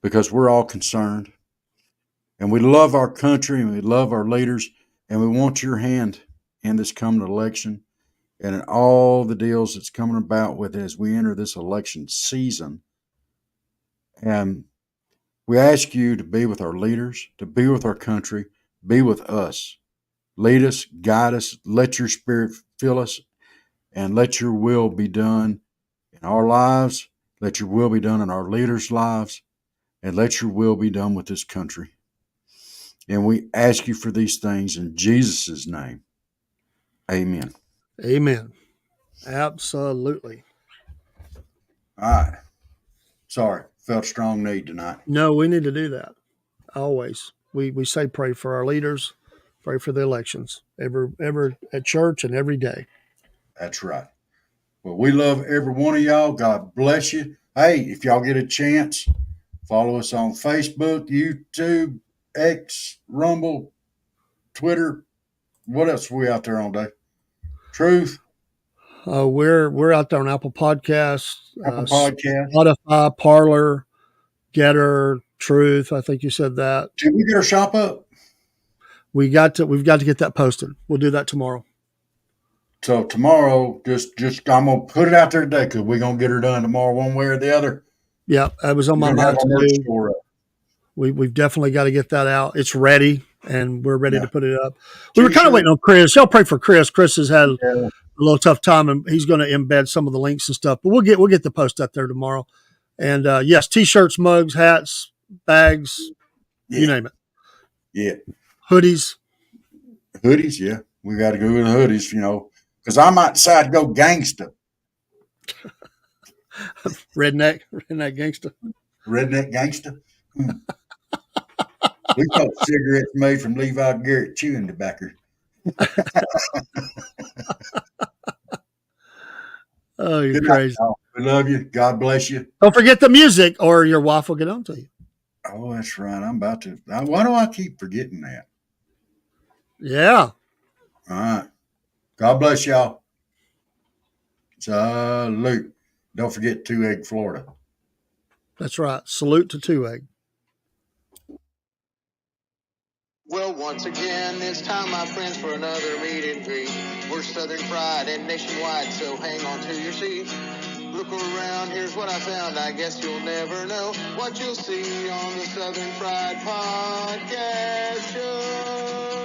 because we're all concerned. And we love our country and we love our leaders. And we want your hand in this coming election and in all the deals that's coming about with it as we enter this election season. And we ask you to be with our leaders, to be with our country, be with us. Lead us, guide us, let your spirit fill us, and let your will be done in our lives. Let your will be done in our leaders' lives, and let your will be done with this country. And we ask you for these things in Jesus' name. Amen. Amen. Absolutely. All right. Sorry, felt strong need tonight. No, we need to do that. Always. We say pray for our leaders, pray for the elections, ever at church and every day. That's right. Well, we love every one of y'all. God bless you. Hey, if y'all get a chance, follow us on Facebook, YouTube, X, Rumble, Twitter. What else are we out there on, Dave? Truth, We're out there on Apple Podcasts, Apple Podcast. Spotify, Parler, Getter, Truth. I think you said that. Did we get our shop up? We've got to get that posted. We'll do that tomorrow. So tomorrow, just I'm gonna put it out there today because we're gonna get her done tomorrow, one way or the other. Yeah, that was on my mind to do. We've definitely got to get that out. It's ready, and we're ready to put it up. We were kind of waiting on Chris. Y'all pray for Chris. Chris has had a little tough time, and he's going to embed some of the links and stuff. But we'll get the post out there tomorrow. And yes, T-shirts, mugs, hats, bags, you name it. Yeah, hoodies. Yeah, we got to go with the hoodies, because I might decide to go gangster. Redneck gangster. Redneck gangster. We thought cigarettes made from Levi Garrett chewing tobacco. Oh, you're crazy. We love you. God bless you. Don't forget the music, or your wife will get on to you. Oh, that's right. I'm about to. Why do I keep forgetting that? Yeah. All right. God bless y'all. Salute. Don't forget 2 Egg, Florida. That's right. Salute to 2 Egg. Well, once again, it's time, my friends, for another meet and greet. We're Southern Fried and nationwide, so hang on to your seat. Look around, here's what I found. I guess you'll never know what you'll see on the Southern Fried Podcast Show.